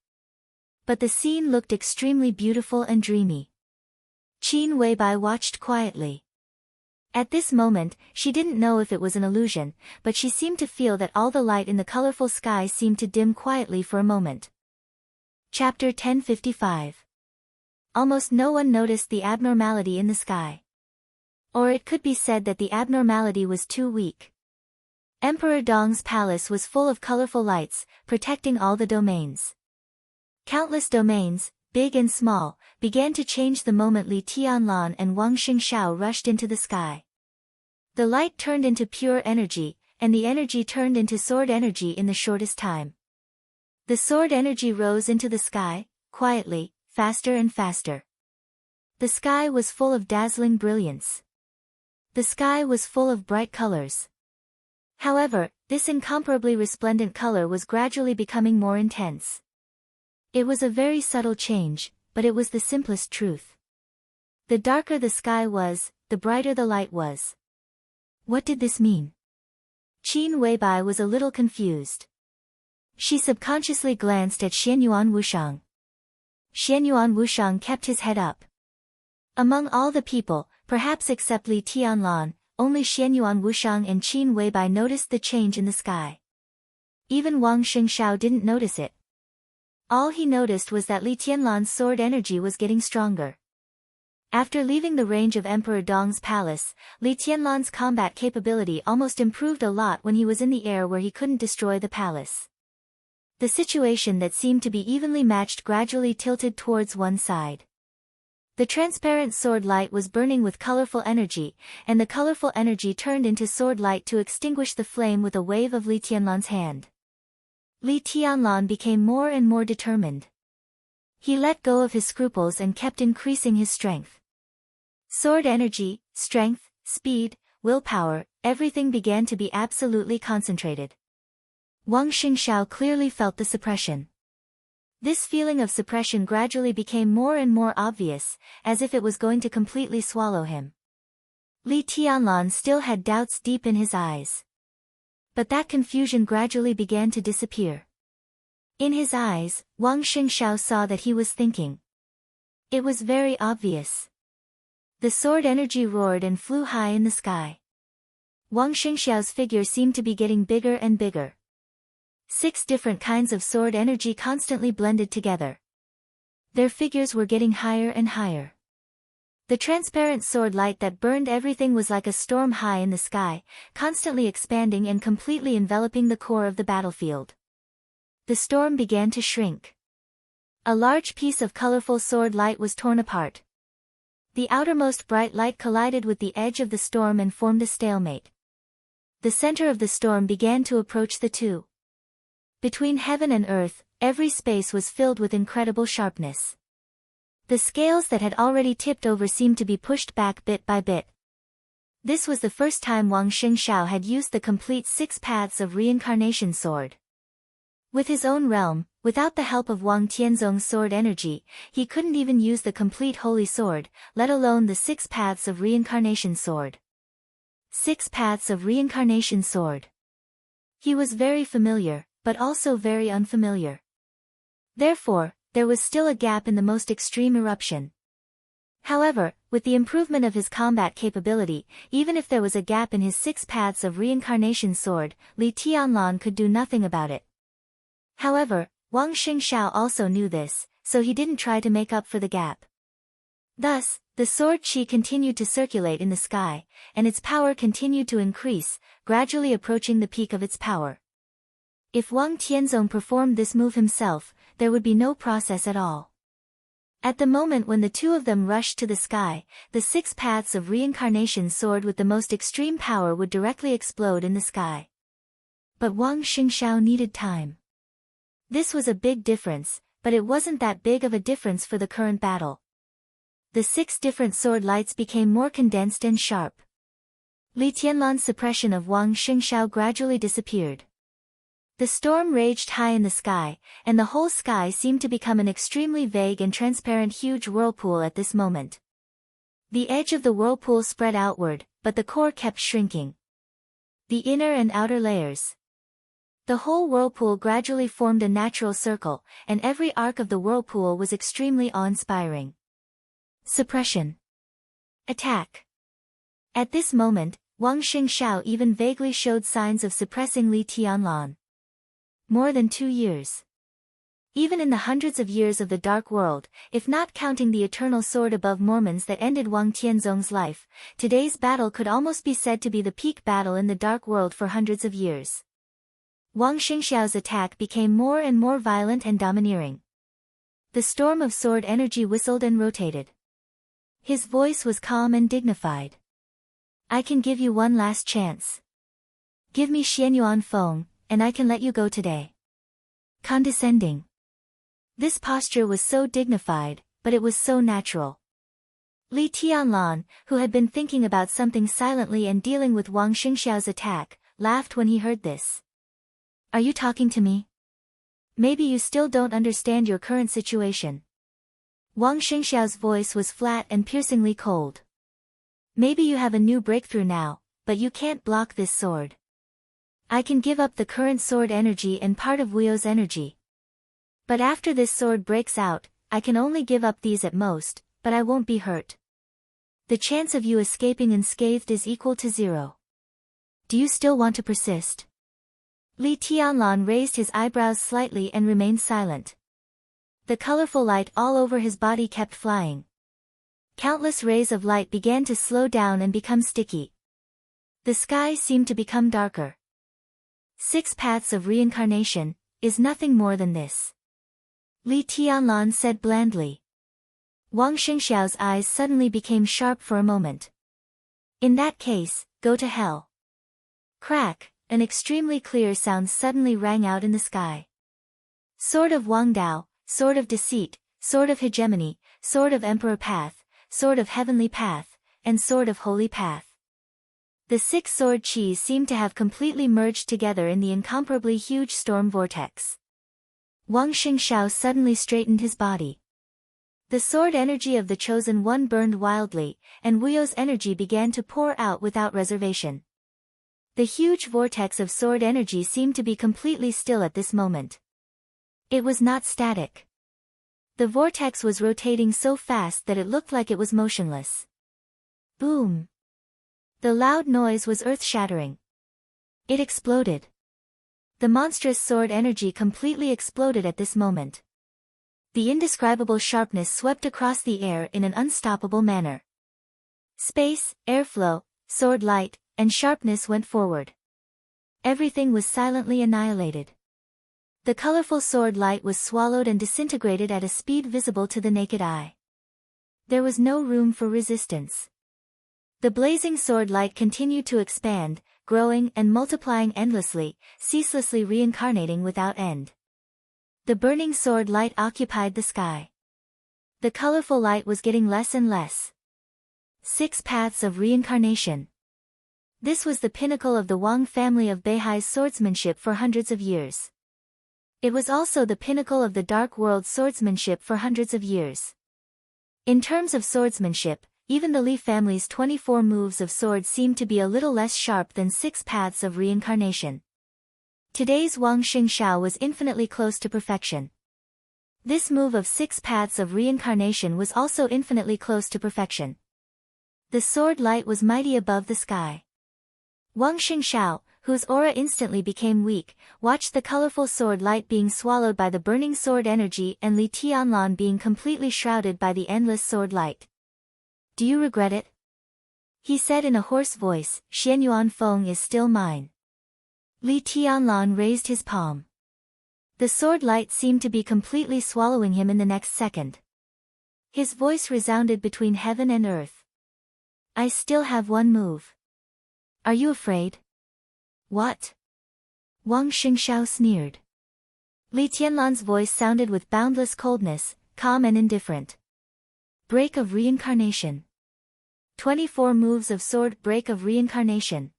S1: But the scene looked extremely beautiful and dreamy. Qin Weibai watched quietly. At this moment, she didn't know if it was an illusion, but she seemed to feel that all the light in the colorful sky seemed to dim quietly for a moment. Chapter 1055. Almost no one noticed the abnormality in the sky. Or it could be said that the abnormality was too weak. Emperor Dong's palace was full of colorful lights, protecting all the domains. Countless domains, big and small, began to change the moment Li Tianlan and Wang Xingxiao rushed into the sky. The light turned into pure energy, and the energy turned into sword energy in the shortest time. The sword energy rose into the sky, quietly, faster and faster. The sky was full of dazzling brilliance. The sky was full of bright colors. However, this incomparably resplendent color was gradually becoming more intense. It was a very subtle change, but it was the simplest truth. The darker the sky was, the brighter the light was. What did this mean? Qin Weibai was a little confused. She subconsciously glanced at Xianyuan Wushang. Xianyuan Wushang kept his head up. Among all the people, perhaps except Li Tianlan, only Xianyuan Wushang and Qin Weibai noticed the change in the sky. Even Wang Xingxiao didn't notice it. All he noticed was that Li Tianlan's sword energy was getting stronger. After leaving the range of Emperor Dong's palace, Li Tianlan's combat capability almost improved a lot when he was in the air where he couldn't destroy the palace. The situation that seemed to be evenly matched gradually tilted towards one side. The transparent sword light was burning with colorful energy, and the colorful energy turned into sword light to extinguish the flame with a wave of Li Tianlan's hand. Li Tianlan became more and more determined. He let go of his scruples and kept increasing his strength. Sword energy, strength, speed, willpower, everything began to be absolutely concentrated. Wang Xingxiao clearly felt the suppression. This feeling of suppression gradually became more and more obvious, as if it was going to completely swallow him. Li Tianlan still had doubts deep in his eyes. But that confusion gradually began to disappear. In his eyes, Wang Xingxiao saw that he was thinking. It was very obvious. The sword energy roared and flew high in the sky. Wang Xingxiao's figure seemed to be getting bigger and bigger. 6 different kinds of sword energy constantly blended together. Their figures were getting higher and higher. The transparent sword light that burned everything was like a storm high in the sky, constantly expanding and completely enveloping the core of the battlefield. The storm began to shrink. A large piece of colorful sword light was torn apart. The outermost bright light collided with the edge of the storm and formed a stalemate. The center of the storm began to approach the two. Between heaven and earth, every space was filled with incredible sharpness. The scales that had already tipped over seemed to be pushed back bit by bit. This was the first time Wang Xingxiao had used the complete 6 paths of reincarnation sword. With his own realm, without the help of Wang Tianzong's sword energy, he couldn't even use the complete holy sword, let alone the 6 paths of reincarnation sword. 6 paths of reincarnation sword. He was very familiar, but also very unfamiliar. Therefore, there was still a gap in the most extreme eruption. However, with the improvement of his combat capability, even if there was a gap in his 6 paths of reincarnation sword, Li Tianlan could do nothing about it. However, Wang Xingxiao also knew this, so he didn't try to make up for the gap. Thus, the sword qi continued to circulate in the sky, and its power continued to increase, gradually approaching the peak of its power. If Wang Tianzong performed this move himself, there would be no process at all. At the moment when the two of them rushed to the sky, the 6 paths of reincarnation sword with the most extreme power would directly explode in the sky. But Wang Xingxiao needed time. This was a big difference, but it wasn't that big of a difference for the current battle. The 6 different sword lights became more condensed and sharp. Li Tianlan's suppression of Wang Xingxiao gradually disappeared. The storm raged high in the sky, and the whole sky seemed to become an extremely vague and transparent huge whirlpool at this moment. The edge of the whirlpool spread outward, but the core kept shrinking. The inner and outer layers. The whole whirlpool gradually formed a natural circle, and every arc of the whirlpool was extremely awe-inspiring. Suppression. Attack. At this moment, Wang Xingxiao even vaguely showed signs of suppressing Li Tianlan. More than 2 years. Even in the hundreds of years of the Dark World, if not counting the eternal sword above Mormons that ended Wang Tianzong's life, today's battle could almost be said to be the peak battle in the Dark World for hundreds of years. Wang Xingxiao's attack became more and more violent and domineering. The storm of sword energy whistled and rotated. His voice was calm and dignified. I can give you one last chance. Give me Xianyuan Feng, and I can let you go today. Condescending. This posture was so dignified, but it was so natural. Li Tianlan, who had been thinking about something silently and dealing with Wang Xingxiao's attack, laughed when he heard this. Are you talking to me? Maybe you still don't understand your current situation. Wang Xingxiao's voice was flat and piercingly cold. Maybe you have a new breakthrough now, but you can't block this sword. I can give up the current sword energy and part of Wuyo's energy. But after this sword breaks out, I can only give up these at most, but I won't be hurt. The chance of you escaping unscathed is equal to 0. Do you still want to persist? Li Tianlan raised his eyebrows slightly and remained silent. The colorful light all over his body kept flying. Countless rays of light began to slow down and become sticky. The sky seemed to become darker. 6 paths of reincarnation is nothing more than this. Li Tianlan said blandly. Wang Xingxiao's eyes suddenly became sharp for a moment. In that case, go to hell. Crack, an extremely clear sound suddenly rang out in the sky. Sword of Wang Dao, sword of deceit, sword of hegemony, sword of emperor path, sword of heavenly path, and sword of holy path. The 6 sword qis seemed to have completely merged together in the incomparably huge storm vortex. Wang Xingxiao suddenly straightened his body. The sword energy of the Chosen One burned wildly, and Wuyo's energy began to pour out without reservation. The huge vortex of sword energy seemed to be completely still at this moment. It was not static. The vortex was rotating so fast that it looked like it was motionless. Boom! The loud noise was earth-shattering. It exploded. The monstrous sword energy completely exploded at this moment. The indescribable sharpness swept across the air in an unstoppable manner. Space, airflow, sword light, and sharpness went forward. Everything was silently annihilated. The colorful sword light was swallowed and disintegrated at a speed visible to the naked eye. There was no room for resistance. The blazing sword light continued to expand, growing and multiplying endlessly, ceaselessly reincarnating without end. The burning sword light occupied the sky. The colorful light was getting less and less. 6 paths of reincarnation. This was the pinnacle of the Wang family of Beihai's swordsmanship for hundreds of years. It was also the pinnacle of the Dark World swordsmanship for hundreds of years. In terms of swordsmanship, even the Li family's 24 moves of sword seemed to be a little less sharp than 6 paths of reincarnation. Today's Wang Xingxiao was infinitely close to perfection. This move of 6 paths of reincarnation was also infinitely close to perfection. The sword light was mighty above the sky. Wang Xingxiao, whose aura instantly became weak, watched the colorful sword light being swallowed by the burning sword energy and Li Tianlan being completely shrouded by the endless sword light. Do you regret it? He said in a hoarse voice, Xianyuan Feng is still mine. Li Tianlan raised his palm. The sword light seemed to be completely swallowing him in the next second. His voice resounded between heaven and earth. I still have one move. Are you afraid? What? Wang Xingxiao sneered. Li Tianlan's voice sounded with boundless coldness, calm and indifferent. Break of reincarnation. 24 moves of sword. Break of reincarnation.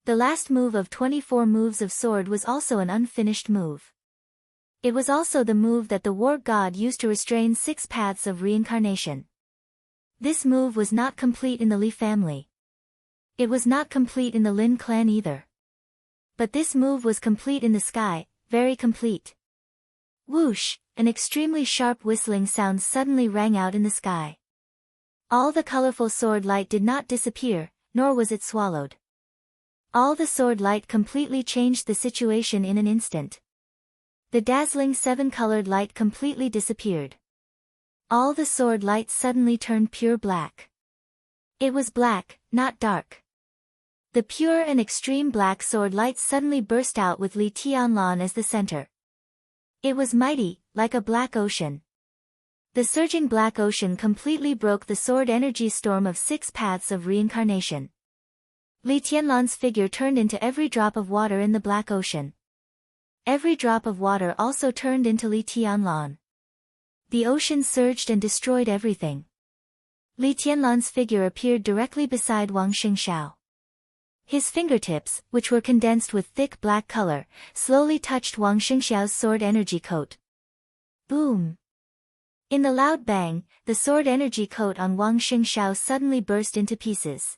S1: The last move of 24 moves of sword was also an unfinished move. It was also the move that the war god used to restrain 6 paths of reincarnation. This move was not complete in the Li family. It was not complete in the Lin clan either. But this move was complete in the sky, very complete. Whoosh, an extremely sharp whistling sound suddenly rang out in the sky. All the colorful sword light did not disappear, nor was it swallowed. All the sword light completely changed the situation in an instant. The dazzling 7-colored light completely disappeared. All the sword light suddenly turned pure black. It was black, not dark. The pure and extreme black sword light suddenly burst out with Li Tianlan as the center. It was mighty, like a black ocean. The surging black ocean completely broke the sword energy storm of 6 paths of reincarnation. Li Tianlan's figure turned into every drop of water in the black ocean. Every drop of water also turned into Li Tianlan. The ocean surged and destroyed everything. Li Tianlan's figure appeared directly beside Wang Xingxiao. His fingertips, which were condensed with thick black color, slowly touched Wang Xingxiao's sword energy coat. Boom! In the loud bang, the sword energy coat on Wang Xingxiao suddenly burst into pieces.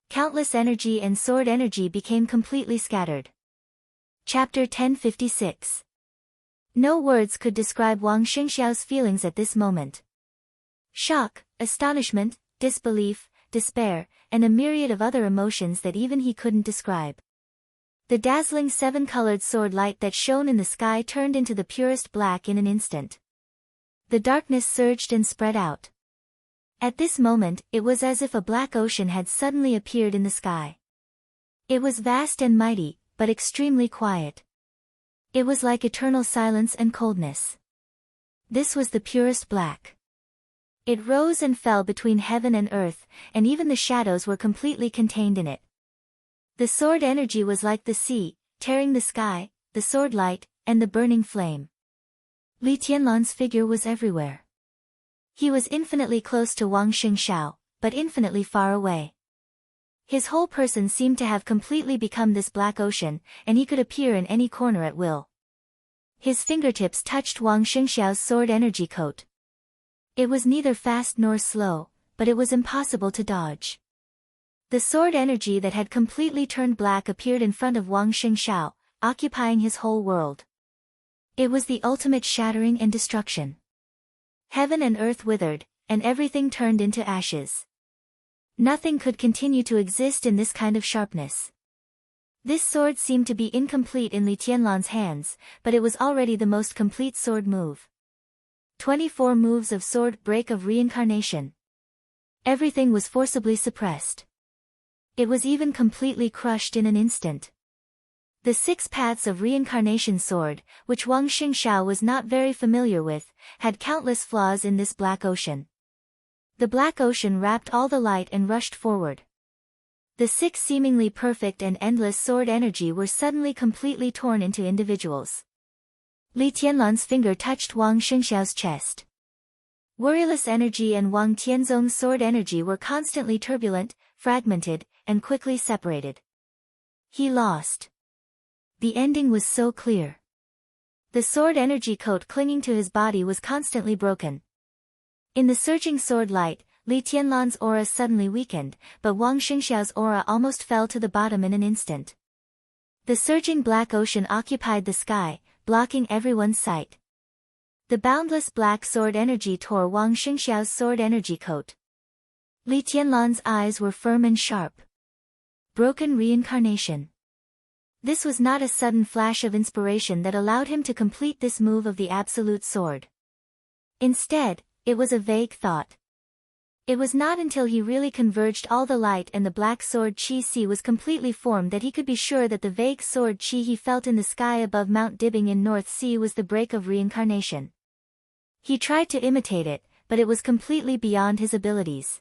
S1: Countless energy and sword energy became completely scattered. Chapter 1056. No words could describe Wang Xingxiao's feelings at this moment. Shock, astonishment, disbelief, despair, and a myriad of other emotions that even he couldn't describe. The dazzling 7-colored sword light that shone in the sky turned into the purest black in an instant. The darkness surged and spread out. At this moment, it was as if a black ocean had suddenly appeared in the sky. It was vast and mighty, but extremely quiet. It was like eternal silence and coldness. This was the purest black. It rose and fell between heaven and earth, and even the shadows were completely contained in it. The sword energy was like the sea, tearing the sky, the sword light, and the burning flame. Li Tianlan's figure was everywhere. He was infinitely close to Wang Xingxiao, but infinitely far away. His whole person seemed to have completely become this black ocean, and he could appear in any corner at will. His fingertips touched Wang Xingxiao's sword energy coat. It was neither fast nor slow, but it was impossible to dodge. The sword energy that had completely turned black appeared in front of Wang Xingxiao, occupying his whole world. It was the ultimate shattering and destruction. Heaven and earth withered, and everything turned into ashes. Nothing could continue to exist in this kind of sharpness. This sword seemed to be incomplete in Li Tianlan's hands, but it was already the most complete sword move. 24 moves of sword break of reincarnation. Everything was forcibly suppressed. It was even completely crushed in an instant. The 6 paths of reincarnation sword, which Wang Xingxiao was not very familiar with, had countless flaws in this black ocean. The black ocean wrapped all the light and rushed forward. The 6 seemingly perfect and endless sword energy were suddenly completely torn into individuals. Li Tianlan's finger touched Wang Xingxiao's chest. Worryless energy and Wang Tianzong's sword energy were constantly turbulent, fragmented, and quickly separated. He lost. The ending was so clear. The sword energy coat clinging to his body was constantly broken. In the surging sword light, Li Tianlan's aura suddenly weakened, but Wang Xingxiao's aura almost fell to the bottom in an instant. The surging black ocean occupied the sky, blocking everyone's sight. The boundless black sword energy tore Wang Xingxiao's sword energy coat. Li Tianlan's eyes were firm and sharp. Broken reincarnation. This was not a sudden flash of inspiration that allowed him to complete this move of the absolute sword. Instead, it was a vague thought. It was not until he really converged all the light and the black sword chi si was completely formed that he could be sure that the vague sword chi he felt in the sky above Mount Dibbing in North Sea was the break of reincarnation. He tried to imitate it, but it was completely beyond his abilities.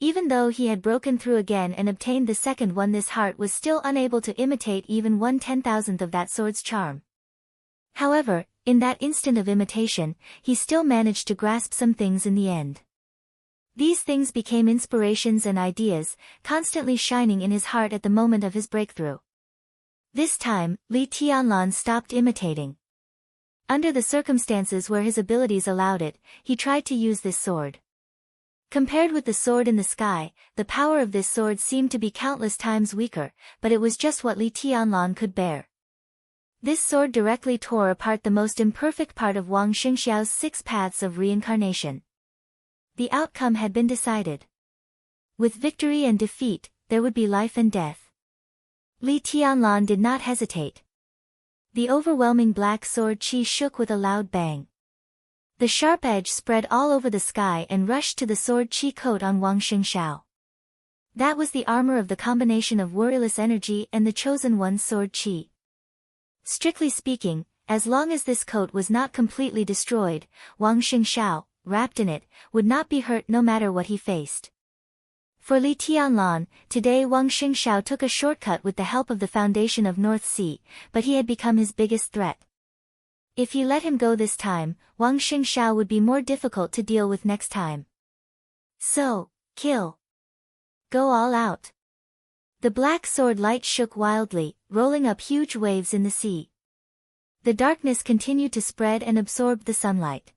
S1: Even though he had broken through again and obtained the second one, this heart was still unable to imitate even 1/10,000th of that sword's charm. However, in that instant of imitation, he still managed to grasp some things in the end. These things became inspirations and ideas, constantly shining in his heart at the moment of his breakthrough. This time, Li Tianlan stopped imitating. Under the circumstances where his abilities allowed it, he tried to use this sword. Compared with the sword in the sky, the power of this sword seemed to be countless times weaker, but it was just what Li Tianlan could bear. This sword directly tore apart the most imperfect part of Wang Xingxiao's 6 paths of reincarnation. The outcome had been decided. With victory and defeat, there would be life and death. Li Tianlan did not hesitate. The overwhelming black sword chi shook with a loud bang. The sharp edge spread all over the sky and rushed to the sword chi coat on Wang Xingxiao. That was the armor of the combination of worryless energy and the chosen one's sword chi. Strictly speaking, as long as this coat was not completely destroyed, Wang Xingxiao, wrapped in it, would not be hurt no matter what he faced. For Li Tianlan, today Wang Xingxiao took a shortcut with the help of the foundation of North Sea, but he had become his biggest threat. If he let him go this time, Wang Xingxiao would be more difficult to deal with next time. So, kill. Go all out. The black sword light shook wildly, rolling up huge waves in the sea. The darkness continued to spread and absorbed the sunlight.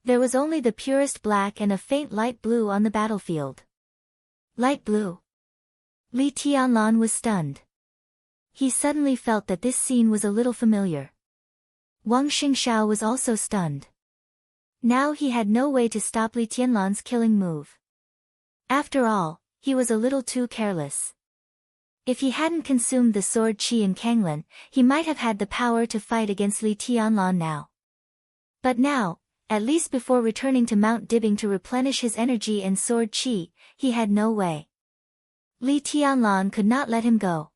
S1: There was only the purest black and a faint light blue on the battlefield. Light blue. Li Tianlan was stunned. He suddenly felt that this scene was a little familiar. Wang Xingxiao was also stunned. Now he had no way to stop Li Tianlan's killing move. After all, he was a little too careless. If he hadn't consumed the sword chi in Kanglan, he might have had the power to fight against Li Tianlan now. But now, at least before returning to Mount Dibbing to replenish his energy and sword chi, he had no way. Li Tianlan could not let him go.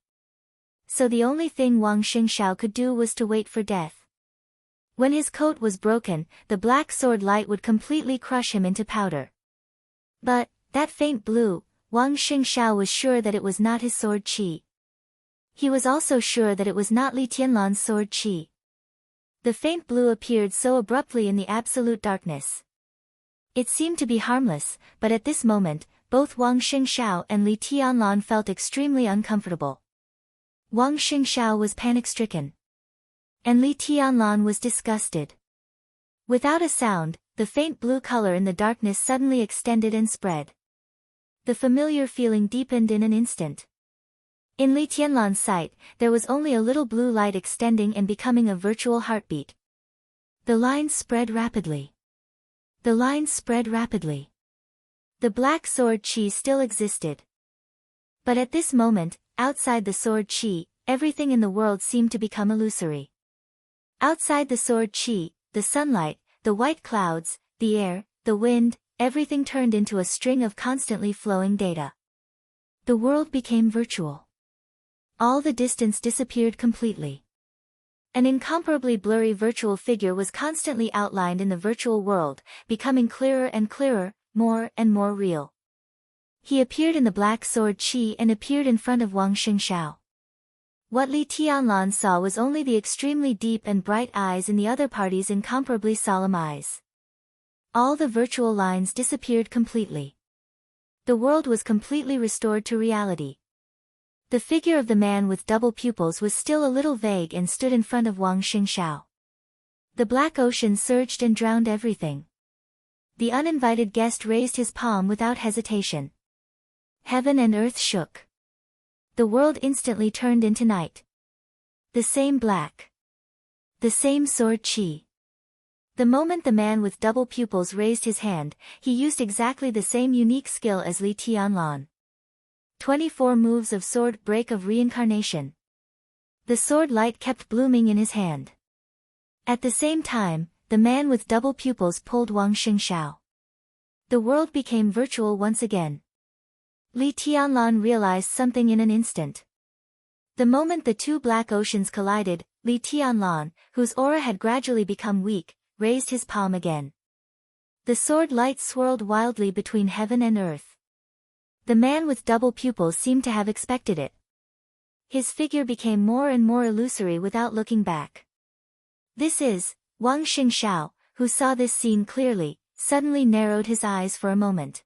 S1: So the only thing Wang Xingxiao could do was to wait for death. When his coat was broken, the black sword light would completely crush him into powder. But, that faint blue, Wang Xingxiao was sure that it was not his sword chi. He was also sure that it was not Li Tianlan's sword chi. The faint blue appeared so abruptly in the absolute darkness. It seemed to be harmless, but at this moment, both Wang Xingxiao and Li Tianlan felt extremely uncomfortable. Wang Xingxiao was panic-stricken. And Li Tianlan was disgusted. Without a sound, the the faint blue color in the darkness suddenly extended and spread. The familiar feeling deepened in an instant. In Li Tianlan's sight, there was only a little blue light extending and becoming a virtual heartbeat. The lines spread rapidly. The lines spread rapidly. The black sword chi still existed. But at this moment, outside the sword chi, everything in the world seemed to become illusory. Outside the sword chi, the sunlight, the white clouds, the air, the wind, everything turned into a string of constantly flowing data. The world became virtual. All the distance disappeared completely. An incomparably blurry virtual figure was constantly outlined in the virtual world, becoming clearer and clearer, more and more real. He appeared in the black sword chi and appeared in front of Wang Xingxiao. What Li Tianlan saw was only the extremely deep and bright eyes in the other party's incomparably solemn eyes. All the virtual lines disappeared completely. The world was completely restored to reality. The figure of the man with double pupils was still a little vague and stood in front of Wang Xingxiao. The black ocean surged and drowned everything. The uninvited guest raised his palm without hesitation. Heaven and earth shook. The world instantly turned into night. The same black. The same sword chi. The moment the man with double pupils raised his hand, he used exactly the same unique skill as Li Tianlan. 24 moves of sword break of reincarnation. The sword light kept blooming in his hand. At the same time, the man with double pupils pulled Wang Xingxiao. The world became virtual once again. Li Tianlan realized something in an instant. The moment the two black oceans collided, Li Tianlan, whose aura had gradually become weak, raised his palm again. The sword light swirled wildly between heaven and earth. The man with double pupils seemed to have expected it. His figure became more and more illusory without looking back. This is, Wang Xingxiao, who saw this scene clearly, suddenly narrowed his eyes for a moment.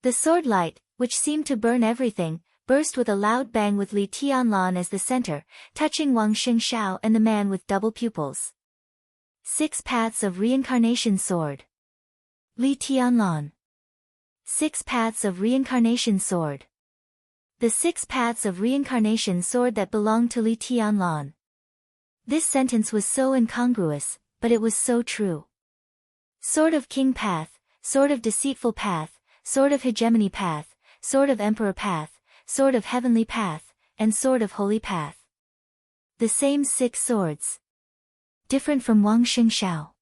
S1: The sword light, which seemed to burn everything, burst with a loud bang with Li Tianlan as the center, touching Wang Xingxiao and the man with double pupils. 6 Paths of Reincarnation Sword. Li Tianlan. 6 Paths of Reincarnation Sword. The 6 Paths of Reincarnation Sword that belonged to Li Tianlan. This sentence was so incongruous, but it was so true. Sword of King Path, Sword of Deceitful Path, Sword of Hegemony Path, Sword of Emperor Path, Sword of Heavenly Path, and Sword of Holy Path. The same 6 swords. Different from Wang Xingxiao.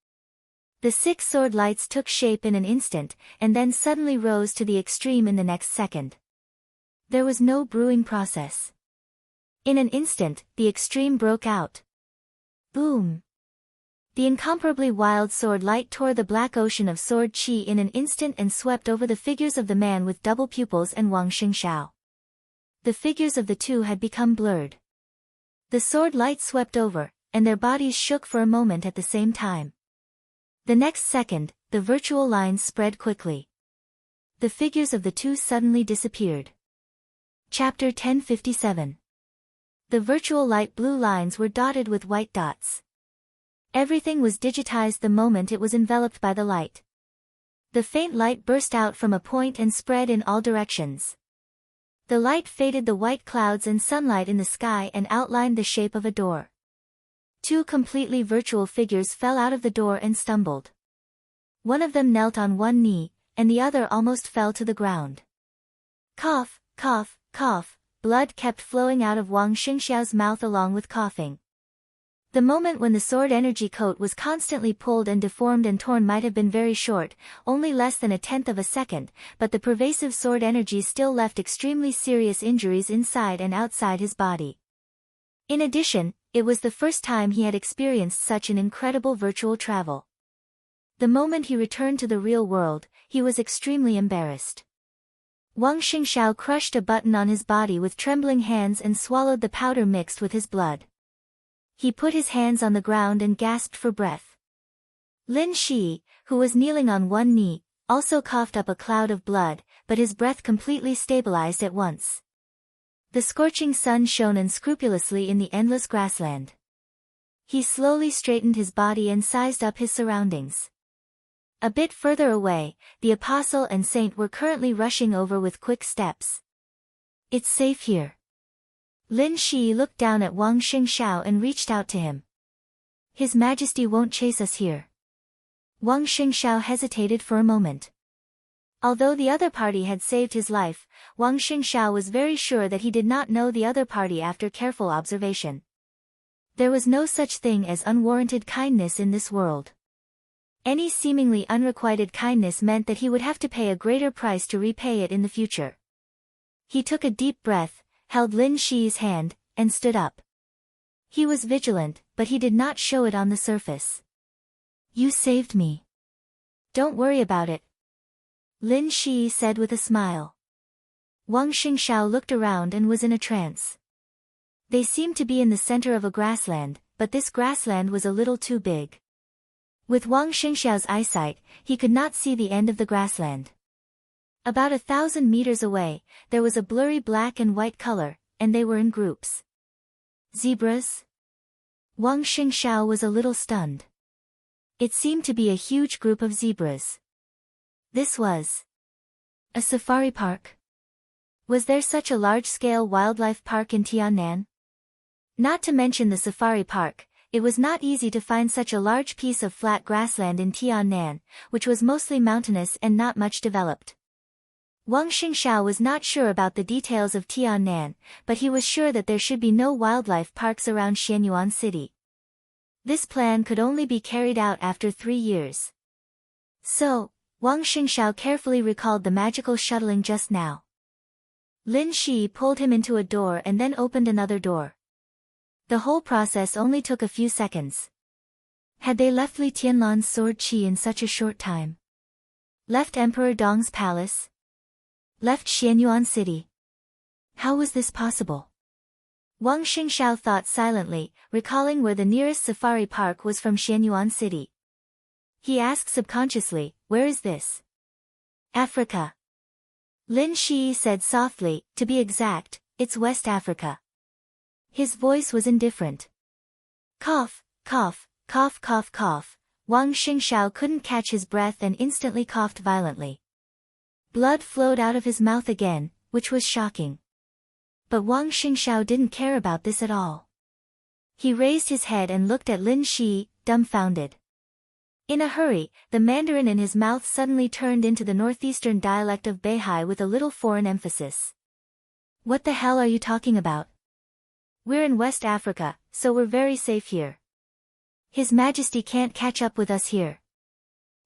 S1: The 6 sword lights took shape in an instant, and then suddenly rose to the extreme in the next second. There was no brewing process. In an instant, the extreme broke out. Boom! The incomparably wild sword light tore the black ocean of sword chi in an instant and swept over the figures of the man with double pupils and Wang Xingxiao. The figures of the two had become blurred. The sword light swept over, and their bodies shook for a moment at the same time. The next second, the virtual lines spread quickly. The figures of the two suddenly disappeared. Chapter 1057. The virtual light blue lines were dotted with white dots. Everything was digitized the moment it was enveloped by the light. The faint light burst out from a point and spread in all directions. The light faded the white clouds and sunlight in the sky and outlined the shape of a door. 2 completely virtual figures fell out of the door and stumbled. One of them knelt on one knee, and the other almost fell to the ground. Cough, cough, cough, blood kept flowing out of Wang Xingxiao's mouth along with coughing. The moment when the sword energy coat was constantly pulled and deformed and torn might have been very short, only less than 1/10 of a second, but the pervasive sword energy still left extremely serious injuries inside and outside his body. In addition, it was the first time he had experienced such an incredible virtual travel. The moment he returned to the real world, he was extremely embarrassed. Wang Xingxiao crushed a button on his body with trembling hands and swallowed the powder mixed with his blood. He put his hands on the ground and gasped for breath. Lin Shi, who was kneeling on one knee, also coughed up a cloud of blood, but his breath completely stabilized at once. The scorching sun shone unscrupulously in the endless grassland. He slowly straightened his body and sized up his surroundings. A bit further away, the apostle and saint were currently rushing over with quick steps. It's safe here. Lin Shi looked down at Wang Xingxiao and reached out to him. His Majesty won't chase us here. Wang Xingxiao hesitated for a moment. Although the other party had saved his life, Wang Xingxiao was very sure that he did not know the other party after careful observation. There was no such thing as unwarranted kindness in this world. Any seemingly unrequited kindness meant that he would have to pay a greater price to repay it in the future. He took a deep breath, held Lin Shi's hand, and stood up. He was vigilant, but he did not show it on the surface. You saved me. Don't worry about it, Lin Shi said with a smile. Wang Xingxiao looked around and was in a trance. They seemed to be in the center of a grassland, but this grassland was a little too big. With Wang Xingxiao's eyesight, he could not see the end of the grassland. About 1,000 meters away, there was a blurry black and white color, and they were in groups. Zebras? Wang Xingxiao was a little stunned. It seemed to be a huge group of zebras. This was a safari park. Was there such a large-scale wildlife park in Tiannan? Not to mention the safari park, it was not easy to find such a large piece of flat grassland in Tiannan, which was mostly mountainous and not much developed. Wang Xingxiao was not sure about the details of Tiannan, but he was sure that there should be no wildlife parks around Xianyuan City. This plan could only be carried out after 3 years. So, Wang Xingxiao carefully recalled the magical shuttling just now. Lin Shi pulled him into a door and then opened another door. The whole process only took a few seconds. Had they left Li Tianlan's sword Qi in such a short time? Left Emperor Dong's palace? Left Xianyuan City? How was this possible? Wang Xingxiao thought silently, recalling where the nearest safari park was from Xianyuan City. He asked subconsciously, where is this? Africa. Lin Shi said softly, to be exact, it's West Africa. His voice was indifferent. Cough, cough, cough, cough, cough. Wang Xingxiao couldn't catch his breath and instantly coughed violently. Blood flowed out of his mouth again, which was shocking. But Wang Xingxiao didn't care about this at all. He raised his head and looked at Lin Shi, dumbfounded. In a hurry, the Mandarin in his mouth suddenly turned into the northeastern dialect of Beihai with a little foreign emphasis. What the hell are you talking about? We're in West Africa, so we're very safe here. His Majesty can't catch up with us here.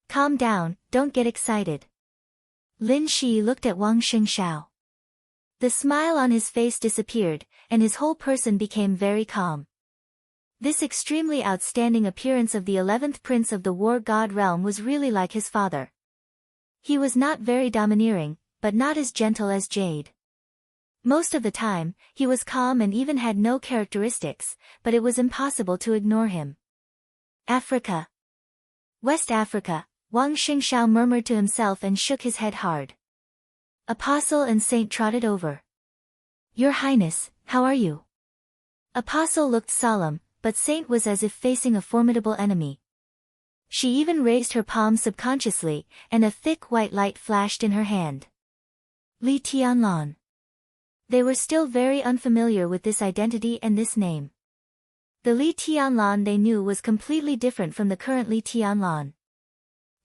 S1: Calm down, don't get excited. Lin Shi looked at Wang Xingxiao. The smile on his face disappeared, and his whole person became very calm. This extremely outstanding appearance of the 11th prince of the war god realm was really like his father. He was not very domineering, but not as gentle as Jade. Most of the time, he was calm and even had no characteristics, but it was impossible to ignore him. Africa. West Africa, Wang Xingxiao murmured to himself and shook his head hard. Apostle and Saint trotted over. Your Highness, how are you? Apostle looked solemn, but Saint was as if facing a formidable enemy. She even raised her palm subconsciously, and a thick white light flashed in her hand. Li Tianlan. They were still very unfamiliar with this identity and this name. The Li Tianlan they knew was completely different from the current Li Tianlan.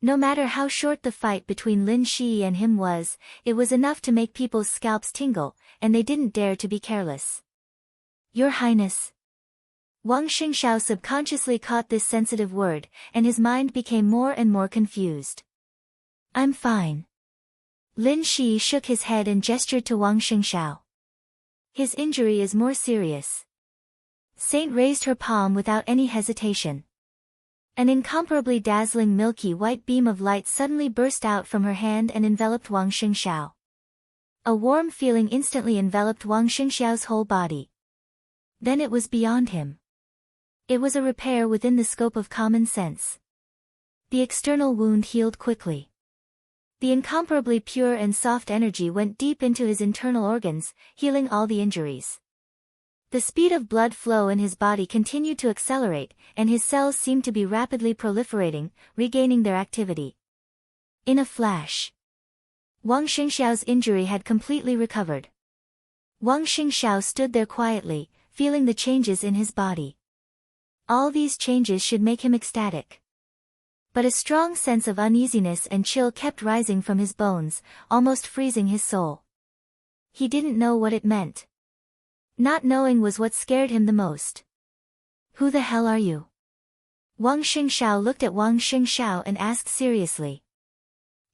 S1: No matter how short the fight between Lin Shi and him was, it was enough to make people's scalps tingle, and they didn't dare to be careless. Your Highness. Wang Xingxiao subconsciously caught this sensitive word, and his mind became more and more confused. I'm fine. Lin Shi shook his head and gestured to Wang Xingxiao. His injury is more serious. Saint raised her palm without any hesitation. An incomparably dazzling milky white beam of light suddenly burst out from her hand and enveloped Wang Xingxiao. A warm feeling instantly enveloped Wang Xingxiao's whole body. Then it was beyond him. It was a repair within the scope of common sense. The external wound healed quickly. The incomparably pure and soft energy went deep into his internal organs, healing all the injuries. The speed of blood flow in his body continued to accelerate, and his cells seemed to be rapidly proliferating, regaining their activity. In a flash, Wang Xingxiao's injury had completely recovered. Wang Xingxiao stood there quietly, feeling the changes in his body. All these changes should make him ecstatic. But a strong sense of uneasiness and chill kept rising from his bones, almost freezing his soul. He didn't know what it meant. Not knowing was what scared him the most. Who the hell are you? Wang Xingxiao looked at Wang Xingxiao and asked seriously.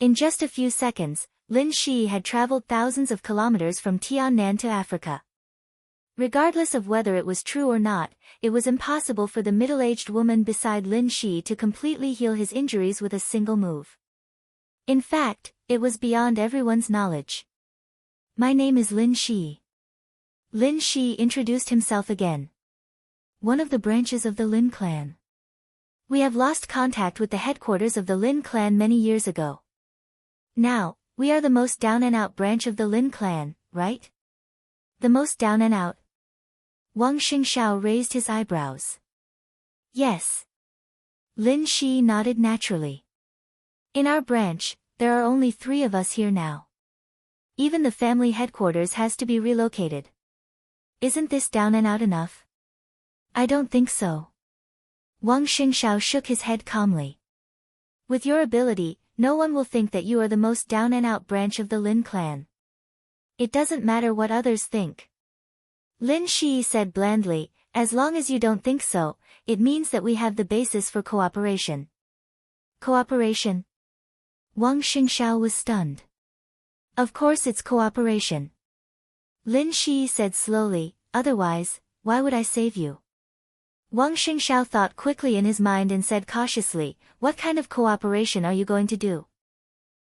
S1: In just a few seconds, Lin Shi had traveled thousands of kilometers from Tiannan to Africa. Regardless of whether it was true or not, it was impossible for the middle-aged woman beside Lin Shi to completely heal his injuries with a single move. In fact, it was beyond everyone's knowledge. My name is Lin Shi. Lin Shi introduced himself again. One of the branches of the Lin clan. We have lost contact with the headquarters of the Lin clan many years ago. Now, we are the most down-and-out branch of the Lin clan, right? The most down-and-out? Wang Xingxiao raised his eyebrows. Yes. Lin Shi nodded naturally. In our branch, there are only 3 of us here now. Even the family headquarters has to be relocated. Isn't this down-and-out enough? I don't think so. Wang Xingxiao shook his head calmly. With your ability, no one will think that you are the most down-and-out branch of the Lin clan. It doesn't matter what others think. Lin Shi said blandly, as long as you don't think so, it means that we have the basis for cooperation. Cooperation? Wang Xingxiao was stunned. Of course it's cooperation. Lin Shi said slowly, otherwise, why would I save you? Wang Xingxiao thought quickly in his mind and said cautiously, what kind of cooperation are you going to do?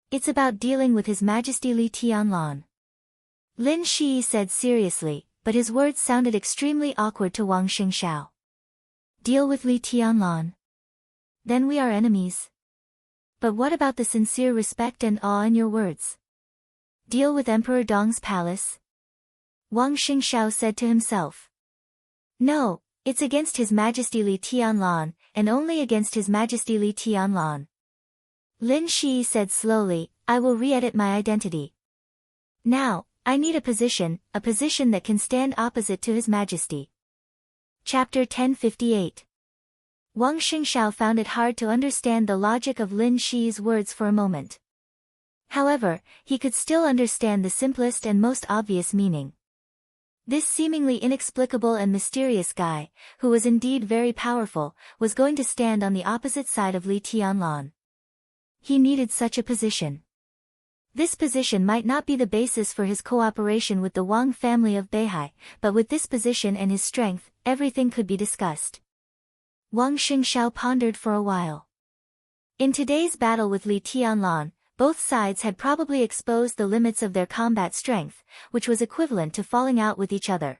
S1: It's about dealing with His Majesty Li Tianlan. Lin Shi said seriously, but his words sounded extremely awkward to Wang Xingxiao. Deal with Li Tianlan? Then we are enemies. But what about the sincere respect and awe in your words? Deal with Emperor Dong's palace? Wang Xingxiao said to himself. No, it's against His Majesty Li Tianlan, and only against His Majesty Li Tianlan. Lin Shi said slowly, I will re-edit my identity. Now, I need a position that can stand opposite to His Majesty. Chapter 1058. Wang Xingxiao found it hard to understand the logic of Lin Shi's words for a moment. However, he could still understand the simplest and most obvious meaning. This seemingly inexplicable and mysterious guy, who was indeed very powerful, was going to stand on the opposite side of Li Tianlan. He needed such a position. This position might not be the basis for his cooperation with the Wang family of Beihai, but with this position and his strength, everything could be discussed. Wang Xingxiao pondered for a while. In today's battle with Li Tianlan, both sides had probably exposed the limits of their combat strength, which was equivalent to falling out with each other.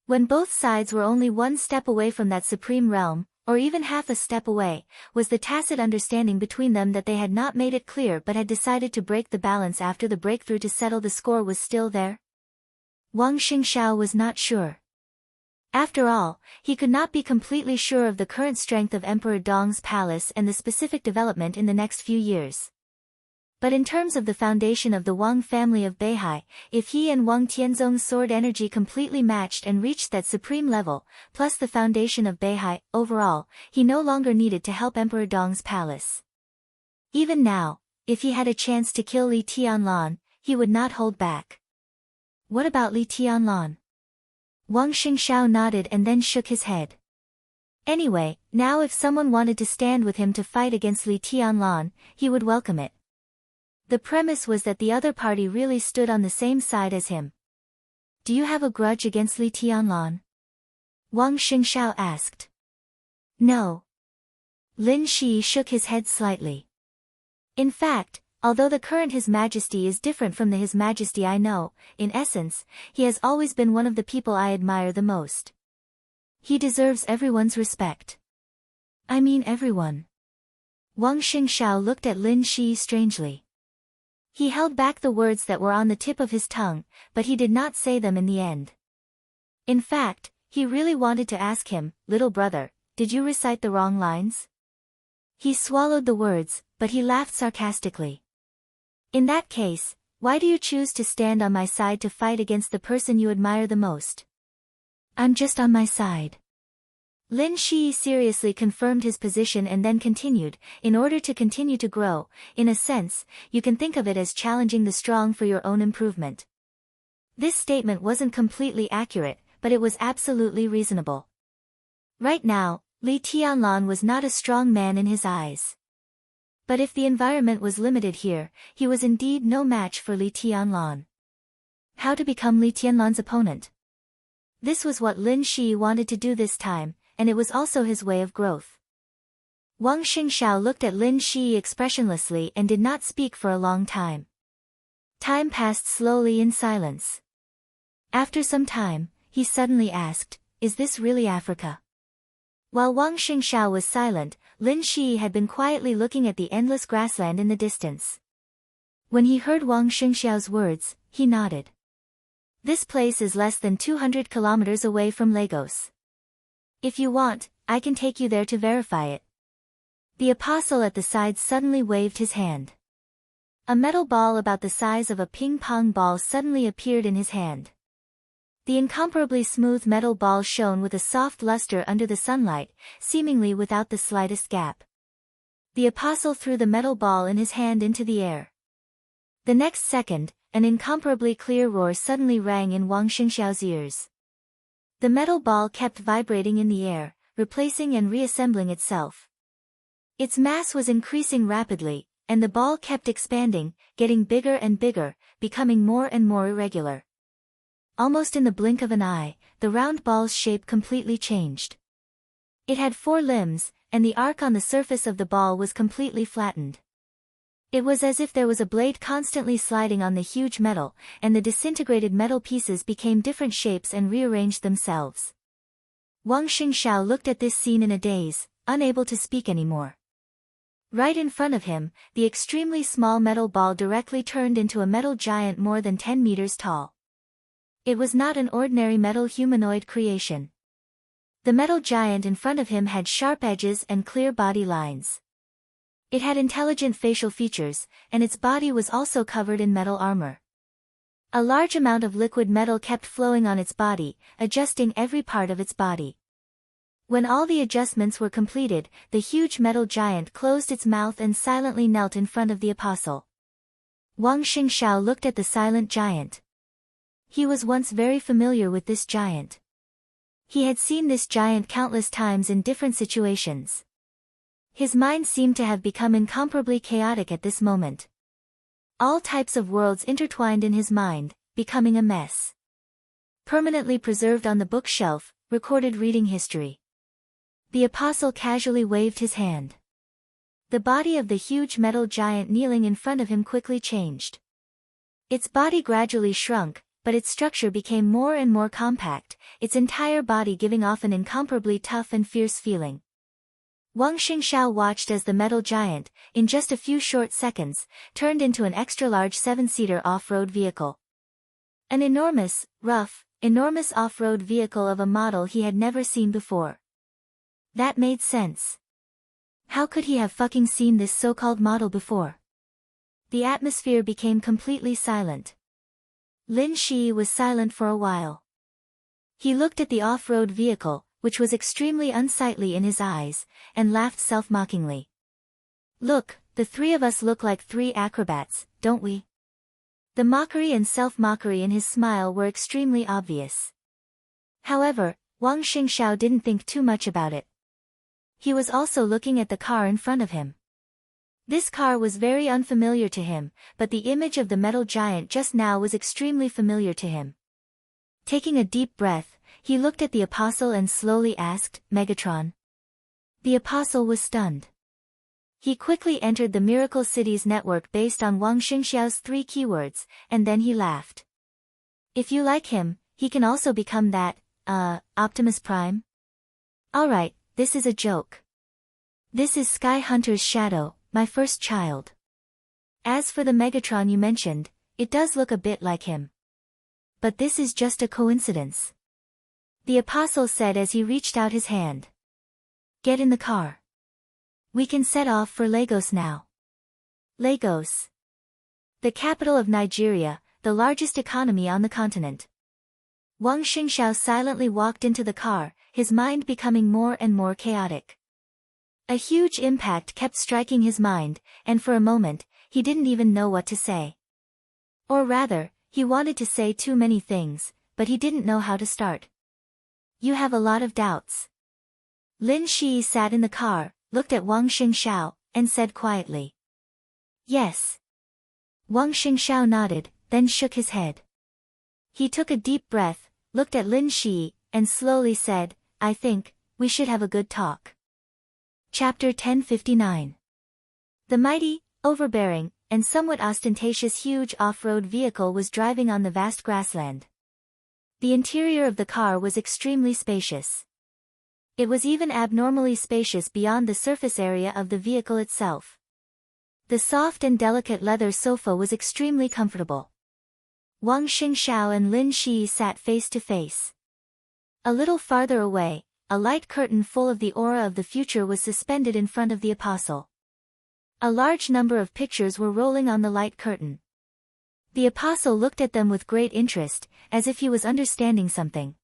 S1: When both sides were only one step away from that supreme realm, or even half a step away, was the tacit understanding between them that they had not made it clear but had decided to break the balance after the breakthrough to settle the score was still there? Wang Xingxiao was not sure. After all, he could not be completely sure of the current strength of Emperor Dong's palace and the specific development in the next few years. But in terms of the foundation of the Wang family of Beihai, if he and Wang Tianzong's sword energy completely matched and reached that supreme level, plus the foundation of Beihai, overall, he no longer needed to help Emperor Dong's palace. Even now, if he had a chance to kill Li Tianlan, he would not hold back. What about Li Tianlan? Wang Xingxiao nodded and then shook his head. Anyway, now if someone wanted to stand with him to fight against Li Tianlan, he would welcome it. The premise was that the other party really stood on the same side as him. Do you have a grudge against Li Tianlan? Wang Xingxiao asked. No. Lin Shi shook his head slightly. In fact, although the current His Majesty is different from the His Majesty I know, in essence, he has always been one of the people I admire the most. He deserves everyone's respect. I mean everyone. Wang Xingxiao looked at Lin Shi strangely. He held back the words that were on the tip of his tongue, but he did not say them in the end. In fact, he really wanted to ask him, little brother, did you recite the wrong lines? He swallowed the words, but he laughed sarcastically. In that case, why do you choose to stand on my side to fight against the person you admire the most? I'm just on my side. Lin Shi seriously confirmed his position and then continued, in order to continue to grow, in a sense, you can think of it as challenging the strong for your own improvement. This statement wasn't completely accurate, but it was absolutely reasonable. Right now, Li Tianlan was not a strong man in his eyes. But if the environment was limited here, he was indeed no match for Li Tianlan. How to become Li Tianlan's opponent? This was what Lin Shi wanted to do this time, and it was also his way of growth. Wang Xingxiao looked at Lin Shi expressionlessly and did not speak for a long time. Time passed slowly in silence. After some time, he suddenly asked, "Is this really Africa?" While Wang Xingxiao was silent, Lin Shi had been quietly looking at the endless grassland in the distance. When he heard Wang Xingxiao's words, he nodded. This place is less than 200 kilometers away from Lagos. If you want, I can take you there to verify it. The apostle at the side suddenly waved his hand. A metal ball about the size of a ping-pong ball suddenly appeared in his hand. The incomparably smooth metal ball shone with a soft luster under the sunlight, seemingly without the slightest gap. The apostle threw the metal ball in his hand into the air. The next second, an incomparably clear roar suddenly rang in Wang Xingxiao's ears. The metal ball kept vibrating in the air, replacing and reassembling itself. Its mass was increasing rapidly, and the ball kept expanding, getting bigger and bigger, becoming more and more irregular. Almost in the blink of an eye, the round ball's shape completely changed. It had 4 limbs, and the arc on the surface of the ball was completely flattened. It was as if there was a blade constantly sliding on the huge metal, and the disintegrated metal pieces became different shapes and rearranged themselves. Wang Xingxiao looked at this scene in a daze, unable to speak anymore. Right in front of him, the extremely small metal ball directly turned into a metal giant more than 10 meters tall. It was not an ordinary metal humanoid creation. The metal giant in front of him had sharp edges and clear body lines. It had intelligent facial features, and its body was also covered in metal armor. A large amount of liquid metal kept flowing on its body, adjusting every part of its body. When all the adjustments were completed, the huge metal giant closed its mouth and silently knelt in front of the apostle. Wang Xingxiao looked at the silent giant. He was once very familiar with this giant. He had seen this giant countless times in different situations. His mind seemed to have become incomparably chaotic at this moment. All types of worlds intertwined in his mind, becoming a mess. Permanently preserved on the bookshelf, recorded reading history. The apostle casually waved his hand. The body of the huge metal giant kneeling in front of him quickly changed. Its body gradually shrunk, but its structure became more and more compact, its entire body giving off an incomparably tough and fierce feeling. Wang Xingxiao watched as the metal giant, in just a few short seconds, turned into an extra-large 7-seater off-road vehicle. An enormous off-road vehicle of a model he had never seen before. That made sense. How could he have fucking seen this so-called model before? The atmosphere became completely silent. Lin Shi was silent for a while. He looked at the off-road vehicle, which was extremely unsightly in his eyes, and laughed self-mockingly. Look, the 3 of us look like 3 acrobats, don't we? The mockery and self-mockery in his smile were extremely obvious. However, Wang Xingxiao didn't think too much about it. He was also looking at the car in front of him. This car was very unfamiliar to him, but the image of the metal giant just now was extremely familiar to him. Taking a deep breath, he looked at the apostle and slowly asked, "Megatron?" The apostle was stunned. He quickly entered the Miracle Cities network based on Wang Xingxiao's 3 keywords, and then he laughed. If you like him, he can also become that, Optimus Prime? Alright, this is a joke. This is Sky Hunter's shadow, my first child. As for the Megatron you mentioned, it does look a bit like him. But this is just a coincidence. The apostle said as he reached out his hand. Get in the car. We can set off for Lagos now. Lagos. The capital of Nigeria, the largest economy on the continent. Wang Xingxiao silently walked into the car, his mind becoming more and more chaotic. A huge impact kept striking his mind, and for a moment, he didn't even know what to say. Or rather, he wanted to say too many things, but he didn't know how to start. You have a lot of doubts. Lin Shi sat in the car, looked at Wang Xingxiao, and said quietly. Yes. Wang Xingxiao nodded, then shook his head. He took a deep breath, looked at Lin Shi, and slowly said, I think, we should have a good talk. Chapter 1059. The mighty, overbearing, and somewhat ostentatious huge off-road vehicle was driving on the vast grassland. The interior of the car was extremely spacious. It was even abnormally spacious beyond the surface area of the vehicle itself. The soft and delicate leather sofa was extremely comfortable. Wang Xingxiao and Lin Shi sat face to face. A little farther away, a light curtain full of the aura of the future was suspended in front of the apostle. A large number of pictures were rolling on the light curtain. The apostle looked at them with great interest, as if he was understanding something.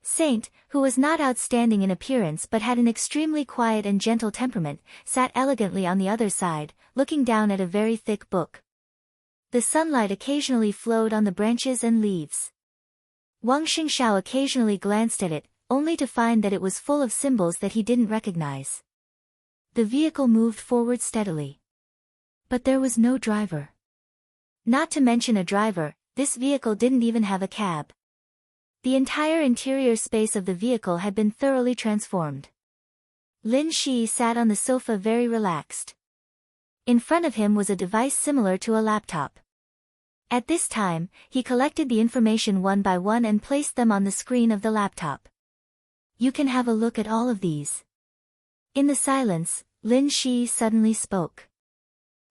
S1: Saint, who was not outstanding in appearance but had an extremely quiet and gentle temperament, sat elegantly on the other side, looking down at a very thick book. The sunlight occasionally flowed on the branches and leaves. Wang Xingxiao occasionally glanced at it, only to find that it was full of symbols that he didn't recognize. The vehicle moved forward steadily. But there was no driver. Not to mention a driver, this vehicle didn't even have a cab. The entire interior space of the vehicle had been thoroughly transformed. Lin Shi sat on the sofa very relaxed. In front of him was a device similar to a laptop. At this time, he collected the information one by one and placed them on the screen of the laptop. You can have a look at all of these. In the silence, Lin Shi suddenly spoke.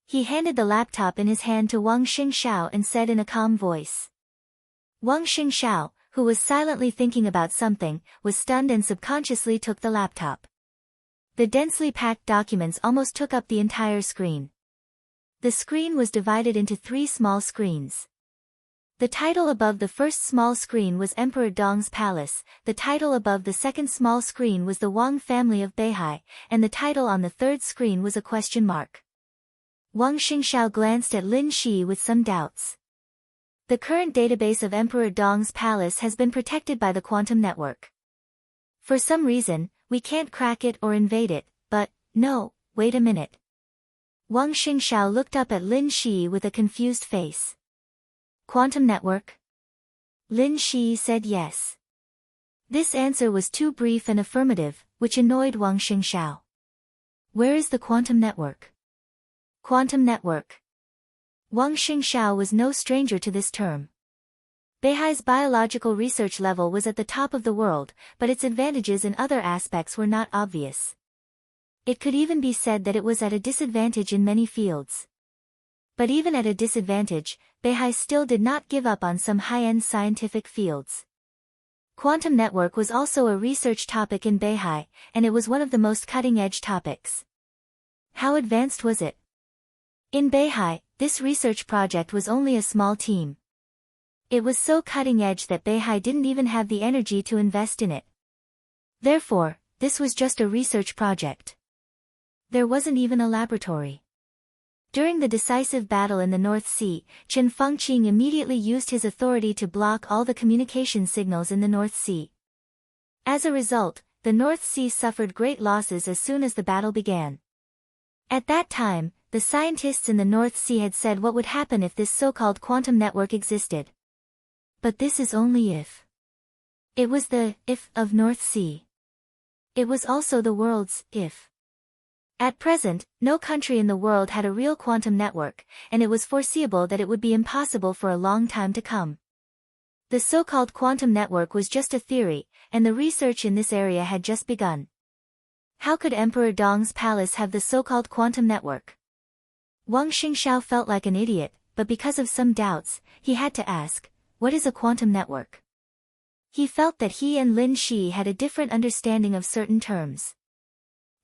S1: He handed the laptop in his hand to Wang Xingxiao and said in a calm voice. Wang Xingxiao, who was silently thinking about something, was stunned and subconsciously took the laptop. The densely packed documents almost took up the entire screen. The screen was divided into 3 small screens. The title above the first small screen was Emperor Dong's Palace, the title above the second small screen was the Wang family of Beihai, and the title on the third screen was a question mark. Wang Xingxiao glanced at Lin Shi with some doubts. The current database of Emperor Dong's Palace has been protected by the quantum network. For some reason, we can't crack it or invade it, but, no, wait a minute. Wang Xingxiao looked up at Lin Shi with a confused face. Quantum network? Lin Shi said yes. This answer was too brief and affirmative, which annoyed Wang Xingxiao. Where is the quantum network? Quantum network. Wang Xingxiao was no stranger to this term. Beihai's biological research level was at the top of the world, but its advantages in other aspects were not obvious. It could even be said that it was at a disadvantage in many fields. But even at a disadvantage, Beihai still did not give up on some high-end scientific fields. Quantum network was also a research topic in Beihai, and it was one of the most cutting-edge topics. How advanced was it? In Beihai, this research project was only a small team. It was so cutting-edge that Beihai didn't even have the energy to invest in it. Therefore, this was just a research project. There wasn't even a laboratory. During the decisive battle in the North Sea, Chen Fengqing immediately used his authority to block all the communication signals in the North Sea. As a result, the North Sea suffered great losses as soon as the battle began. At that time, the scientists in the North Sea had said what would happen if this so-called quantum network existed. But this is only if. It was the if of North Sea. It was also the world's if. At present, no country in the world had a real quantum network, and it was foreseeable that it would be impossible for a long time to come. The so-called quantum network was just a theory, and the research in this area had just begun. How could Emperor Dong's palace have the so-called quantum network? Wang Xingxiao felt like an idiot, but because of some doubts, he had to ask, what is a quantum network? He felt that he and Lin Shi had a different understanding of certain terms.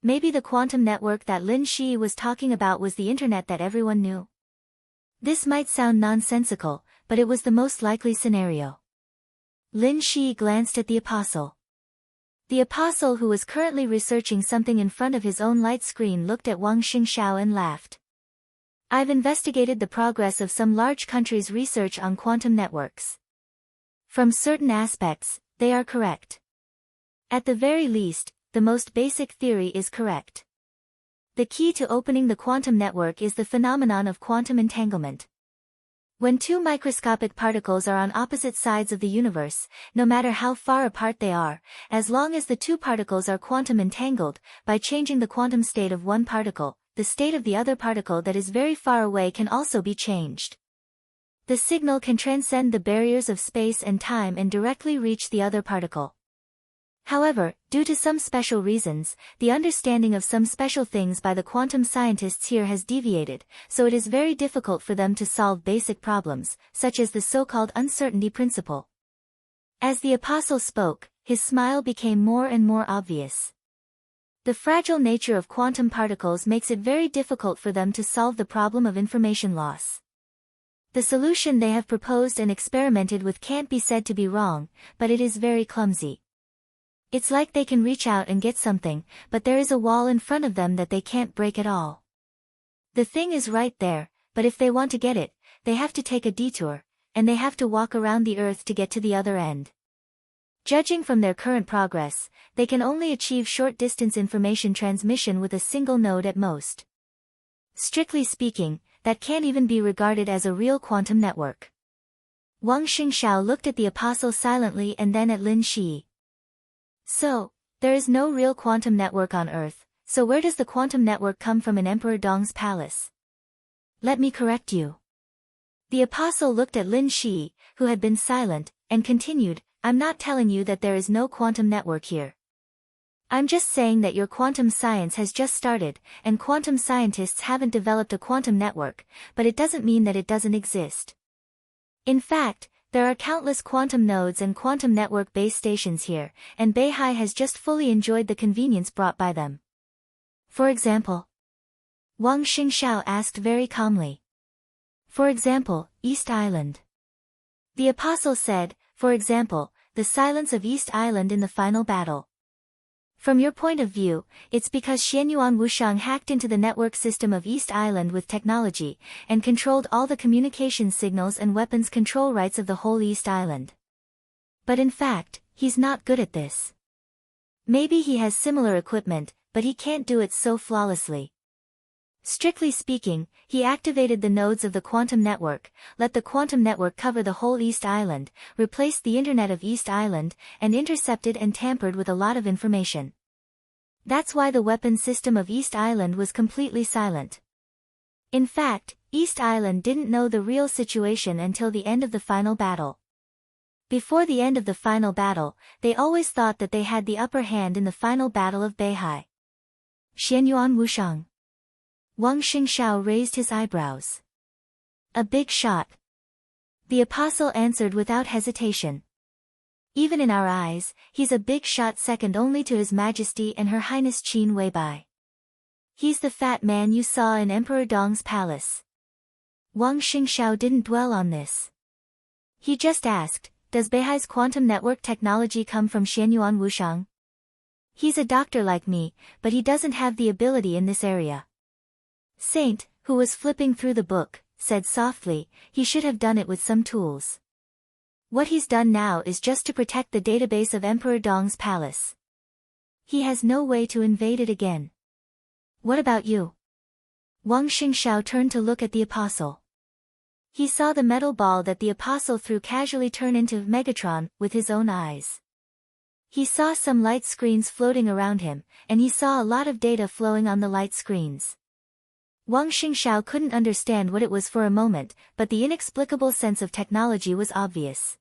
S1: Maybe the quantum network that Lin Shi was talking about was the internet that everyone knew. This might sound nonsensical, but it was the most likely scenario. Lin Shi glanced at the apostle. The apostle, who was currently researching something in front of his own light screen, looked at Wang Xingxiao and laughed. I've investigated the progress of some large countries' research on quantum networks. From certain aspects, they are correct. At the very least, the most basic theory is correct. The key to opening the quantum network is the phenomenon of quantum entanglement. When two microscopic particles are on opposite sides of the universe, no matter how far apart they are, as long as the two particles are quantum entangled, by changing the quantum state of one particle, the state of the other particle that is very far away can also be changed. The signal can transcend the barriers of space and time and directly reach the other particle. However, due to some special reasons, the understanding of some special things by the quantum scientists here has deviated, so it is very difficult for them to solve basic problems, such as the so-called uncertainty principle. As the apostle spoke, his smile became more and more obvious. The fragile nature of quantum particles makes it very difficult for them to solve the problem of information loss. The solution they have proposed and experimented with can't be said to be wrong, but it is very clumsy. It's like they can reach out and get something, but there is a wall in front of them that they can't break at all. The thing is right there, but if they want to get it, they have to take a detour, and they have to walk around the Earth to get to the other end. Judging from their current progress, they can only achieve short-distance information transmission with a single node at most. Strictly speaking, that can't even be regarded as a real quantum network. Wang Xingxiao looked at the apostle silently and then at Lin Shi. So, there is no real quantum network on Earth, so where does the quantum network come from in Emperor Dong's palace? Let me correct you. The apostle looked at Lin Shi, who had been silent, and continued, I'm not telling you that there is no quantum network here. I'm just saying that your quantum science has just started, and quantum scientists haven't developed a quantum network, but it doesn't mean that it doesn't exist. In fact, there are countless quantum nodes and quantum network base stations here, and Beihai has just fully enjoyed the convenience brought by them. For example? Wang Xingxiao asked very calmly. For example, East Island. The apostle said, for example, the silence of East Island in the final battle. From your point of view, it's because Xianyuan Wushang hacked into the network system of East Island with technology, and controlled all the communication signals and weapons control rights of the whole East Island. But in fact, he's not good at this. Maybe he has similar equipment, but he can't do it so flawlessly. Strictly speaking, he activated the nodes of the quantum network, let the quantum network cover the whole East Island, replaced the internet of East Island, and intercepted and tampered with a lot of information. That's why the weapon system of East Island was completely silent. In fact, East Island didn't know the real situation until the end of the final battle. Before the end of the final battle, they always thought that they had the upper hand in the final battle of Beihai. Xianyuan Wushang. Wang Xingxiao raised his eyebrows. A big shot. The apostle answered without hesitation. Even in our eyes, he's a big shot second only to His Majesty and Her Highness Qin Weibai. He's the fat man you saw in Emperor Dong's palace. Wang Xingxiao didn't dwell on this. He just asked, does Beihai's quantum network technology come from Xianyuan Wushang? He's a doctor like me, but he doesn't have the ability in this area. Saint, who was flipping through the book, said softly, he should have done it with some tools. What he's done now is just to protect the database of Emperor Dong's palace. He has no way to invade it again. What about you? Wang Xingxiao turned to look at the apostle. He saw the metal ball that the apostle threw casually turn into Megatron with his own eyes. He saw some light screens floating around him, and he saw a lot of data flowing on the light screens. Wang Xingxiao couldn't understand what it was for a moment, but the inexplicable sense of technology was obvious.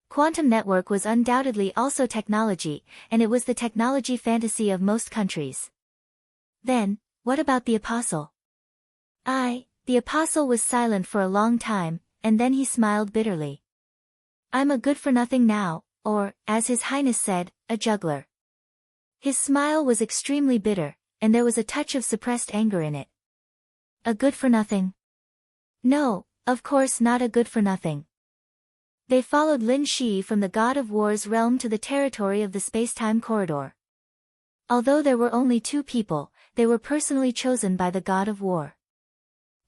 S1: Quantum network was undoubtedly also technology, and it was the technology fantasy of most countries. Then, what about the apostle? The apostle was silent for a long time, and then he smiled bitterly. I'm a good-for-nothing now, or, as His Highness said, a juggler. His smile was extremely bitter, and there was a touch of suppressed anger in it. A good-for-nothing? No, of course not a good-for-nothing. They followed Lin Shi from the God of War's realm to the territory of the space-time corridor. Although there were only 2 people, they were personally chosen by the God of War.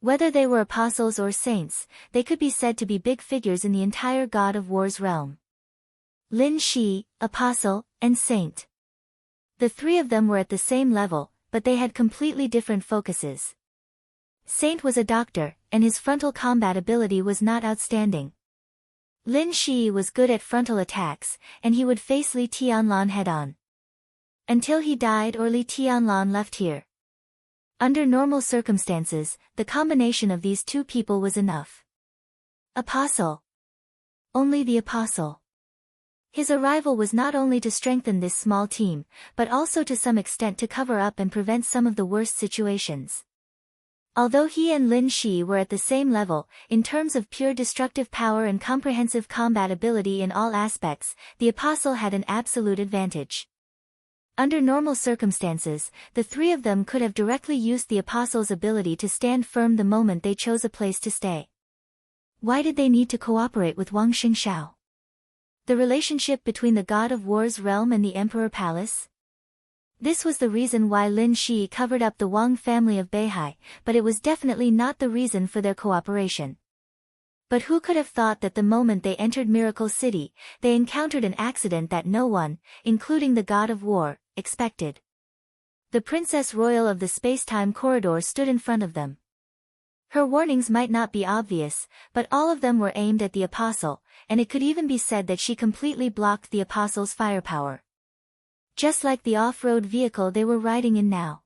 S1: Whether they were apostles or saints, they could be said to be big figures in the entire God of War's realm. Lin Shi, apostle, and saint. The 3 of them were at the same level, but they had completely different focuses. Saint was a doctor, and his frontal combat ability was not outstanding. Lin Shi was good at frontal attacks, and he would face Li Tianlan head-on. Until he died or Li Tianlan left here. Under normal circumstances, the combination of these 2 people was enough. Apostle. Only the apostle. His arrival was not only to strengthen this small team, but also to some extent to cover up and prevent some of the worst situations. Although he and Lin Shi were at the same level, in terms of pure destructive power and comprehensive combat ability in all aspects, the apostle had an absolute advantage. Under normal circumstances, the 3 of them could have directly used the apostle's ability to stand firm the moment they chose a place to stay. Why did they need to cooperate with Wang Xingshao? The relationship between the God of War's realm and the Emperor Palace? This was the reason why Lin Shi covered up the Wang family of Beihai, but it was definitely not the reason for their cooperation. But who could have thought that the moment they entered Miracle City, they encountered an accident that no one, including the God of War, expected. The Princess Royal of the space-time corridor stood in front of them. Her warnings might not be obvious, but all of them were aimed at the apostle, and it could even be said that she completely blocked the apostle's firepower. Just like the off-road vehicle they were riding in now.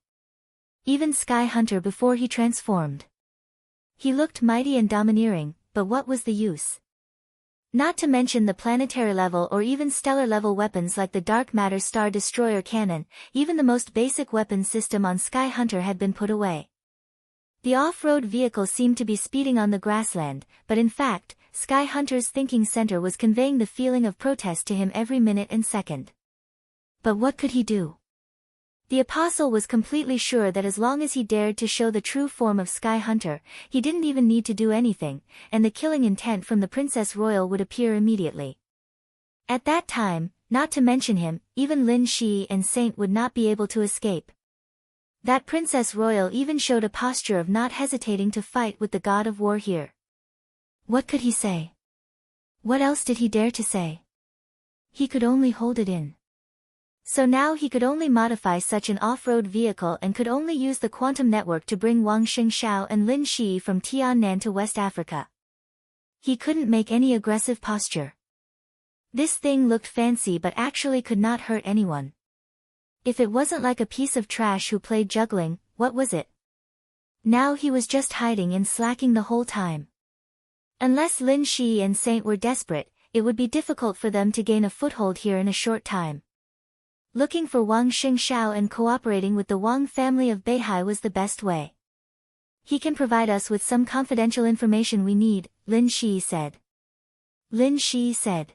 S1: Even Sky Hunter before he transformed. He looked mighty and domineering, but what was the use? Not to mention the planetary level or even stellar level weapons like the Dark Matter Star Destroyer cannon, even the most basic weapon system on Sky Hunter had been put away. The off-road vehicle seemed to be speeding on the grassland, but in fact, Sky Hunter's thinking center was conveying the feeling of protest to him every minute and second. But what could he do? The apostle was completely sure that as long as he dared to show the true form of Sky Hunter, he didn't even need to do anything, and the killing intent from the Princess Royal would appear immediately. At that time, not to mention him, even Lin Shi and Saint would not be able to escape. That Princess Royal even showed a posture of not hesitating to fight with the God of War here. What could he say? What else did he dare to say? He could only hold it in. So now he could only modify such an off-road vehicle and could only use the quantum network to bring Wang Xingshao and Lin Shi from Tiannan to West Africa. He couldn't make any aggressive posture. This thing looked fancy but actually could not hurt anyone. If it wasn't like a piece of trash who played juggling, what was it? Now he was just hiding and slacking the whole time. Unless Lin Shi and Saint were desperate, it would be difficult for them to gain a foothold here in a short time. Looking for Wang Xingshao and cooperating with the Wang family of Beihai was the best way. He can provide us with some confidential information we need, Lin Shi said. Lin Shi said.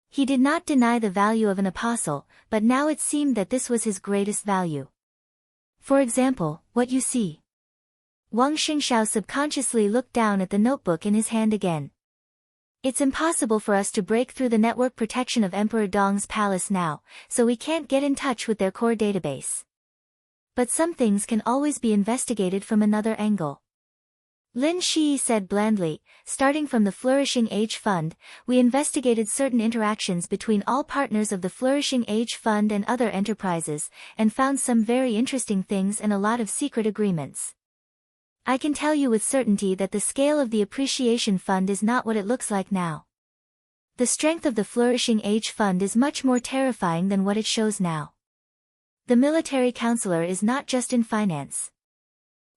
S1: He did not deny the value of an apostle, but now it seemed that this was his greatest value. For example, what you see. Wang Xingshao subconsciously looked down at the notebook in his hand again. It's impossible for us to break through the network protection of Emperor Dong's palace now, so we can't get in touch with their core database. But some things can always be investigated from another angle. Lin Shi said blandly, starting from the Flourishing Age Fund, we investigated certain interactions between all partners of the Flourishing Age Fund and other enterprises, and found some very interesting things and a lot of secret agreements. I can tell you with certainty that the scale of the Appreciation Fund is not what it looks like now. The strength of the Flourishing Age Fund is much more terrifying than what it shows now. The military counselor is not just in finance.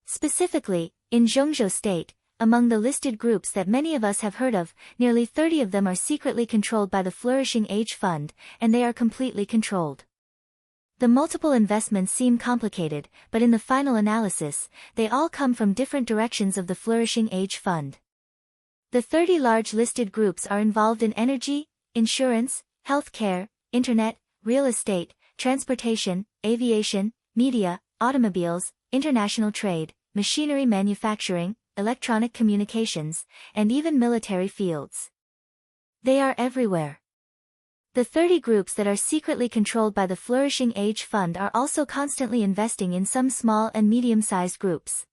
S1: Specifically, in Zhongzhou State, among the listed groups that many of us have heard of, nearly 30 of them are secretly controlled by the Flourishing Age Fund, and they are completely controlled. The multiple investments seem complicated, but in the final analysis, they all come from different directions of the Flourishing Age Fund. The 30 large listed groups are involved in energy, insurance, healthcare, internet, real estate, transportation, aviation, media, automobiles, international trade, machinery manufacturing, electronic communications, and even military fields. They are everywhere. The 30 groups that are secretly controlled by the Flourishing Age Fund are also constantly investing in some small and medium-sized groups.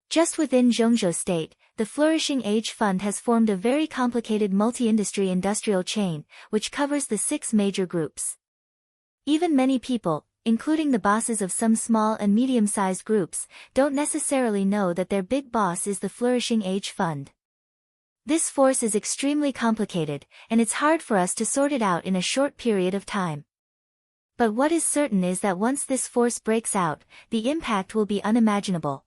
S1: Just within Zhongzhou State, the Flourishing Age Fund has formed a very complicated multi-industry industrial chain, which covers the 6 major groups. Even many people, including the bosses of some small and medium-sized groups, don't necessarily know that their big boss is the Flourishing Age Fund. This force is extremely complicated, and it's hard for us to sort it out in a short period of time. But what is certain is that once this force breaks out, the impact will be unimaginable.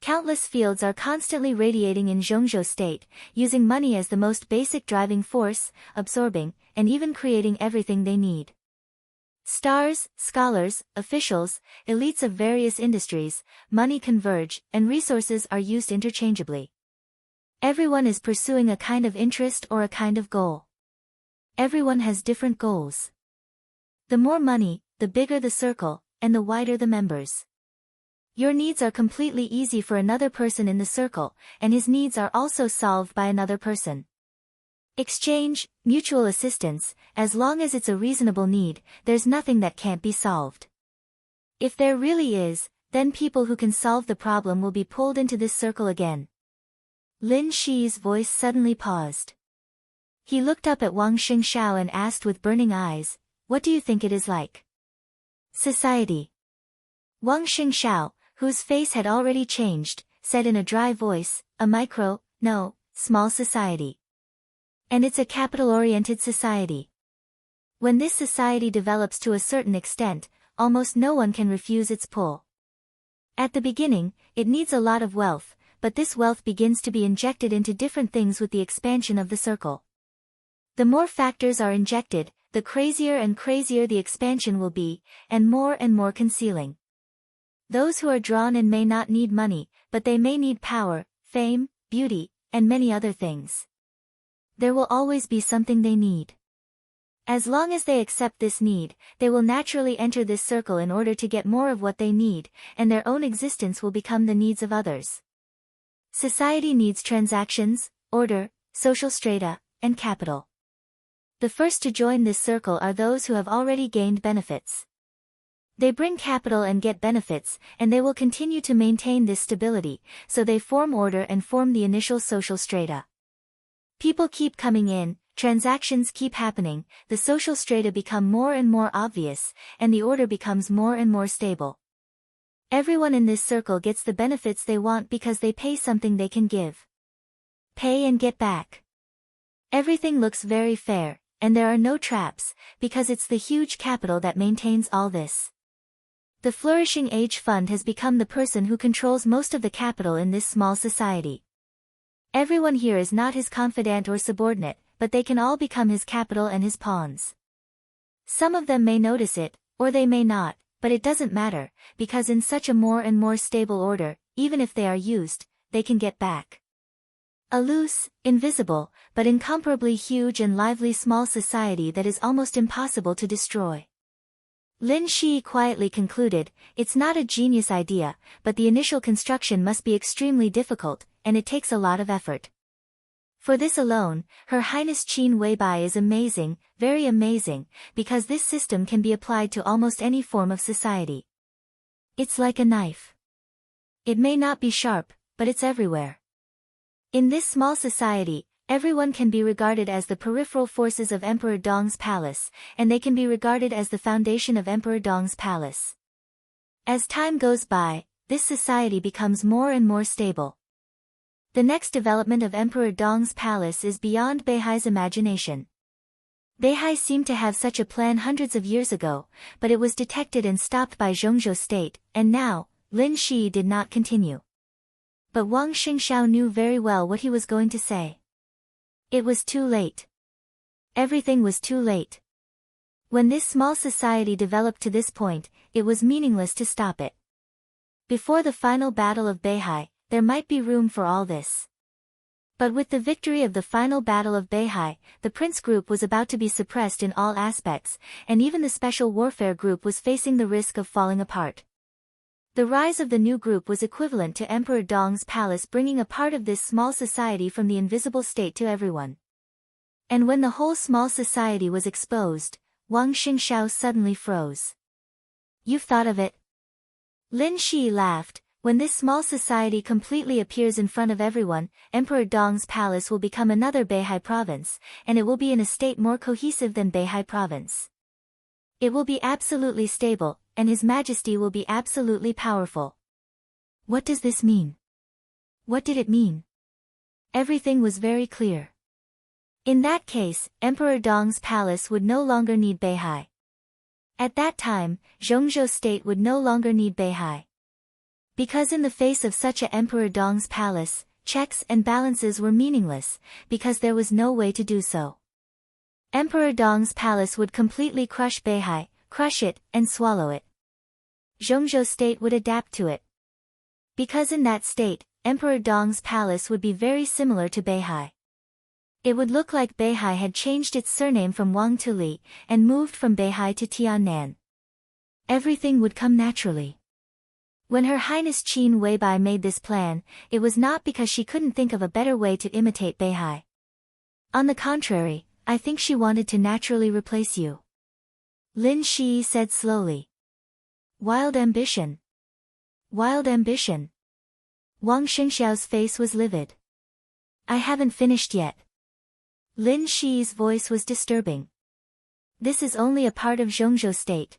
S1: Countless fields are constantly radiating in Zhongzhou State, using money as the most basic driving force, absorbing, and even creating everything they need. Stars, scholars, officials, elites of various industries, money converge, and resources are used interchangeably. Everyone is pursuing a kind of interest or a kind of goal. Everyone has different goals. The more money, the bigger the circle, and the wider the members. Your needs are completely easy for another person in the circle, and his needs are also solved by another person. Exchange, mutual assistance, as long as it's a reasonable need, there's nothing that can't be solved. If there really is, then people who can solve the problem will be pulled into this circle again. Lin Shi's voice suddenly paused. He looked up at Wang Xingshao and asked with burning eyes, "What do you think it is like?" Society. Wang Xingshao, whose face had already changed, said in a dry voice, small society. And it's a capital-oriented society. When this society develops to a certain extent, almost no one can refuse its pull. At the beginning, it needs a lot of wealth, but this wealth begins to be injected into different things with the expansion of the circle. The more factors are injected, the crazier and crazier the expansion will be, and more concealing. Those who are drawn in may not need money, but they may need power, fame, beauty, and many other things. There will always be something they need. As long as they accept this need, they will naturally enter this circle in order to get more of what they need, and their own existence will become the needs of others. Society needs transactions, order, social strata, and capital. The first to join this circle are those who have already gained benefits. They bring capital and get benefits, and they will continue to maintain this stability, so they form order and form the initial social strata. People keep coming in, transactions keep happening, the social strata become more and more obvious, and the order becomes more and more stable. Everyone in this circle gets the benefits they want because they pay something they can give. Pay and get back. Everything looks very fair, and there are no traps, because it's the huge capital that maintains all this. The Flourishing Age Fund has become the person who controls most of the capital in this small society. Everyone here is not his confidant or subordinate, but they can all become his capital and his pawns. Some of them may notice it, or they may not, but it doesn't matter, because in such a more and more stable order, even if they are used, they can get back. A loose, invisible, but incomparably huge and lively small society that is almost impossible to destroy. Lin Shi quietly concluded, "It's not a genius idea, but the initial construction must be extremely difficult, and it takes a lot of effort." For this alone, Her Highness Qin Weibai is amazing, very amazing, because this system can be applied to almost any form of society. It's like a knife. It may not be sharp, but it's everywhere. In this small society, everyone can be regarded as the peripheral forces of Emperor Dong's palace, and they can be regarded as the foundation of Emperor Dong's palace. As time goes by, this society becomes more and more stable. The next development of Emperor Dong's palace is beyond Beihai's imagination. Beihai seemed to have such a plan hundreds of years ago, but it was detected and stopped by Zhongzhou State, and now, Lin Shi did not continue. But Wang Xingshao knew very well what he was going to say. It was too late. Everything was too late. When this small society developed to this point, it was meaningless to stop it. Before the final battle of Beihai, there might be room for all this. But with the victory of the final battle of Beihai, the prince group was about to be suppressed in all aspects, and even the special warfare group was facing the risk of falling apart. The rise of the new group was equivalent to Emperor Dong's palace bringing a part of this small society from the invisible state to everyone. And when the whole small society was exposed, Wang Xingxiao suddenly froze. "You've thought of it?" Lin Shi laughed. "When this small society completely appears in front of everyone, Emperor Dong's palace will become another Beihai province, and it will be in a state more cohesive than Beihai province. It will be absolutely stable, and His Majesty will be absolutely powerful." What does this mean? What did it mean? Everything was very clear. In that case, Emperor Dong's palace would no longer need Beihai. At that time, Zhongzhou state would no longer need Beihai. Because in the face of such a Emperor Dong's palace, checks and balances were meaningless, because there was no way to do so. Emperor Dong's palace would completely crush Beihai, crush it, and swallow it. Zhongzhou state would adapt to it. Because in that state, Emperor Dong's palace would be very similar to Beihai. It would look like Beihai had changed its surname from Wang to Li, and moved from Beihai to Tiannan. Everything would come naturally. When Her Highness Qin Weibai made this plan, it was not because she couldn't think of a better way to imitate Beihai. On the contrary, I think she wanted to naturally replace you. Lin Shi said slowly. Wild ambition. Wild ambition. Wang Xingxiao's face was livid. I haven't finished yet. Lin Shi's voice was disturbing. This is only a part of Zhongzhou state.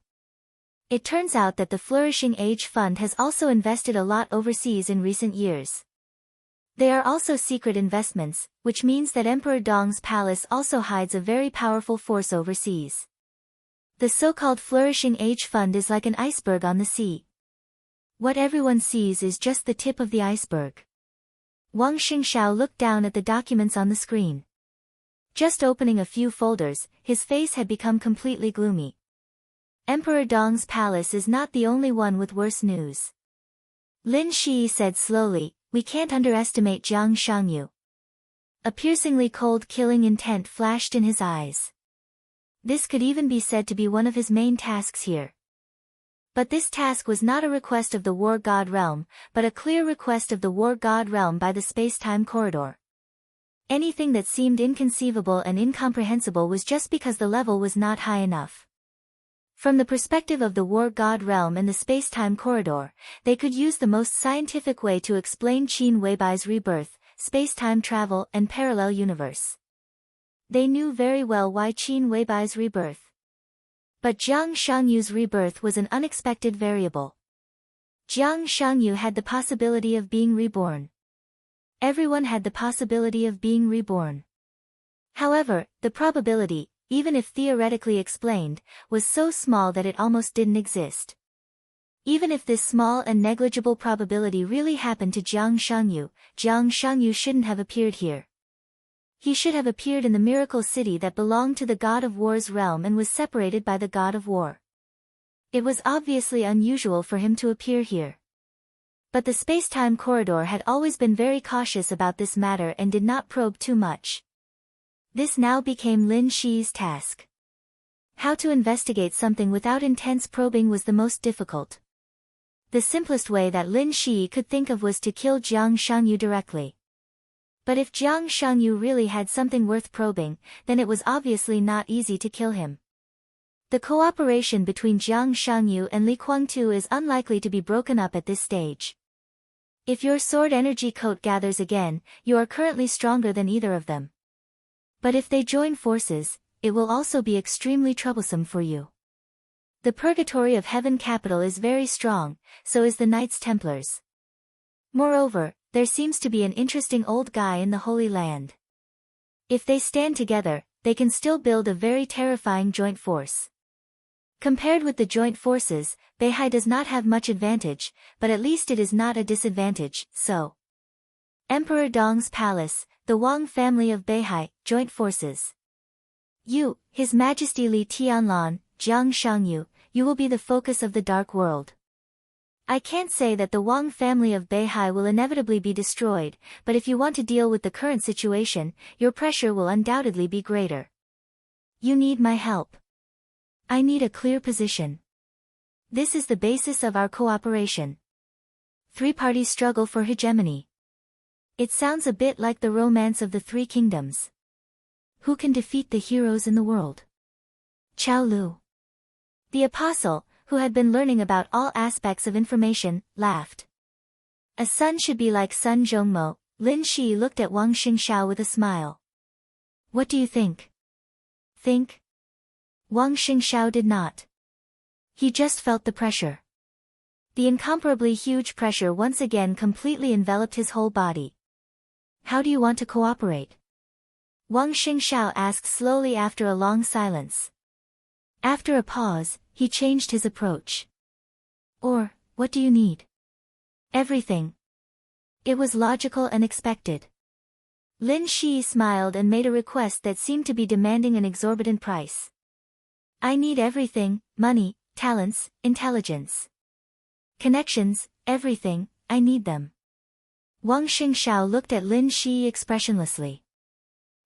S1: It turns out that the Flourishing Age Fund has also invested a lot overseas in recent years. They are also secret investments, which means that Emperor Dong's palace also hides a very powerful force overseas. The so-called Flourishing Age Fund is like an iceberg on the sea. What everyone sees is just the tip of the iceberg. Wang Xingxiao looked down at the documents on the screen. Just opening a few folders, his face had become completely gloomy. Emperor Dong's palace is not the only one with worse news. Lin Shi said slowly, we can't underestimate Jiang Shangyu. A piercingly cold killing intent flashed in his eyes. This could even be said to be one of his main tasks here. But this task was not a request of the War God Realm, but a clear request of the War God Realm by the space-time corridor. Anything that seemed inconceivable and incomprehensible was just because the level was not high enough. From the perspective of the War God Realm and the space-time corridor, they could use the most scientific way to explain Qin Weibai's rebirth, space-time travel and parallel universe. They knew very well why Qin Weibai's rebirth. But Jiang Shangyu's rebirth was an unexpected variable. Jiang Shangyu had the possibility of being reborn. Everyone had the possibility of being reborn. However, the probability, even if theoretically explained, was so small that it almost didn't exist. Even if this small and negligible probability really happened to Jiang Shangyu shouldn't have appeared here. He should have appeared in the miracle city that belonged to the God of War's realm and was separated by the God of War. It was obviously unusual for him to appear here. But the space-time corridor had always been very cautious about this matter and did not probe too much. This now became Lin Shi's task. How to investigate something without intense probing was the most difficult. The simplest way that Lin Shi could think of was to kill Jiang Shangyu directly. But if Jiang Shangyu really had something worth probing, then it was obviously not easy to kill him. The cooperation between Jiang Shangyu and Li Kuangtu is unlikely to be broken up at this stage. If your sword energy coat gathers again, you are currently stronger than either of them. But if they join forces, it will also be extremely troublesome for you. The Purgatory of Heaven capital is very strong, so is the Knights Templars. Moreover, there seems to be an interesting old guy in the Holy Land. If they stand together, they can still build a very terrifying joint force. Compared with the joint forces, Beihai does not have much advantage, but at least it is not a disadvantage, so. Emperor Dong's palace, the Wang family of Beihai, joint forces. You, His Majesty Li Tianlan, Jiang Shangyu, you will be the focus of the Dark World. I can't say that the Wang family of Beihai will inevitably be destroyed, but if you want to deal with the current situation, your pressure will undoubtedly be greater. You need my help. I need a clear position. This is the basis of our cooperation. Three parties struggle for hegemony. It sounds a bit like the romance of the Three Kingdoms. Who can defeat the heroes in the world? Chao Lu. The apostle, who had been learning about all aspects of information, laughed. A son should be like Sun Zhongmo. Lin Shi looked at Wang Xingxiao with a smile. What do you think? Think? Wang Xingxiao did not. He just felt the pressure. The incomparably huge pressure once again completely enveloped his whole body. How do you want to cooperate? Wang Xingxiao asked slowly after a long silence. After a pause, he changed his approach. Or, what do you need? Everything. It was logical and expected. Lin Shi smiled and made a request that seemed to be demanding an exorbitant price. I need everything: money, talents, intelligence. Connections, everything, I need them. Wang Xingxiao looked at Lin Shi expressionlessly.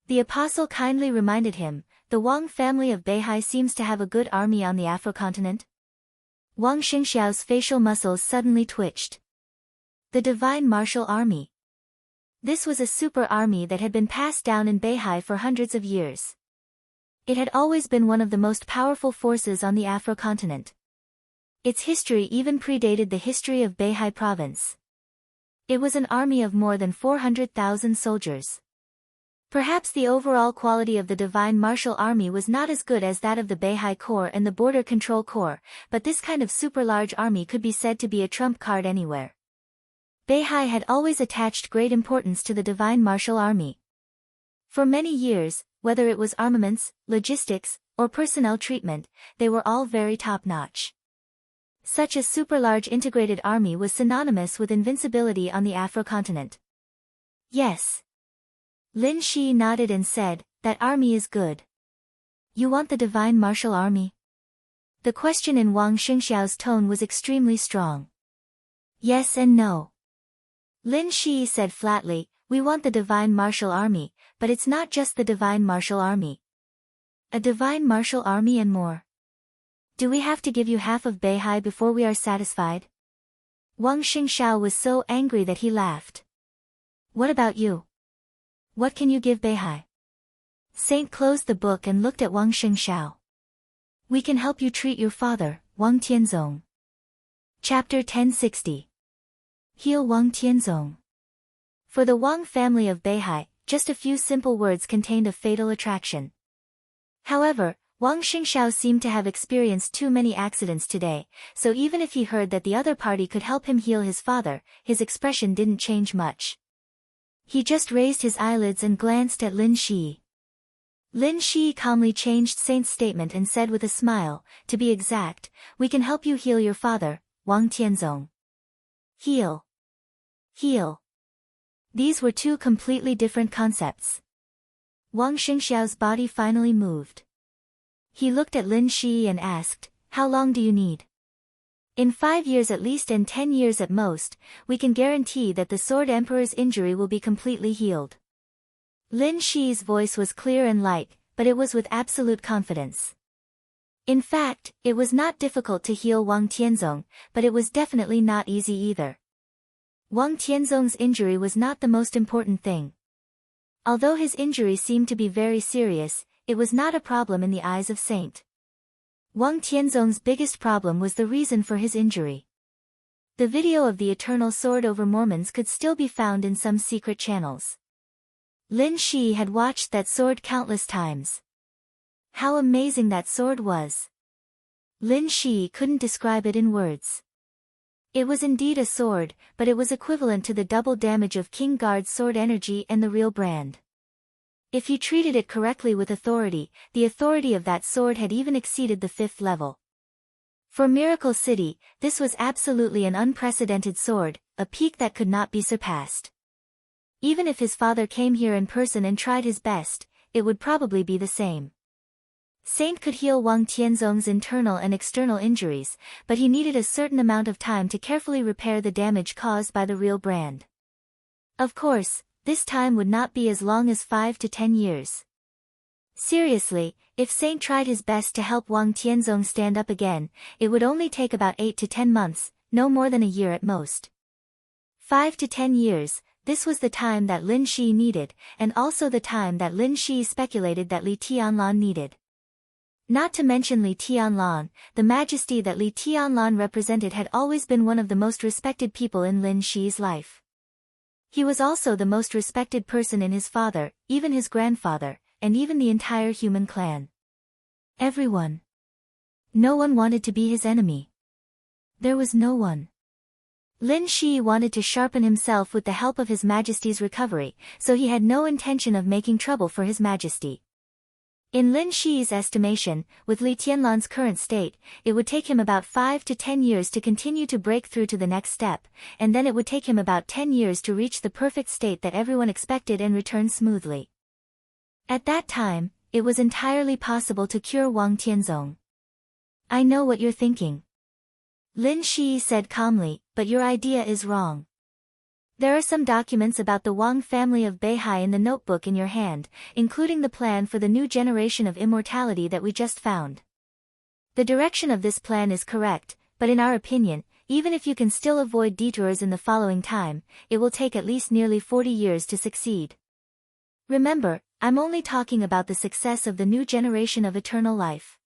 S1: The apostle kindly reminded him, the Wang family of Beihai seems to have a good army on the Afro-continent. Wang Xingxiao's facial muscles suddenly twitched. The Divine Martial Army. This was a super army that had been passed down in Beihai for hundreds of years. It had always been one of the most powerful forces on the Afro-continent. Its history even predated the history of Beihai province. It was an army of more than 400,000 soldiers. Perhaps the overall quality of the Divine Martial Army was not as good as that of the Beihai Corps and the Border Control Corps, but this kind of super-large army could be said to be a trump card anywhere. Beihai had always attached great importance to the Divine Martial Army. For many years, whether it was armaments, logistics, or personnel treatment, they were all very top-notch. Such a super-large integrated army was synonymous with invincibility on the Afro-continent. Yes. Lin Shi nodded and said, that army is good. You want the Divine Martial Army? The question in Wang Xingxiao's tone was extremely strong. Yes and no. Lin Shi said flatly, we want the Divine Martial Army, but it's not just the Divine Martial Army. A Divine Martial Army and more. Do we have to give you half of Beihai before we are satisfied? Wang Xingxiao was so angry that he laughed. What about you? What can you give Beihai? Saint closed the book and looked at Wang Xingxiao. We can help you treat your father, Wang Tianzong. Chapter 1060. Heal Wang Tianzong. For the Wang family of Beihai, just a few simple words contained a fatal attraction. However, Wang Xingxiao seemed to have experienced too many accidents today, so even if he heard that the other party could help him heal his father, his expression didn't change much. He just raised his eyelids and glanced at Lin Shi. Lin Shi calmly changed Saint's statement and said with a smile, to be exact, we can help you heal your father, Wang Tianzong. Heal. Heal. These were two completely different concepts. Wang Xingxiao's body finally moved. He looked at Lin Shi and asked, how long do you need? In 5 years at least and 10 years at most, we can guarantee that the Sword Emperor's injury will be completely healed. Lin Shi's voice was clear and light, but it was with absolute confidence. In fact, it was not difficult to heal Wang Tianzong, but it was definitely not easy either. Wang Tianzong's injury was not the most important thing. Although his injury seemed to be very serious, it was not a problem in the eyes of Saint. Wang Tianzong's biggest problem was the reason for his injury. The video of the Eternal Sword over Mormons could still be found in some secret channels. Lin Shi had watched that sword countless times. How amazing that sword was! Lin Shi couldn't describe it in words. It was indeed a sword, but it was equivalent to the double damage of King Guard's sword energy and the real brand. If he treated it correctly with authority, the authority of that sword had even exceeded the 5th level. For Miracle City, this was absolutely an unprecedented sword, a peak that could not be surpassed. Even if his father came here in person and tried his best, it would probably be the same. Saint could heal Wang Tianzong's internal and external injuries, but he needed a certain amount of time to carefully repair the damage caused by the real brand. Of course, this time would not be as long as 5 to 10 years. Seriously, if Saint tried his best to help Wang Tianzong stand up again, it would only take about 8 to 10 months, no more than a year at most. 5 to 10 years, this was the time that Lin Shi needed, and also the time that Lin Shi speculated that Li Tianlan needed. Not to mention Li Tianlan, the majesty that Li Tianlan represented had always been one of the most respected people in Lin Shi's life. He was also the most respected person in his father, even his grandfather, and even the entire human clan. Everyone. No one wanted to be his enemy. There was no one. Lin Shi wanted to sharpen himself with the help of His Majesty's recovery, so he had no intention of making trouble for His Majesty. In Lin Shi's estimation, with Li Tianlan's current state, it would take him about 5 to 10 years to continue to break through to the next step, and then it would take him about 10 years to reach the perfect state that everyone expected and return smoothly. At that time, it was entirely possible to cure Wang Tianzong. I know what you're thinking. Lin Shi said calmly, but your idea is wrong. There are some documents about the Wang family of Beihai in the notebook in your hand, including the plan for the new generation of immortality that we just found. The direction of this plan is correct, but in our opinion, even if you can still avoid detours in the following time, it will take at least nearly 40 years to succeed. Remember, I'm only talking about the success of the new generation of eternal life.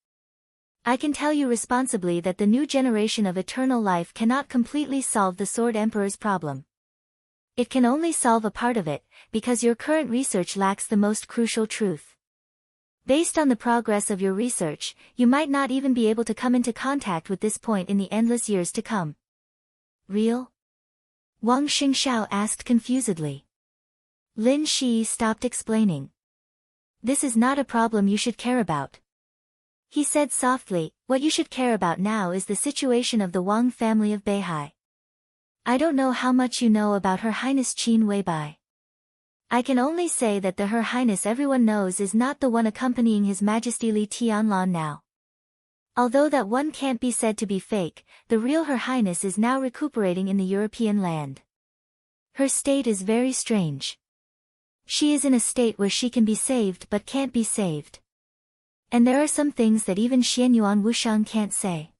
S1: I can tell you responsibly that the new generation of eternal life cannot completely solve the Sword Emperor's problem. It can only solve a part of it, because your current research lacks the most crucial truth. Based on the progress of your research, you might not even be able to come into contact with this point in the endless years to come. Real? Wang Xingxiao asked confusedly. Lin Shi stopped explaining. This is not a problem you should care about. He said softly, what you should care about now is the situation of the Wang family of Beihai. I don't know how much you know about Her Highness Qin Weibai. I can only say that the Her Highness everyone knows is not the one accompanying His Majesty Li Tianlan now. Although that one can't be said to be fake, the real Her Highness is now recuperating in the European land. Her state is very strange. She is in a state where she can be saved but can't be saved. And there are some things that even Xianyuan Wushang can't say.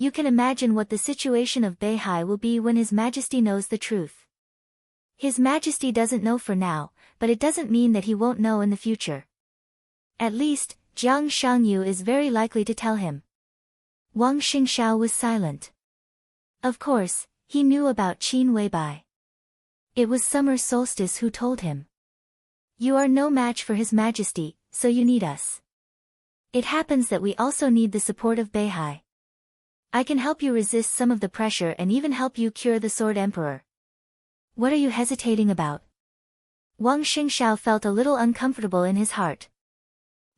S1: You can imagine what the situation of Beihai will be when His Majesty knows the truth. His Majesty doesn't know for now, but it doesn't mean that he won't know in the future. At least, Jiang Shangyu is very likely to tell him. Wang Xingxiao was silent. Of course, he knew about Qin Weibai. It was Summer Solstice who told him. You are no match for His Majesty, so you need us. It happens that we also need the support of Beihai. I can help you resist some of the pressure and even help you cure the Sword Emperor. What are you hesitating about? Wang Xingxiao felt a little uncomfortable in his heart.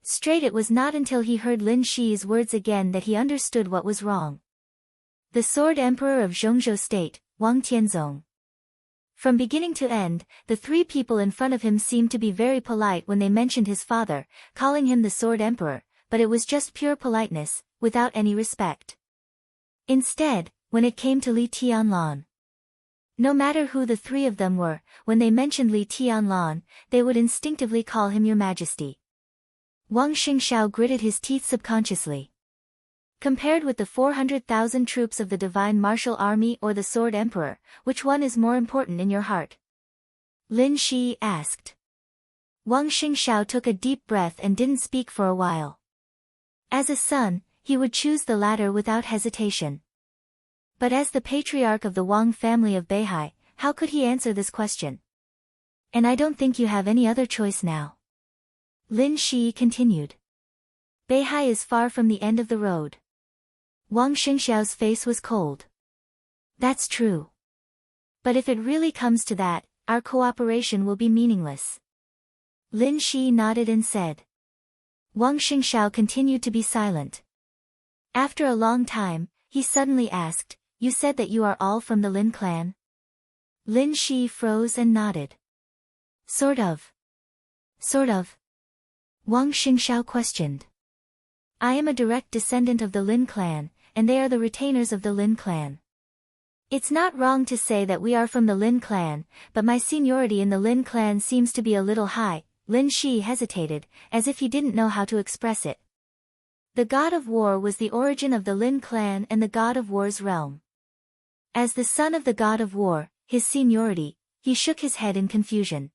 S1: Straight it was not until he heard Lin Shi's words again that he understood what was wrong. The Sword Emperor of Zhongzhou State, Wang Tianzong. From beginning to end, the three people in front of him seemed to be very polite when they mentioned his father, calling him the Sword Emperor, but it was just pure politeness, without any respect. Instead, when it came to Li Tianlan, no matter who the three of them were, when they mentioned Li Tianlan, they would instinctively call him Your Majesty. Wang Xingxiao gritted his teeth subconsciously. Compared with the 400,000 troops of the Divine Martial Army or the Sword Emperor, which one is more important in your heart? Lin Shi asked. Wang Xingxiao took a deep breath and didn't speak for a while. As a son, he would choose the latter without hesitation. But as the patriarch of the Wang family of Beihai, how could he answer this question? And I don't think you have any other choice now. Lin Shi continued. Beihai is far from the end of the road. Wang Xingxiao's face was cold. That's true. But if it really comes to that, our cooperation will be meaningless. Lin Shi nodded and said. Wang Xingxiao continued to be silent. After a long time, he suddenly asked, You said that you are all from the Lin clan? Lin Shi froze and nodded. Sort of. Sort of. Wang Xingxiao questioned. I am a direct descendant of the Lin clan, and they are the retainers of the Lin clan. It's not wrong to say that we are from the Lin clan, but my seniority in the Lin clan seems to be a little high. Lin Shi hesitated, as if he didn't know how to express it. The god of war was the origin of the Lin clan and the god of war's realm. As the son of the god of war, his seniority, he shook his head in confusion.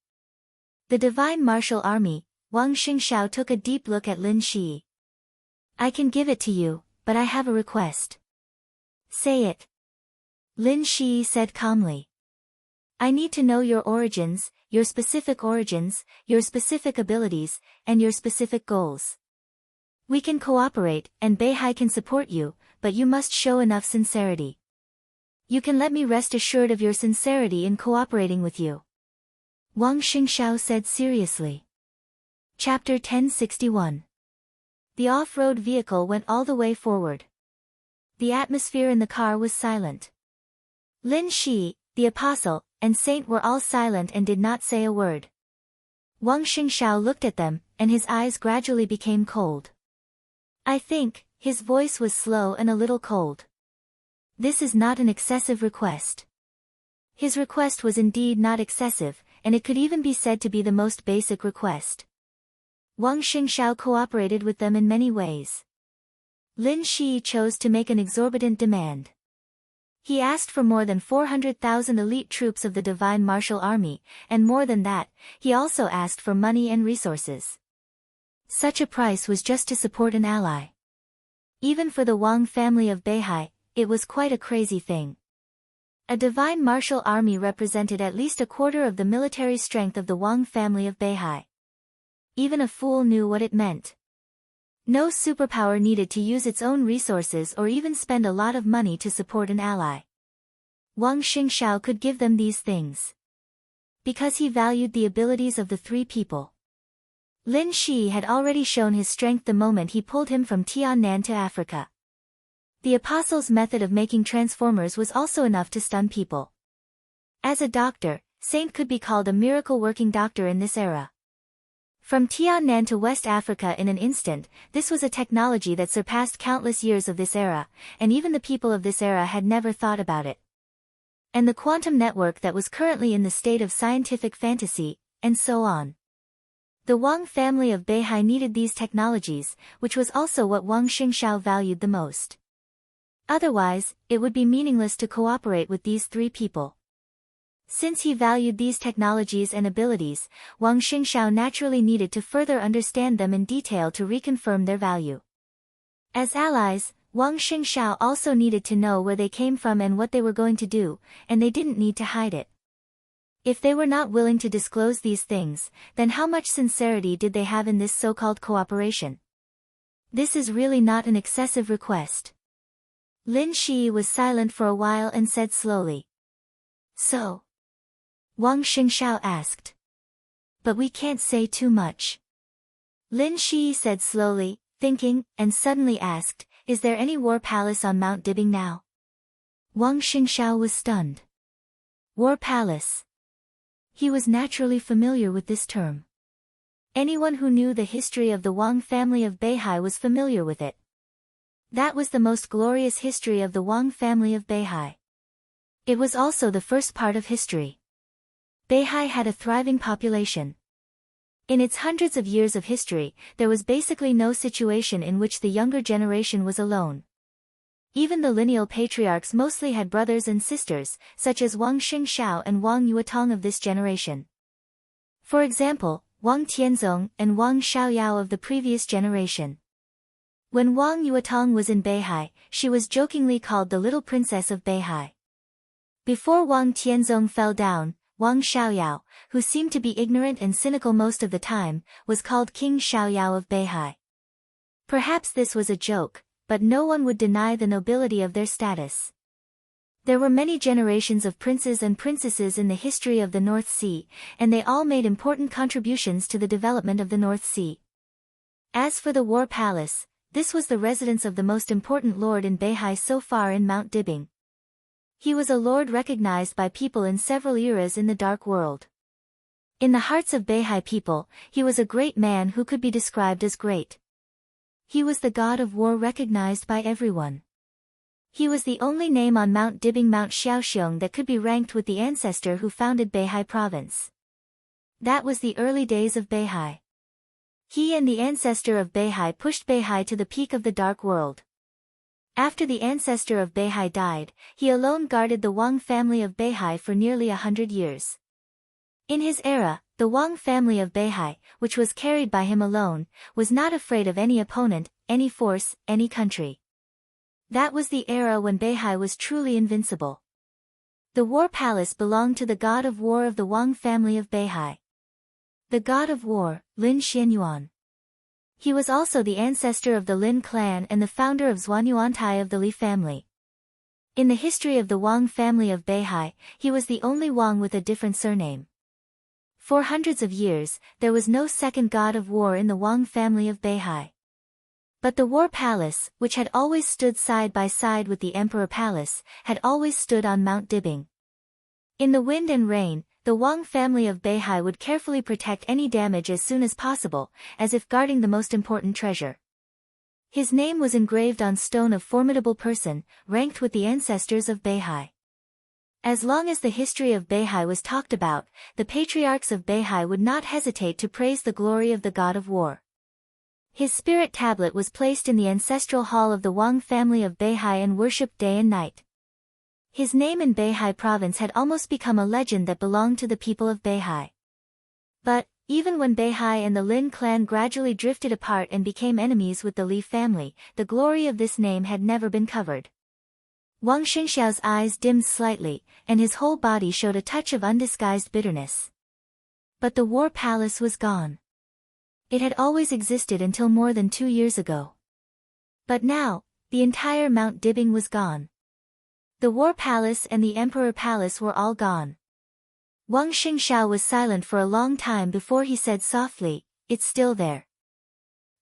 S1: The divine martial army, Wang Xingxiao took a deep look at Lin Shi. I can give it to you, but I have a request. Say it. Lin Shi said calmly. I need to know your origins, your specific abilities, and your specific goals. We can cooperate, and Beihai can support you, but you must show enough sincerity. You can let me rest assured of your sincerity in cooperating with you. Wang Xingxiao said seriously. Chapter 1061. The off-road vehicle went all the way forward. The atmosphere in the car was silent. Lin Shi, the apostle, and saint were all silent and did not say a word. Wang Xingxiao looked at them, and his eyes gradually became cold. I think, his voice was slow and a little cold. This is not an excessive request. His request was indeed not excessive, and it could even be said to be the most basic request. Wang Xingxiao cooperated with them in many ways. Lin Shi chose to make an exorbitant demand. He asked for more than 400,000 elite troops of the Divine Martial Army, and more than that, he also asked for money and resources. Such a price was just to support an ally. Even for the Wang family of Beihai, it was quite a crazy thing. A Divine Martial Army represented at least a quarter of the military strength of the Wang family of Beihai. Even a fool knew what it meant. No superpower needed to use its own resources or even spend a lot of money to support an ally. Wang Xingxiao could give them these things because he valued the abilities of the three people. Lin Shi had already shown his strength the moment he pulled him from Tiannan to Africa. The apostle's method of making transformers was also enough to stun people. As a doctor, Saint could be called a miracle-working doctor in this era. From Tiannan to West Africa in an instant, this was a technology that surpassed countless years of this era, and even the people of this era had never thought about it. And the quantum network that was currently in the state of scientific fantasy, and so on. The Wang family of Beihai needed these technologies, which was also what Wang Xingxiao valued the most. Otherwise, it would be meaningless to cooperate with these three people. Since he valued these technologies and abilities, Wang Xingxiao naturally needed to further understand them in detail to reconfirm their value. As allies, Wang Xingxiao also needed to know where they came from and what they were going to do, and they didn't need to hide it. If they were not willing to disclose these things, then how much sincerity did they have in this so-called cooperation? This is really not an excessive request. Lin Shi was silent for a while and said slowly. So? Wang Xingxiao asked. But we can't say too much. Lin Shi said slowly, thinking, and suddenly asked, is there any war palace on Mount Dibing now? Wang Xingxiao was stunned. War palace. He was naturally familiar with this term. Anyone who knew the history of the Wang family of Beihai was familiar with it. That was the most glorious history of the Wang family of Beihai. It was also the first part of history. Beihai had a thriving population. In its hundreds of years of history, there was basically no situation in which the younger generation was alone. Even the lineal patriarchs mostly had brothers and sisters, such as Wang Xingxiao and Wang Yuetong of this generation. For example, Wang Tianzong and Wang Xiaoyao of the previous generation. When Wang Yuetong was in Beihai, she was jokingly called the little princess of Beihai. Before Wang Tianzong fell down, Wang Xiaoyao, who seemed to be ignorant and cynical most of the time, was called King Xiaoyao of Beihai. Perhaps this was a joke, but no one would deny the nobility of their status. There were many generations of princes and princesses in the history of the North Sea, and they all made important contributions to the development of the North Sea. As for the War Palace, this was the residence of the most important lord in Beihai so far in Mount Dibing. He was a lord recognized by people in several eras in the Dark World. In the hearts of Beihai people, he was a great man who could be described as great. He was the god of war recognized by everyone. He was the only name on Mount Dibing Mount Xiaoxiong that could be ranked with the ancestor who founded Beihai province. That was the early days of Beihai. He and the ancestor of Beihai pushed Beihai to the peak of the Dark World. After the ancestor of Beihai died, he alone guarded the Wang family of Beihai for nearly 100 years. In his era, the Wang family of Beihai, which was carried by him alone, was not afraid of any opponent, any force, any country. That was the era when Beihai was truly invincible. The war palace belonged to the god of war of the Wang family of Beihai. The god of war, Lin Xianyuan. He was also the ancestor of the Lin clan and the founder of Zhuanyuantai of the Li family. In the history of the Wang family of Beihai, he was the only Wang with a different surname. For hundreds of years, there was no second god of war in the Wang family of Beihai. But the war palace, which had always stood side by side with the emperor palace, had always stood on Mount Dibing. In the wind and rain, the Wang family of Beihai would carefully protect any damage as soon as possible, as if guarding the most important treasure. His name was engraved on stone of formidable person, ranked with the ancestors of Beihai. As long as the history of Beihai was talked about, the patriarchs of Beihai would not hesitate to praise the glory of the god of war. His spirit tablet was placed in the ancestral hall of the Wang family of Beihai and worshipped day and night. His name in Beihai province had almost become a legend that belonged to the people of Beihai. But, even when Beihai and the Lin clan gradually drifted apart and became enemies with the Li family, the glory of this name had never been covered. Wang Xingxiao's eyes dimmed slightly, and his whole body showed a touch of undisguised bitterness. But the war palace was gone. It had always existed until more than 2 years ago. But now, the entire Mount Dibing was gone. The war palace and the emperor palace were all gone. Wang Xingxiao was silent for a long time before he said softly, "It's still there.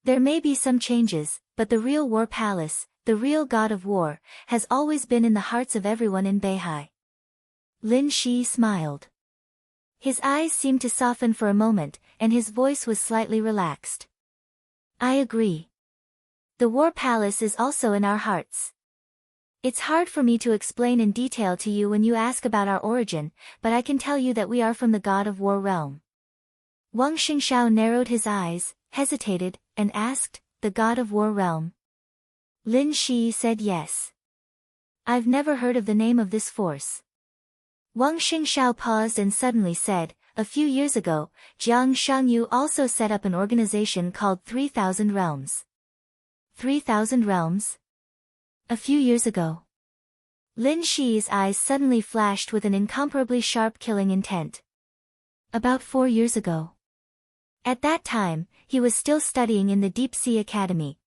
S1: There may be some changes, but the real war palace, the real god of war, has always been in the hearts of everyone in Beihai." Lin Shi smiled. His eyes seemed to soften for a moment, and his voice was slightly relaxed. "I agree. The war palace is also in our hearts. It's hard for me to explain in detail to you when you ask about our origin, but I can tell you that we are from the god of war realm." Wang Xingxiao narrowed his eyes, hesitated, and asked, "The god of war realm?" Lin Shi said yes. "I've never heard of the name of this force." Wang Xingxiao paused and suddenly said, "A few years ago, Jiang Shangyu also set up an organization called 3,000 Realms." 3,000 Realms? A few years ago. Lin Shi's eyes suddenly flashed with an incomparably sharp killing intent. About 4 years ago. At that time, he was still studying in the Deep Sea Academy.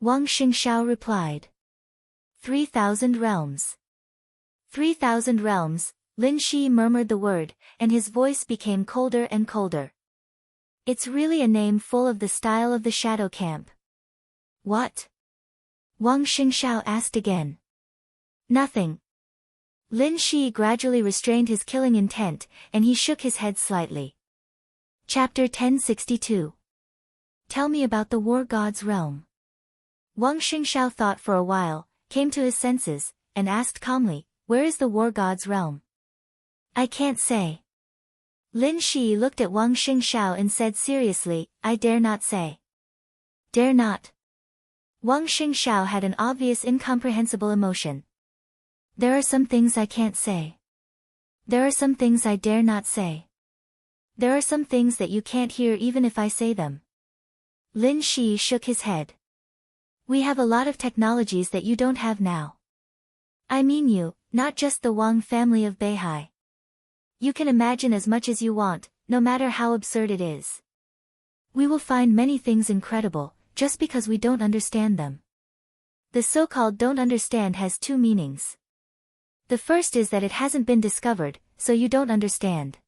S1: Wang Xingxiao replied. 3,000 Realms. 3,000 Realms, Lin Shi murmured the word, and his voice became colder and colder. It's really a name full of the style of the Shadow Camp. What? Wang Xingxiao asked again. Nothing. Lin Shi gradually restrained his killing intent, and he shook his head slightly. Chapter 1062. Tell me about the war god's realm. Wang Xingxiao thought for a while, came to his senses, and asked calmly, "Where is the war god's realm?" "I can't say." Lin Shi looked at Wang Xingxiao and said seriously, "I dare not say." Dare not? Wang Xingxiao had an obvious incomprehensible emotion. "There are some things I can't say. There are some things I dare not say. There are some things that you can't hear even if I say them." Lin Shi shook his head. "We have a lot of technologies that you don't have now. I mean you, not just the Wang family of Beihai. You can imagine as much as you want, no matter how absurd it is. We will find many things incredible, just because we don't understand them." The so-called don't understand has 2 meanings. The first is that it hasn't been discovered, so you don't understand.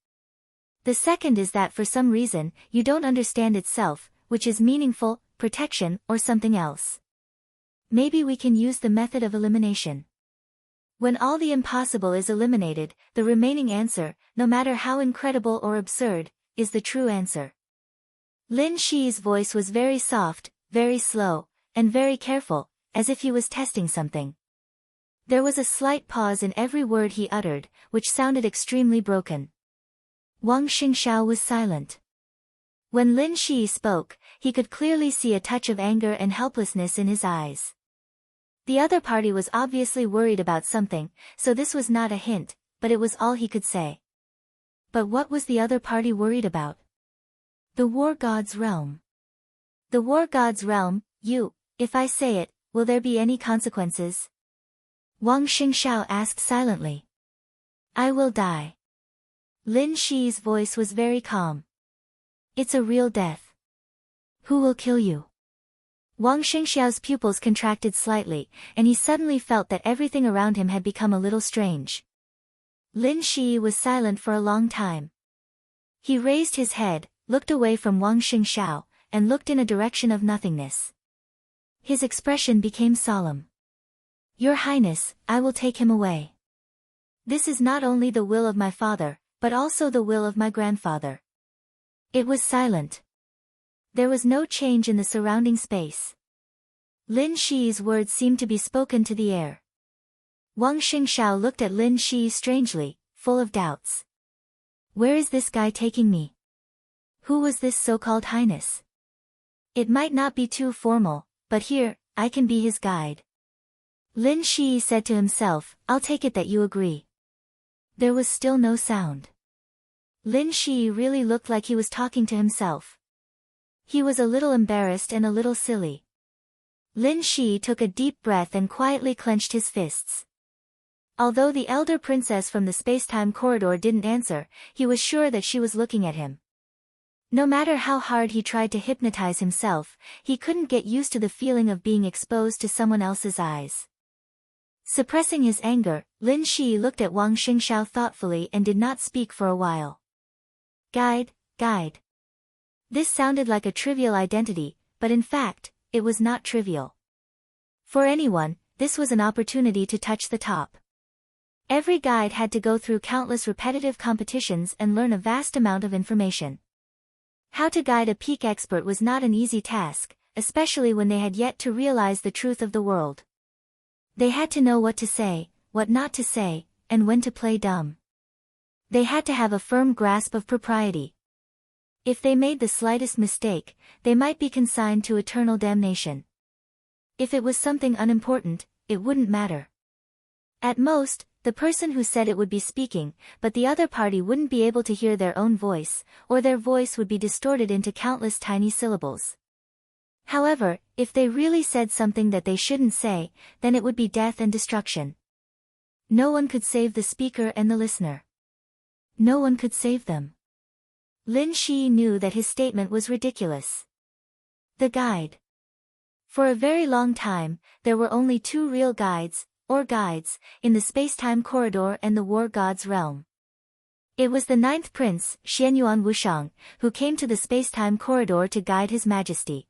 S1: The second is that for some reason, you don't understand itself, which is meaningful, protection, or something else. Maybe we can use the method of elimination. When all the impossible is eliminated, the remaining answer, no matter how incredible or absurd, is the true answer. Lin Shi's voice was very soft, very slow, and very careful, as if he was testing something. There was a slight pause in every word he uttered, which sounded extremely broken. Wang Xingxiao was silent. When Lin Shi spoke, he could clearly see a touch of anger and helplessness in his eyes. The other party was obviously worried about something, so this was not a hint, but it was all he could say. But what was the other party worried about? The war god's realm. The war god's realm, if I say it, will there be any consequences? Wang Xingxiao asked silently. I will die. Lin Shi's voice was very calm. It's a real death. Who will kill you? Wang Xingxiao's pupils contracted slightly, and he suddenly felt that everything around him had become a little strange. Lin Shi was silent for a long time. He raised his head, looked away from Wang Xingxiao, and looked in a direction of nothingness. His expression became solemn. Your Highness, I will take him away. This is not only the will of my father, but also the will of my grandfather. It was silent. There was no change in the surrounding space. Lin Shi's words seemed to be spoken to the air. Wang Xingxiao looked at Lin Shi strangely, full of doubts. Where is this guy taking me? Who was this so-called highness? It might not be too formal, but here, I can be his guide. Lin Shi said to himself, I'll take it that you agree. There was still no sound. Lin Shi really looked like he was talking to himself. He was a little embarrassed and a little silly. Lin Shi took a deep breath and quietly clenched his fists. Although the elder princess from the space-time corridor didn't answer, he was sure that she was looking at him. No matter how hard he tried to hypnotize himself, he couldn't get used to the feeling of being exposed to someone else's eyes. Suppressing his anger, Lin Shi looked at Wang Xingxiao thoughtfully and did not speak for a while. Guide. This sounded like a trivial identity, but in fact, it was not trivial. For anyone, this was an opportunity to touch the top. Every guide had to go through countless repetitive competitions and learn a vast amount of information. How to guide a peak expert was not an easy task, especially when they had yet to realize the truth of the world. They had to know what to say, what not to say, and when to play dumb. They had to have a firm grasp of propriety. If they made the slightest mistake, they might be consigned to eternal damnation. If it was something unimportant, it wouldn't matter. At most, the person who said it would be speaking, but the other party wouldn't be able to hear their own voice, or their voice would be distorted into countless tiny syllables. However, if they really said something that they shouldn't say, then it would be death and destruction. No one could save the speaker and the listener. No one could save them. Lin Shi knew that his statement was ridiculous. The guide. For a very long time, there were only two real guides, or guides, in the space-time corridor and the war god's realm. It was the ninth prince, Xianyuan Wushang, who came to the space-time corridor to guide His Majesty.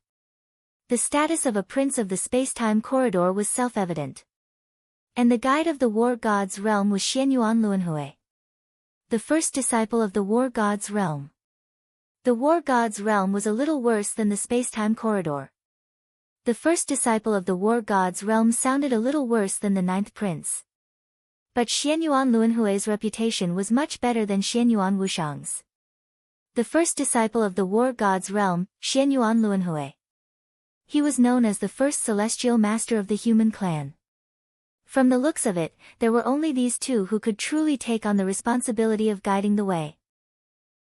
S1: The status of a prince of the space-time corridor was self-evident. And the guide of the war god's realm was Xianyuan Luanhui, the first disciple of the war god's realm. The war god's realm was a little worse than the space-time corridor. The first disciple of the war god's realm sounded a little worse than the ninth prince. But Xianyuan Luanhui's reputation was much better than Xianyuan Wushang's. The first disciple of the war god's realm, Xianyuan Luanhui. He was known as the first celestial master of the human clan. From the looks of it, there were only these two who could truly take on the responsibility of guiding the way.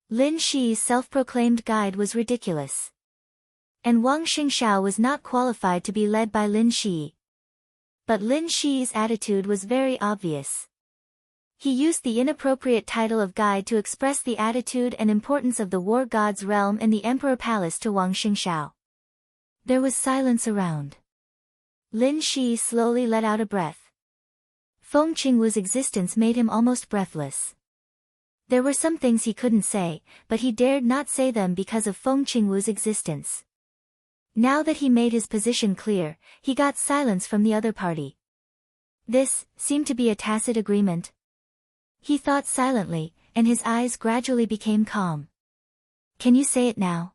S1: Lin Shi's self-proclaimed guide was ridiculous. And Wang Xingxiao was not qualified to be led by Lin Shi. But Lin Shi's attitude was very obvious. He used the inappropriate title of guide to express the attitude and importance of the war god's realm and the emperor palace to Wang Xingxiao. There was silence around. Lin Shi slowly let out a breath. Feng Qingwu's existence made him almost breathless. There were some things he couldn't say, but he dared not say them because of Feng Qingwu's existence. Now that he made his position clear, he got silence from the other party. This seemed to be a tacit agreement. He thought silently, and his eyes gradually became calm. Can you say it now?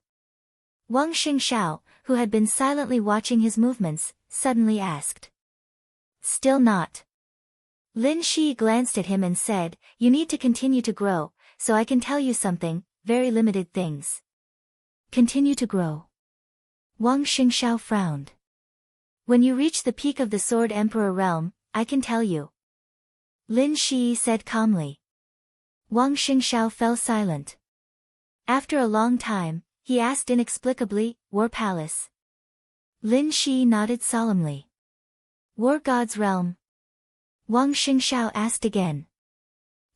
S1: Wang Xingxiao, who had been silently watching his movements, suddenly asked. Still not. Lin Shi glanced at him and said, "You need to continue to grow, so I can tell you something, very limited things." Continue to grow. Wang Xingxiao frowned. When you reach the peak of the Sword Emperor realm, I can tell you. Lin Shi said calmly. Wang Xingxiao fell silent. After a long time, he asked inexplicably, War Palace. Lin Shi nodded solemnly. War God's realm. Wang Xingxiao asked again.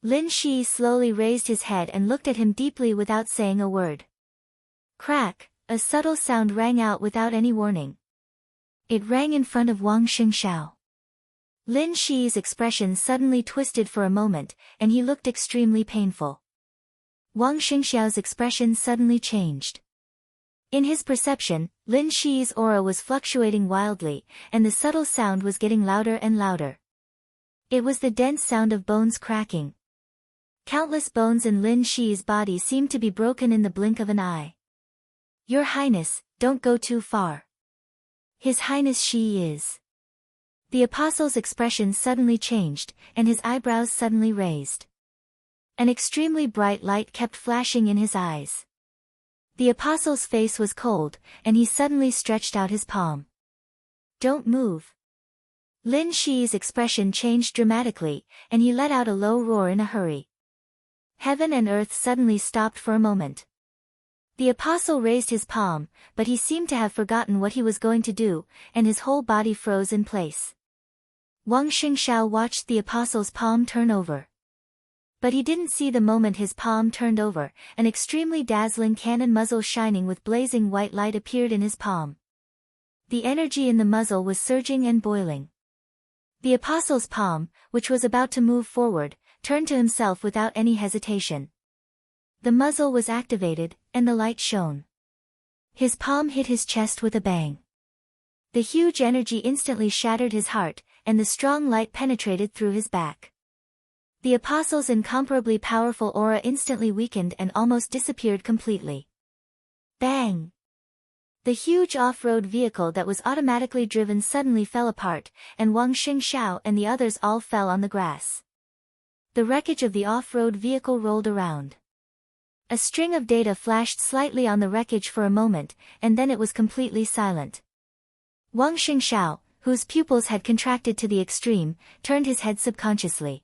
S1: Lin Shi slowly raised his head and looked at him deeply without saying a word. Crack, a subtle sound rang out without any warning. It rang in front of Wang Xingxiao. Lin Shi's expression suddenly twisted for a moment, and he looked extremely painful. Wang Xingxiao's expression suddenly changed. In his perception, Lin Shi's aura was fluctuating wildly, and the subtle sound was getting louder and louder. It was the dense sound of bones cracking. Countless bones in Lin Shi's body seemed to be broken in the blink of an eye. Your Highness, don't go too far. His Highness Shi is. The apostle's expression suddenly changed, and his eyebrows suddenly raised. An extremely bright light kept flashing in his eyes. The apostle's face was cold, and he suddenly stretched out his palm. Don't move. Lin Shi's expression changed dramatically, and he let out a low roar in a hurry. Heaven and earth suddenly stopped for a moment. The apostle raised his palm, but he seemed to have forgotten what he was going to do, and his whole body froze in place. Wang Xingxiao watched the apostle's palm turn over. But he didn't see the moment his palm turned over, an extremely dazzling cannon muzzle shining with blazing white light appeared in his palm. The energy in the muzzle was surging and boiling. The apostle's palm, which was about to move forward, turned to himself without any hesitation. The muzzle was activated, and the light shone. His palm hit his chest with a bang. The huge energy instantly shattered his heart, and the strong light penetrated through his back. The apostle's incomparably powerful aura instantly weakened and almost disappeared completely. Bang! The huge off-road vehicle that was automatically driven suddenly fell apart, and Wang Xingxiao and the others all fell on the grass. The wreckage of the off-road vehicle rolled around. A string of data flashed slightly on the wreckage for a moment, and then it was completely silent. Wang Xingxiao, whose pupils had contracted to the extreme, turned his head subconsciously.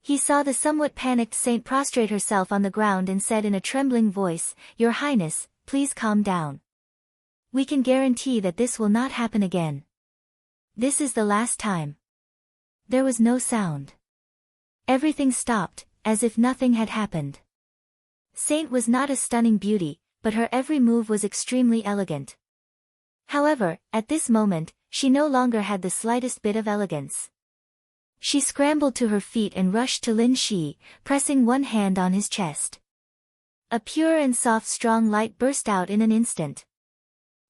S1: He saw the somewhat panicked saint prostrate herself on the ground and said in a trembling voice, "Your Highness, please calm down. We can guarantee that this will not happen again. This is the last time." There was no sound. Everything stopped, as if nothing had happened. Saint was not a stunning beauty, but her every move was extremely elegant. However, at this moment, she no longer had the slightest bit of elegance. She scrambled to her feet and rushed to Lin Shi, pressing one hand on his chest. A pure and soft strong light burst out in an instant.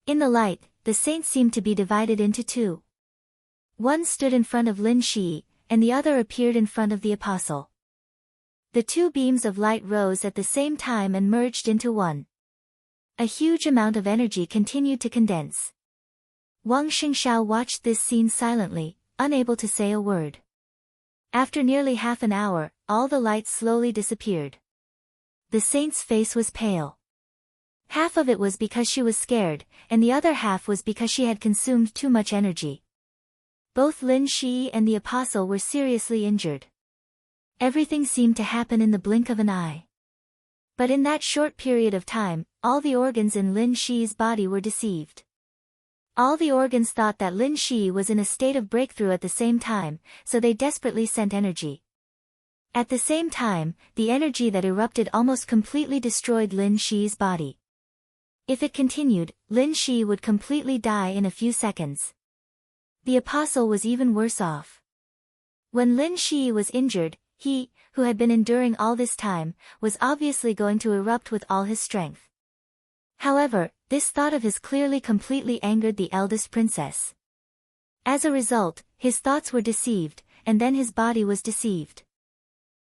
S1: In the light, the saints seemed to be divided into two. One stood in front of Lin Shi, and the other appeared in front of the apostle. The two beams of light rose at the same time and merged into one. A huge amount of energy continued to condense. Wang Xingxiao watched this scene silently, unable to say a word. After nearly half an hour, all the light slowly disappeared. The saint's face was pale. Half of it was because she was scared, and the other half was because she had consumed too much energy. Both Lin Shi and the apostle were seriously injured. Everything seemed to happen in the blink of an eye. But in that short period of time, all the organs in Lin Shi's body were deceived. All the organs thought that Lin Shi was in a state of breakthrough at the same time, so they desperately sent energy. At the same time, the energy that erupted almost completely destroyed Lin Shi's body. If it continued, Lin Shi would completely die in a few seconds. The apostle was even worse off. When Lin Shi was injured, he, who had been enduring all this time, was obviously going to erupt with all his strength. However, this thought of his clearly completely angered the eldest princess. As a result, his thoughts were deceived, and then his body was deceived.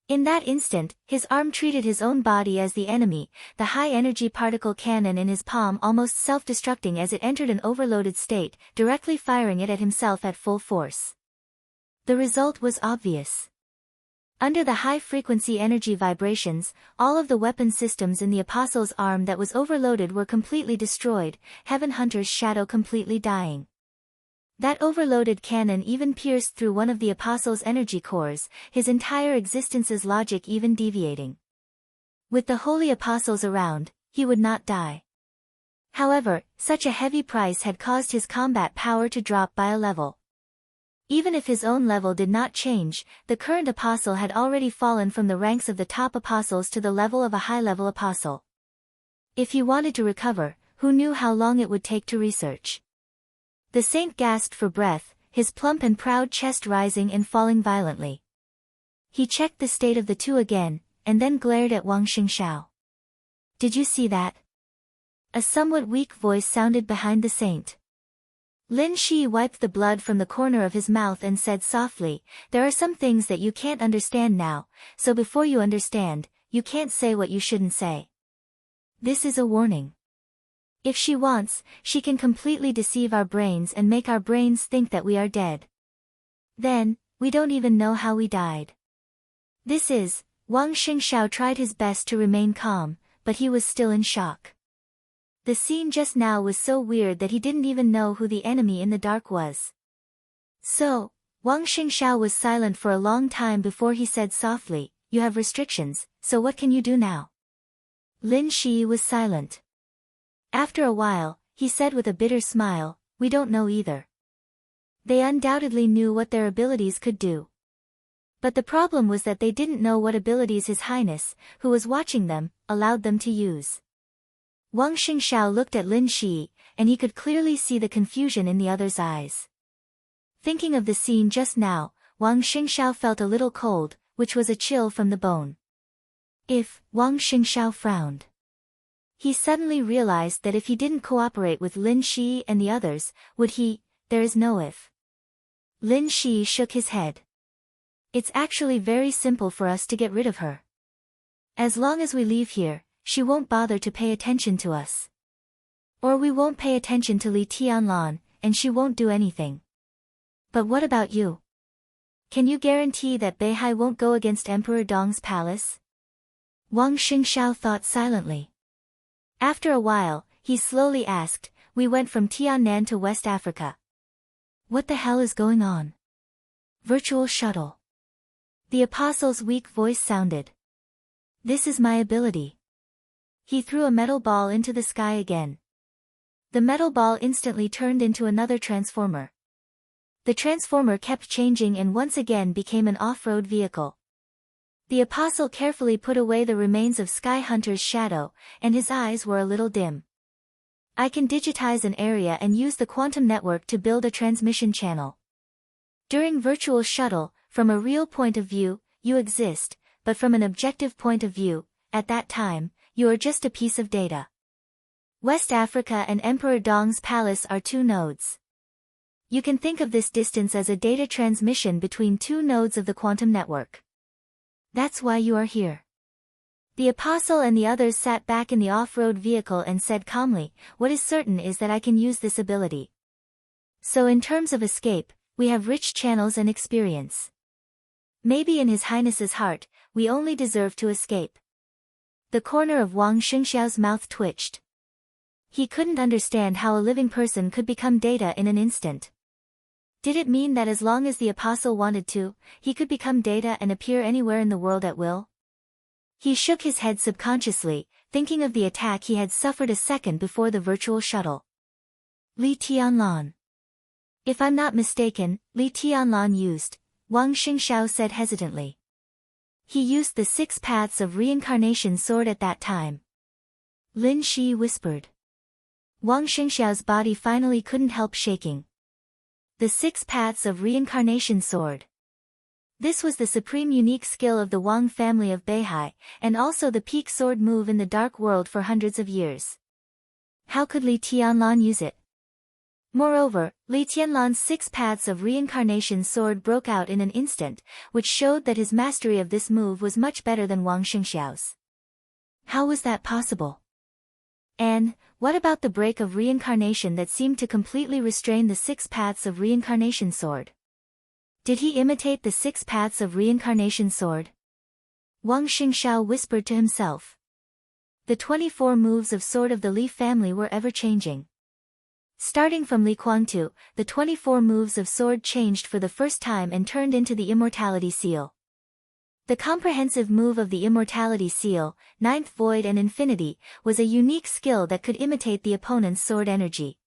S1: In that instant, his arm treated his own body as the enemy, the high-energy particle cannon in his palm almost self-destructing as it entered an overloaded state, directly firing it at himself at full force. The result was obvious. Under the high-frequency energy vibrations, all of the weapon systems in the Apostle's arm that was overloaded were completely destroyed, Heaven Hunter's shadow completely dying. That overloaded cannon even pierced through one of the Apostle's energy cores, his entire existence's logic even deviating. With the holy Apostles around, he would not die. However, such a heavy price had caused his combat power to drop by a level. Even if his own level did not change, the current Apostle had already fallen from the ranks of the top Apostles to the level of a high-level Apostle. If he wanted to recover, who knew how long it would take to research? The saint gasped for breath, his plump and proud chest rising and falling violently. He checked the state of the two again, and then glared at Wang Xingxiao. "Did you see that?" A somewhat weak voice sounded behind the saint. Lin Shi wiped the blood from the corner of his mouth and said softly, "There are some things that you can't understand now, so before you understand, you can't say what you shouldn't say. This is a warning. If she wants, she can completely deceive our brains and make our brains think that we are dead. Then, we don't even know how we died." This is, Wang Xingxiao tried his best to remain calm, but he was still in shock. The scene just now was so weird that he didn't even know who the enemy in the dark was. So, Wang Xingxiao was silent for a long time before he said softly, "You have restrictions, so what can you do now?" Lin Shi was silent. After a while, he said with a bitter smile, "We don't know either." They undoubtedly knew what their abilities could do. But the problem was that they didn't know what abilities His Highness, who was watching them, allowed them to use. Wang Xingxiao looked at Lin Shi, and he could clearly see the confusion in the other's eyes. Thinking of the scene just now, Wang Xingxiao felt a little cold, which was a chill from the bone. If, Wang Xingxiao frowned. He suddenly realized that if he didn't cooperate with Lin Shi and the others, would he? There is no if. Lin Shi shook his head. "It's actually very simple for us to get rid of her. As long as we leave here, she won't bother to pay attention to us. Or we won't pay attention to Li Tianlan, and she won't do anything. But what about you? Can you guarantee that Beihai won't go against Emperor Dong's palace?" Wang Xingxiao thought silently. After a while, he slowly asked, "We went from Tiannan to West Africa. What the hell is going on?" "Virtual shuttle." The Apostle's weak voice sounded. "This is my ability." He threw a metal ball into the sky again. The metal ball instantly turned into another transformer. The transformer kept changing and once again became an off-road vehicle. The Apostle carefully put away the remains of Sky Hunter's shadow, and his eyes were a little dim. "I can digitize an area and use the quantum network to build a transmission channel. During virtual shuttle, from a real point of view, you exist, but from an objective point of view, at that time, you are just a piece of data. West Africa and Emperor Dong's palace are two nodes. You can think of this distance as a data transmission between two nodes of the quantum network. That's why you are here." The Apostle and the others sat back in the off-road vehicle and said calmly, "What is certain is that I can use this ability. So in terms of escape, we have rich channels and experience. Maybe in His Highness's heart, we only deserve to escape." The corner of Wang Xingxiao's mouth twitched. He couldn't understand how a living person could become data in an instant. Did it mean that as long as the Apostle wanted to, he could become data and appear anywhere in the world at will? He shook his head subconsciously, thinking of the attack he had suffered a second before the virtual shuttle. Li Tianlan. "If I'm not mistaken, Li Tianlan used," Wang Xingxiao said hesitantly. "He used the 6 paths of reincarnation sword at that time." Lin Shi whispered. Wang Xingxiao's body finally couldn't help shaking. The 6 paths of reincarnation sword. This was the supreme unique skill of the Wang family of Beihai, and also the peak sword move in the dark world for hundreds of years. How could Li Tianlan use it? Moreover, Li Tianlan's 6 Paths of Reincarnation sword broke out in an instant, which showed that his mastery of this move was much better than Wang Xingxiao's. How was that possible? And, what about the break of reincarnation that seemed to completely restrain the 6 Paths of Reincarnation sword? Did he imitate the 6 Paths of Reincarnation sword? Wang Xingxiao whispered to himself. The 24 moves of Sword of the Li family were ever-changing. Starting from Li Kuangtu, the 24 moves of sword changed for the first time and turned into the Immortality Seal. The comprehensive move of the Immortality Seal, Ninth Void and Infinity, was a unique skill that could imitate the opponent's sword energy.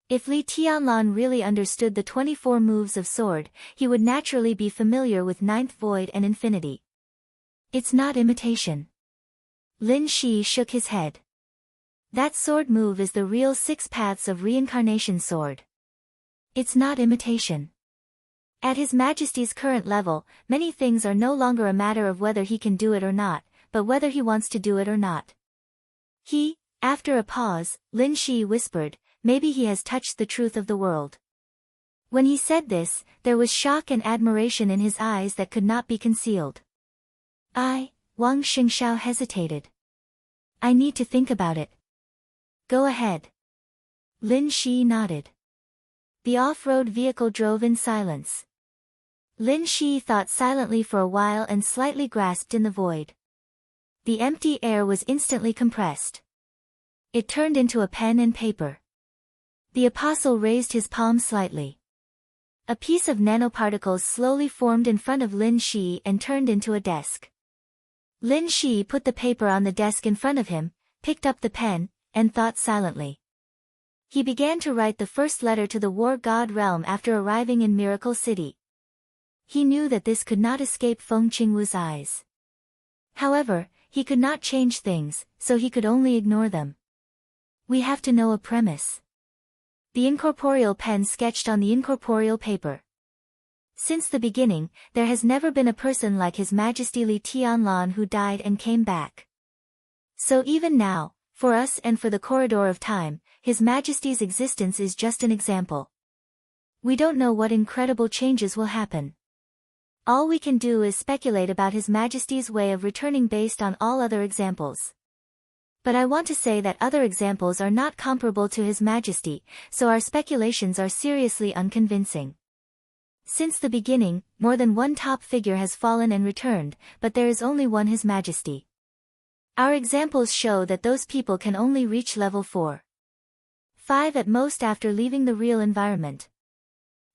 S1: If Li Tianlan really understood the 24 moves of sword, he would naturally be familiar with Ninth Void and Infinity. It's not imitation. Lin Shi shook his head. That sword move is the real 6 Paths of Reincarnation sword. It's not imitation. At His Majesty's current level, many things are no longer a matter of whether he can do it or not, but whether he wants to do it or not. After a pause, Lin Shi whispered, maybe he has touched the truth of the world. When he said this, there was shock and admiration in his eyes that could not be concealed. Wang Xingxiao hesitated. I need to think about it. Go ahead. Lin Shi nodded. The off-road vehicle drove in silence. Lin Shi thought silently for a while and slightly grasped in the void. The empty air was instantly compressed. It turned into a pen and paper. The apostle raised his palm slightly. A piece of nanoparticles slowly formed in front of Lin Shi and turned into a desk. Lin Shi put the paper on the desk in front of him, picked up the pen, and thought silently. He began to write the first letter to the War God realm after arriving in Miracle City. He knew that this could not escape Feng Qingwu's eyes. However, he could not change things, so he could only ignore them. We have to know a premise. The incorporeal pen sketched on the incorporeal paper. Since the beginning, there has never been a person like His Majesty Li Tianlan who died and came back. So even now, for us and for the corridor of time, His Majesty's existence is just an example. We don't know what incredible changes will happen. All we can do is speculate about His Majesty's way of returning based on all other examples. But I want to say that other examples are not comparable to His Majesty, so our speculations are seriously unconvincing. Since the beginning, more than one top figure has fallen and returned, but there is only one His Majesty. Our examples show that those people can only reach level 4. 5 at most after leaving the real environment.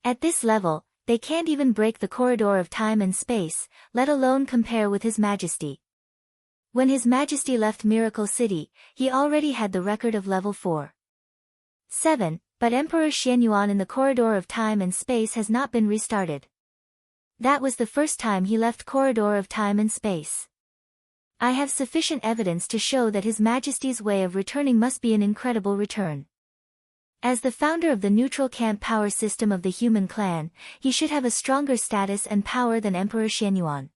S1: At this level, they can't even break the corridor of time and space, let alone compare with His Majesty. When His Majesty left Miracle City, he already had the record of level 4. 7, but Emperor Xianyuan in the corridor of time and space has not been restarted. That was the first time he left corridor of time and space. I have sufficient evidence to show that His Majesty's way of returning must be an incredible return. As the founder of the neutral camp power system of the human clan, he should have a stronger status and power than Emperor Xianyuan.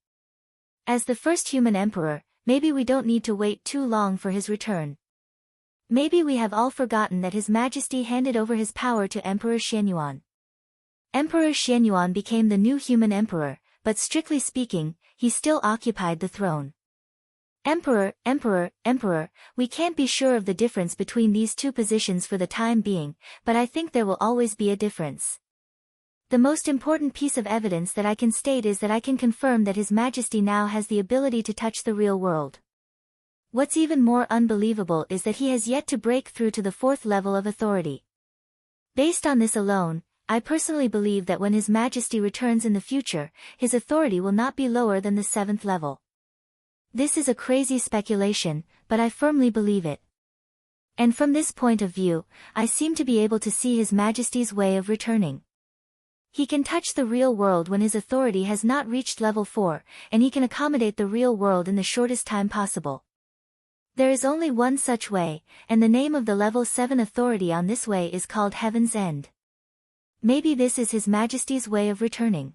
S1: As the first human emperor, maybe we don't need to wait too long for his return. Maybe we have all forgotten that His Majesty handed over his power to Emperor Xianyuan. Emperor Xianyuan became the new human emperor, but strictly speaking, he still occupied the throne. Emperor, we can't be sure of the difference between these two positions for the time being, but I think there will always be a difference. The most important piece of evidence that I can state is that I can confirm that His Majesty now has the ability to touch the real world. What's even more unbelievable is that he has yet to break through to the 4th level of authority. Based on this alone, I personally believe that when His Majesty returns in the future, his authority will not be lower than the 7th level. This is a crazy speculation, but I firmly believe it. And from this point of view, I seem to be able to see His Majesty's way of returning. He can touch the real world when his authority has not reached level 4, and he can accommodate the real world in the shortest time possible. There is only one such way, and the name of the level 7 authority on this way is called Heaven's End. Maybe this is His Majesty's way of returning.